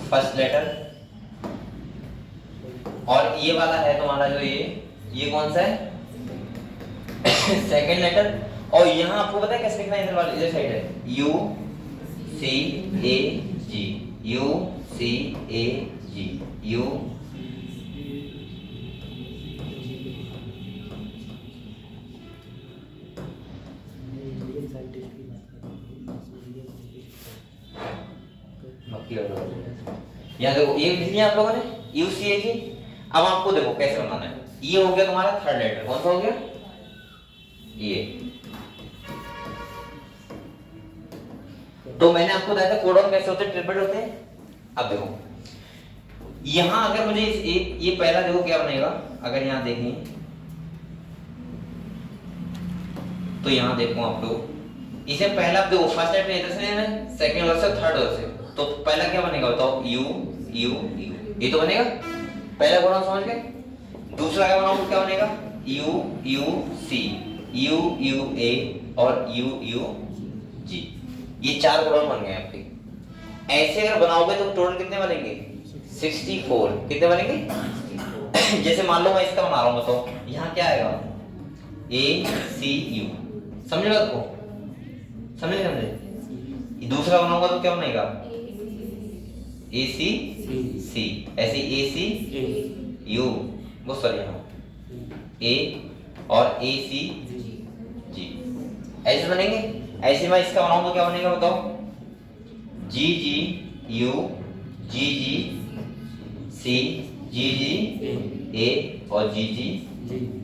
First letter. और ये वाला है तुम्हारा जो ये कौन सा है? Second letter. और यहाँ आपको पता है कैसे लिखना है? इधर वाले, इधर साइड है U C A G, U C A G, U यहाँ देखो, ये लिख लिया आप लोगों ने यू सी ए जी। अब आपको देखो कैसे बनाना है। ये हो गया तुम्हारा थर्ड लेटर। कौन सा हो गया? ये। तो मैंने आपको बताया था कोडॉन कैसे होते हैं, ट्रिपलेट होते हैं। अब देखो यहां अगर मुझे ये पहला देखो क्या बनेगा। अगर यहां देखें तो यहां देखो आप लोग, इसे पहला देखो फर्स्ट लेटर इधर से लेना है, सेकंड वाला से थर्ड वाला से, तो पहला क्या बनेगा बताओ, यू यू यू, ये तो बनेगा पहला गुणन, समझ गए। दूसरा क्या बनाऊं, क्या बनेगा, U U C, U U A और यू यू जी, ये चार गुणन बन गए आपके। ऐसे अगर बनाओगे तो टोटल कितने बनेंगे, 64। कितने बनेंगे, जैसे मान लो मैं इसका बना रहा हूं, बताओ यहाँ क्या आएगा, ए सी यू, समझे बात को, समझे समझे। दूसरा बनाऊंगा तो क्या बनेगा, ए सी सी, ऐसे ए सी यू, वो सॉरी यहाँ ए और ए सी जी, ऐसे बनेंगे। ऐसे मैं इसका बनाऊं तो क्या बनेगा बताओ, जी जी यू जी जी सी जी जी ए और जी जी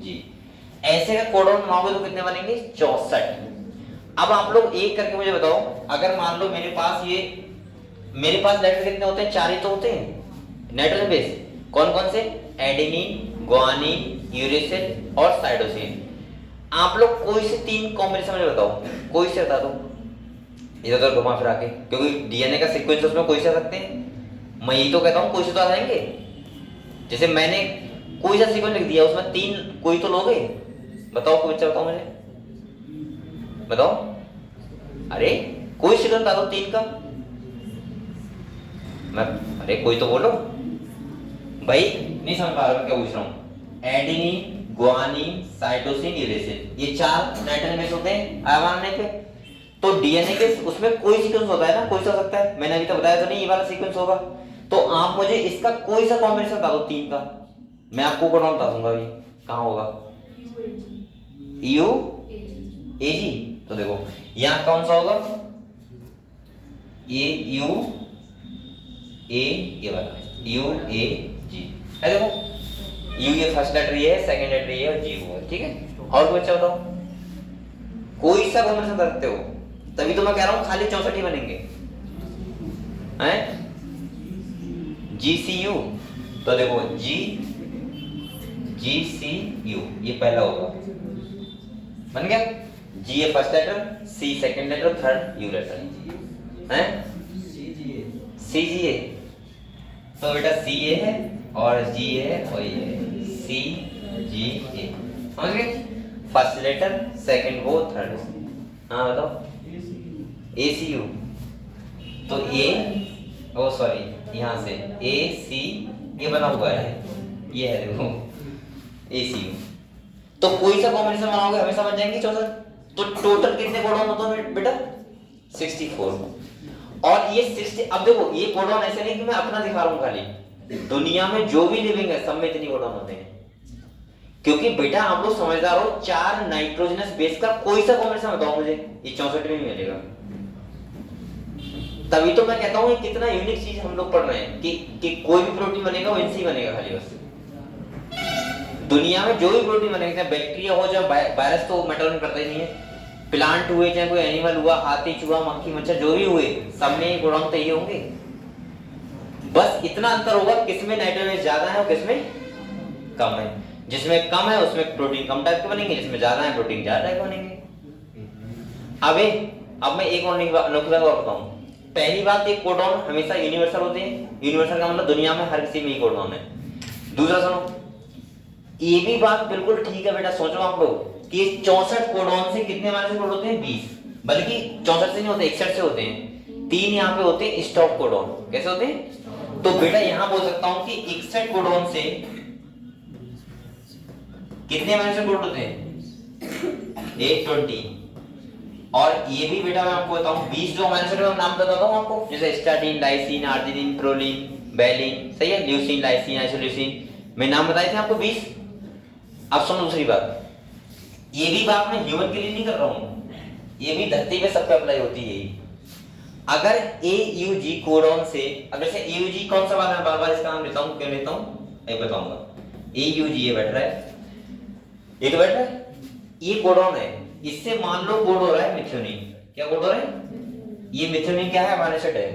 जी। ऐसे का कोड बनाओगे तो कितने बनेंगे, 64। अब आप लोग एक करके मुझे बताओ, अगर मान लो मेरे पास लेटर कितने होते हैं, 4 ही तो होते हैं नाइट्रोजन बेस। कौन कौन से, एडेनिन, गुआनिन, यूरेसिल और साइटोसिन। आप लोग कोई से 3 कॉम्बिनेशन मुझे बताओ, कोई से बता दो इधर उधर घुमा फिरा के, क्योंकि डीएनए का सीक्वेंस उसमें कोई से आ सकते हैं। मैं यही तो कहता हूँ कोई से तो आ जाएंगे। जैसे मैंने कोई सा सीक्वेंस लिख दिया, उसमें 3 कोई तो लोगे, बताओ कोई बच्चा बताओ मुझे, बताओ, अरे कोई सीक्वेंस बता दो 3 का, मैं अरे कोई तो बोलो भाई, नहीं समझ पा रहा मैं क्या पूछ रहा हूँ। एडेनिन, गुआनिन, साइटोसिन, यूरेसिल, ये 4 नाइट्रोजन बेस होते हैं आयन पे। तो डीएनए के उसमें कोई सीक्वेंस होता है ना, कोई सा हो सकता है, मैंने अभी तक बताया तो नहीं ये वाला सीक्वेंस होगा। तो आप मुझे इसका कोई सा कॉम्बिनेशन बता दो 3 का, मैं आपको कोड बता दूंगा अभी कहाँ होगा, यू ए जी। तो देखो यहाँ कौन सा होगा, ए यू ए, ये वाला यू ए जी है। देखो यू ये फर्स्ट लेटर ये है, सेकंड लेटर ये है और जी वो है, ठीक है। और कोई अच्छा बताओ, कोई सा कॉम्बिनेशन कर सकते हो, तभी तो मैं कह रहा हूं खाली 64 ही बनेंगे हैं। जी सी यू, तो देखो जी जी सी यू, ये पहला होगा, बन गया। G A first letter, C second letter, third U letter हैं, सी जी ए, तो बेटा सी ए है और जी ए है और ये है सी जी ए, समझ गए। फर्स्ट लेटर, सेकंड वो, थर्ड, हाँ बताओ, ए सी यू, तो ए ओ सॉरी यहाँ से ए सी, ये बना हुआ है, ये है देखो ए सी यू। तो कोई सा कॉम्बिनेशन बनाओगे हमेशा बन जाएंगे 64। तो टोटल कितने कोडॉन होते हैं बेटा, 64। और ये 60, अब देखो ये कोडॉन ऐसे नहीं कि मैं अपना दिखा रहा हूँ खाली, दुनिया में जो भी लिविंग है सब में इतनी कोडॉन होते हैं। क्योंकि बेटा आप लोग समझदार हो, 4 नाइट्रोजनस बेस का कोई सा कॉम्बिनेशन बताओ मुझे, ये 64 में मिलेगा। तभी तो मैं कहता हूँ कितना यूनिक चीज हम लोग पढ़ रहे हैं कि कोई भी प्रोटीन बनेगा वो इनसे ही बनेगा खाली बस। दुनिया में जो भी प्रोटीन बनेगा, बैक्टीरिया हो या वायरस, तो मेटाबॉलिज्म करता ही नहीं है। प्लांट हुए चाहे कोई एनिमल हुआ, हाथी चूहा मक्खी मच्छर जो भी हुए, सब में गुण तो यही होंगे। बस इतना अंतर होगा किसमें नाइट्रोजन ज्यादा है और किसमें कम है। जिसमें कम है उसमें प्रोटीन कम टाइप के बनेंगे, जिसमें ज्यादा है प्रोटीन ज्यादा टाइप के बनेंगे। अब मैं एक और नुकता और बताऊं। पहली बात, ये कोडॉन हमेशा यूनिवर्सल होते हैं। यूनिवर्सल का मतलब दुनिया में हर किसी में ही कोडॉन है। दूसरा सुनो, ये भी बात बिल्कुल ठीक है बेटा, सोचो आप लोग कि 64 कोडॉन से कितने अमीनो एसिड होते हैं, 20, बल्कि 64 से नहीं होते, 61 से होते हैं। 3 यहाँ पे होते हैं स्टॉप कोडॉन। कैसे होते हैं? तो बेटा यहाँ बोल सकता हूँ कि 61 कोडॉन से कितने अमीनो एसिड होते हैं, 120। और ये भी बेटा मैं आपको बताऊं 20 जो अमीनो एसिड का नाम बताता हूं आपको, जैसे starting, lysine, arginine, proline, valine, सही है, ल्यूसीन, लाइसिन, आइसोल्यूसिन, मैं नाम बताए थे आपको 20। अब सुनो दूसरी बात, ये भी बात मैं ह्यूमन के लिए नहीं कर रहा हूं, ये भी धरती पे सब पे अप्लाई होती है। अगर AUG कोडॉन से, अब जैसे AUG कौन सा बार मैं बार-बार इसका नाम लेता हूं, क्यों लेता हूं ये बताऊंगा। AUG ये बैठ रहा है, ये तो बैठ रहा है, ये कोडॉन है। इससे मान लो कोड हो रहा है मिथ्योनिन। क्या कोड हो रहा है? ये मिथ्योनिन क्या है, अमीनो एसिड है।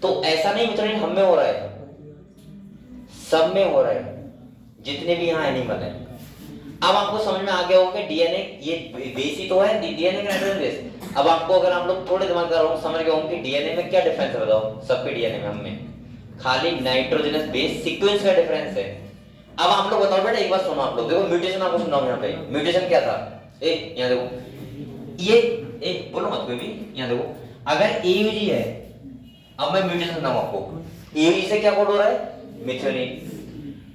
तो ऐसा नहीं मिथ्योनिन हम में हो रहा है, सब में हो रहा है, जितने भी यहाँ एनिमल है। अब आपको समझ में आ गया होगा डीएनए ये बेस ही तो है, डीएनए का नाइट्रोजन बेस। अब आपको अगर आप लोग थोड़े दिमाग कर रहा हूँ समझ गए होंगे कि डीएनए में क्या डिफरेंस है, बताओ सबके डीएनए में हमें खाली नाइट्रोजनस बेस सीक्वेंस का डिफरेंस है। अब आप लोग बताओ बेटा, एक बात सुनो आप लोग, देखो म्यूटेशन आपको सुनाओ यहाँ पे। म्यूटेशन क्या था, यहाँ देखो ये बोलो मत कोई भी, यहाँ देखो अगर एयूजी है, अब मैं म्यूटेशन सुनाऊं आपको, एयूजी से क्या कोड हो रहा है मिथ्योनिन।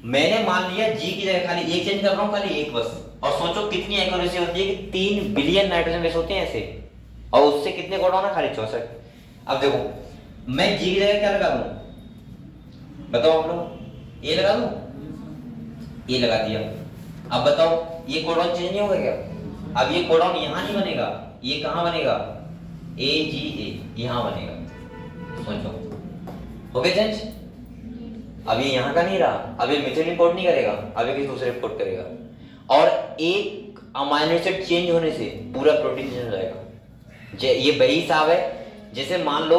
मैंने मान लिया जी की जगह खाली एक चेंज कर रहा हूँ, खाली एक बस, और सोचो कितनी एक्यूरेसी होती है कि 3 बिलियन नाइट्रोजन बेस होते हैं ऐसे, और उससे कितने कोडॉन है, खाली 64। अब देखो मैं जी की जगह क्या लगा दूं, बताओ आप लोग, ए लगा दूं, ए लगा दिया। अब बताओ ये कोडॉन चेंज नहीं होगा क्या? अब ये कोडॉन यहां नहीं बनेगा, ये कहां बनेगा, ए जी ए यहां बनेगा, सोचो हो गया चेंज। अब ये यहां का नहीं रहा, अब ये मिथाइल कोड नहीं करेगा, अब ये किसी दूसरे कोड करेगा, और एक अमाइनो एसिड चेंज होने से पूरा प्रोटीन चेंज हो जाएगा। ये वही हिसाब है जैसे मान लो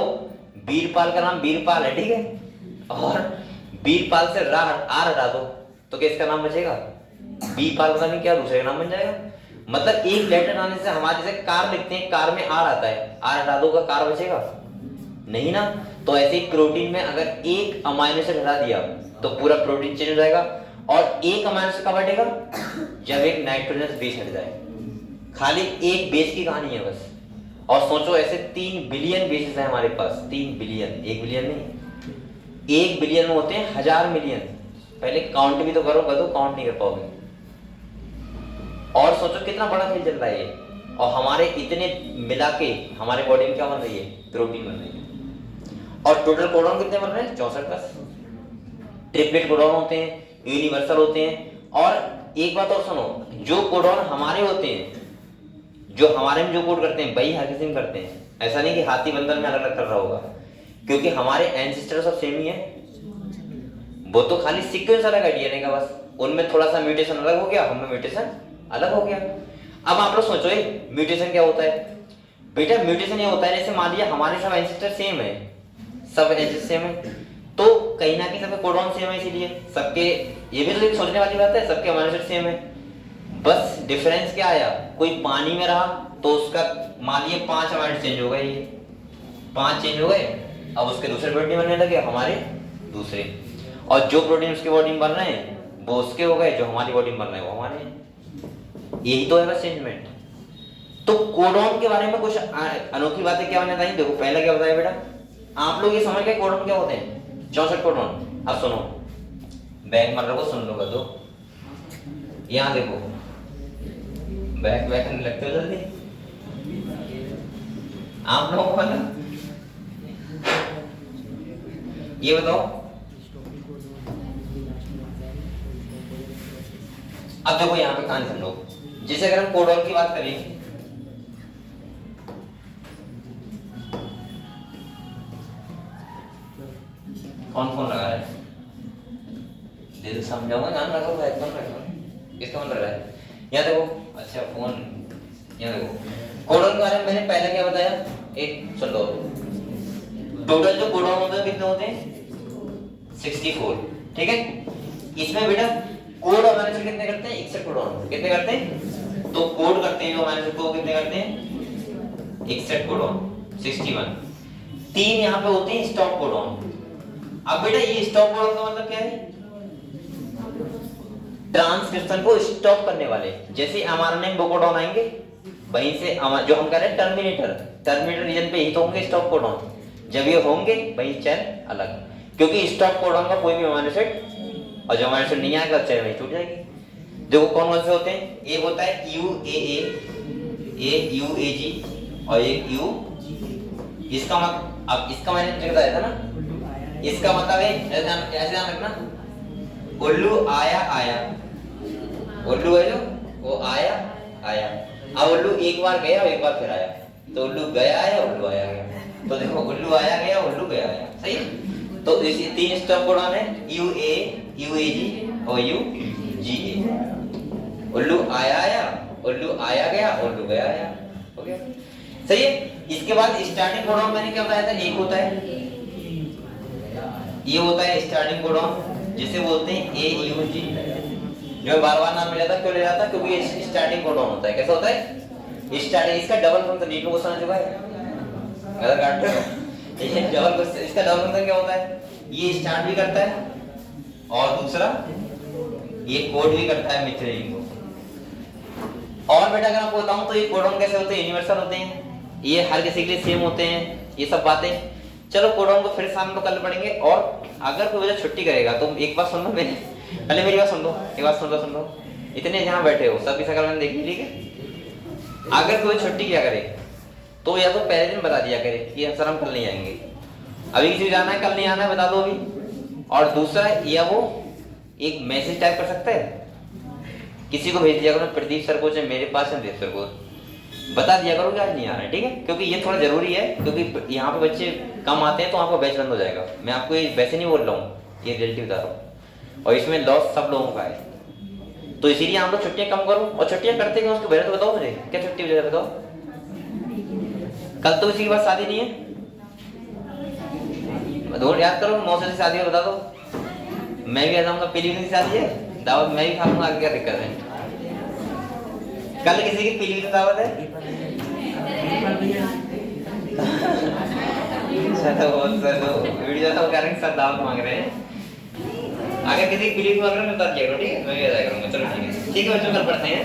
वीरपाल का नाम वीरपाल है, ठीक है, और वीरपाल से आर हटा दो तो किसका नाम बचेगा, बीपाल का नहीं क्या दूसरे का नाम बन जाएगा। मतलब एक लेटर आने से हमारे जैसे कार लिखते हैं, कार में आर आता है, आर हटा दो का कार बचेगा नहीं ना। तो ऐसे ही प्रोटीन में अगर एक अमाइनो एसिड हटा दिया तो पूरा प्रोटीन चेंज हो जाएगा, और एक अमाइनो एसिड कब हटेगा, जब एक नाइट्रोजनस बेस हट जाए। खाली एक बेस की कहानी है बस। और सोचो ऐसे 3 बिलियन बेसिस है हमारे पास, 3 बिलियन, 1 बिलियन नहीं, 1 बिलियन में होते हैं 1000 मिलियन। पहले काउंट भी तो करो, गधो काउंट नहीं कर पाओगे। और सोचो कितना बड़ा खेल चल रहा है ये, और हमारे इतने मिला के हमारे बॉडी में क्या बन रही है, प्रोटीन बन रही है। और टोटल कोडॉन कितने बन रहे हैं, 64 प्लस। ट्रिपलेट कोडॉन होते हैं, यूनिवर्सल होते हैं। और एक बात और सुनो, जो कोडॉन हमारे होते हैं, जो हमारे में जो कोड करते हैं वही हर किसी में करते हैं। ऐसा नहीं कि हाथी बंदर में अलग अलग कर रहा होगा, क्योंकि हमारे एंसेस्टर सब सेम ही है। वो तो खाली सीक्वेंस अलग है डीएनए का बस, उनमें थोड़ा सा म्यूटेशन अलग हो गया, हमें म्यूटेशन अलग हो गया। अब आप लोग सोचो ये म्यूटेशन क्या होता है बेटा। म्यूटेशन ये होता है जैसे मान लिया हमारे सब एंसेस्टर सेम है, सब एंसेस्टर सेम है, तो कहीं ना कहीं सबके कोडॉन सेम है, इसीलिए सबके, ये भी तो एक सोचने वाली बात है, सबके अमाइनो एसिड सेम है। बस डिफरेंस क्या आया, कोई पानी में रहा तो उसका मान लिया 5 अमाइनो चेंज हो गए, ये 5 चेंज हो गए, अब उसके दूसरे प्रोटीन बनने लगे, हमारे दूसरे, और जो प्रोटीन उसके बॉडी में बन रहे हैं वो उसके हो गए, जो हमारी बॉडी में बन रहे हैं वो हमारे हैं। यही तो है बस चेंजमेंट। तो कोडॉन के बारे में कुछ अनोखी बातें क्या होने चाहिए। देखो पहला क्या बताया बेटा, आप लोग ये समझ गए कोडॉन क्या होते हैं, 64 कोडॉन। अब सुनो, बैक मर रहा सुन लो तो यहाँ देखो, बैक बैक करने लगते हो जल्दी आप लोगों को ना। ये बताओ, अब देखो यहाँ पे कहानी समझो। जैसे अगर हम कोडॉन की बात करें, कौन फोन लगा रहा है, दिल समझाऊंगा, नाम लगाओ, हेडफोन लगाओ, किसका फोन लग रहा है, यहाँ देखो। अच्छा फोन, यहाँ देखो कोडॉन के बारे में मैंने पहले क्या बताया, एक सुन लो। टोटल जो कोडॉन होते हैं कितने होते हैं, 64, ठीक है। इसमें बेटा कोड अमाइनो एसिड कितने करते हैं, 61 कोडॉन कितने करते हैं, तो कोड करते हैं जो अमाइनो एसिड को कितने करते हैं, 61 कोडॉन 61। 3 यहाँ पे होते हैं स्टॉप कोडॉन। अब बेटा ये स्टॉप कोडॉन का मतलब क्या है, ट्रांसक्रिप्शन को स्टॉप करने वाले। जैसे एमआरएनए में कोडॉन आएंगे, वहीं से जो हम कह रहे हैं टर्मिनेटर रीजन पे ही तो होंगे स्टॉप कोडॉन। जब ये होंगे वहीं चेन अलग, क्योंकि स्टॉप कोडॉन का कोई भी अमाइनो एसिड, और जो अमाइनो एसिड नहीं आएगा चेन वहीं टूट जाएगी। देखो कौन कौन से होते हैं, एक होता है UAA, एक UAG और एक U। इसका मतलब, अब इसका मैंने बताया था ना, इसका मतलब है ऐसे ध्यान रखना, उल्लू आया आया, उल्लू है जो वो आया आया। अब उल्लू एक बार गया और एक बार फिर आया, तो उल्लू गया आया, उल्लू आया गया। तो देखो उल्लू आया गया, उल्लू गया आया, सही। तो इसी 3 स्टॉप कोडॉन है, UA, UAG और UGA। उल्लू आया आया, उल्लू आया गया, उल्लू गया आया, हो गया, सही है। इसके बाद स्टार्टिंग कोडॉन मैंने क्या बताया था, एक होता है, ये होता है स्टार्टिंग कोडॉन, जिसे बोलते हैं AUG। जो बार बार नाम मिला था, क्यों ले रहा था, क्योंकि ये स्टार्टिंग कोडॉन होता है। कैसा होता है, स्टार्ट इसका डबल फंक्शन नीट में क्वेश्चन आ चुका है अगर काट ये डबल क्वेश्चन इसका डबल फंक्शन क्या होता है ये स्टार्ट भी करता है और दूसरा ये कोड भी करता है मिथनिन को। और बेटा अगर आपको बताऊं तो ये कोडॉन कैसे होते हैं यूनिवर्सल होते हैं ये हर किसी के लिए सेम होते हैं ये सब बातें। चलो कोडॉन को फिर शाम को कल पढ़ेंगे। और अगर कोई बच्चा छुट्टी करेगा तो एक बात सुन लो मेरे पहले मेरी बात सुन लो एक बात सुन लो इतने जहाँ बैठे हो सबकी शकल मैंने देख ली ठीक है। अगर कोई छुट्टी क्या करे तो या तो पहले दिन बता दिया करे कि सर हम कल नहीं आएंगे अभी किसी को जाना है कल नहीं आना है बता दो अभी। और दूसरा या वो एक मैसेज टाइप कर सकता है किसी को भेज दिया करो प्रदीप सर को चाहे मेरे पास है देव सर को बता दिया करो कि आज नहीं आ रहा है ठीक है क्योंकि ये थोड़ा जरूरी है क्योंकि यहाँ पे बच्चे कम आते हैं तो आपका बैच बंद हो जाएगा। मैं आपको ये वैसे नहीं बोल रहा हूँ ये रियलिटी बता रहा हूँ और इसमें लॉस सब लोगों का है तो इसीलिए आप लोग छुट्टियां कम करो। और छुट्टियां करते क्यों उसकी वजह तो बताओ मुझे क्या छुट्टी वजह बताओ। कल तो किसी के पास शादी नहीं है दो याद करो मौसम से शादी है बता दो मैं भी आ जाऊंगा पीली की शादी है दावत मैं भी खाऊंगा आगे क्या दिक्कत है। कल किसी की पीली की दावत है वीडियो तो कर रहे हैं सब दावत मांग रहे हैं अगर किसी की पीली की मांग रहे हैं मैं बता दिया करो ठीक है मैं भी आ जाया करूंगा चलो ठीक है बच्चों कल पढ़ते हैं।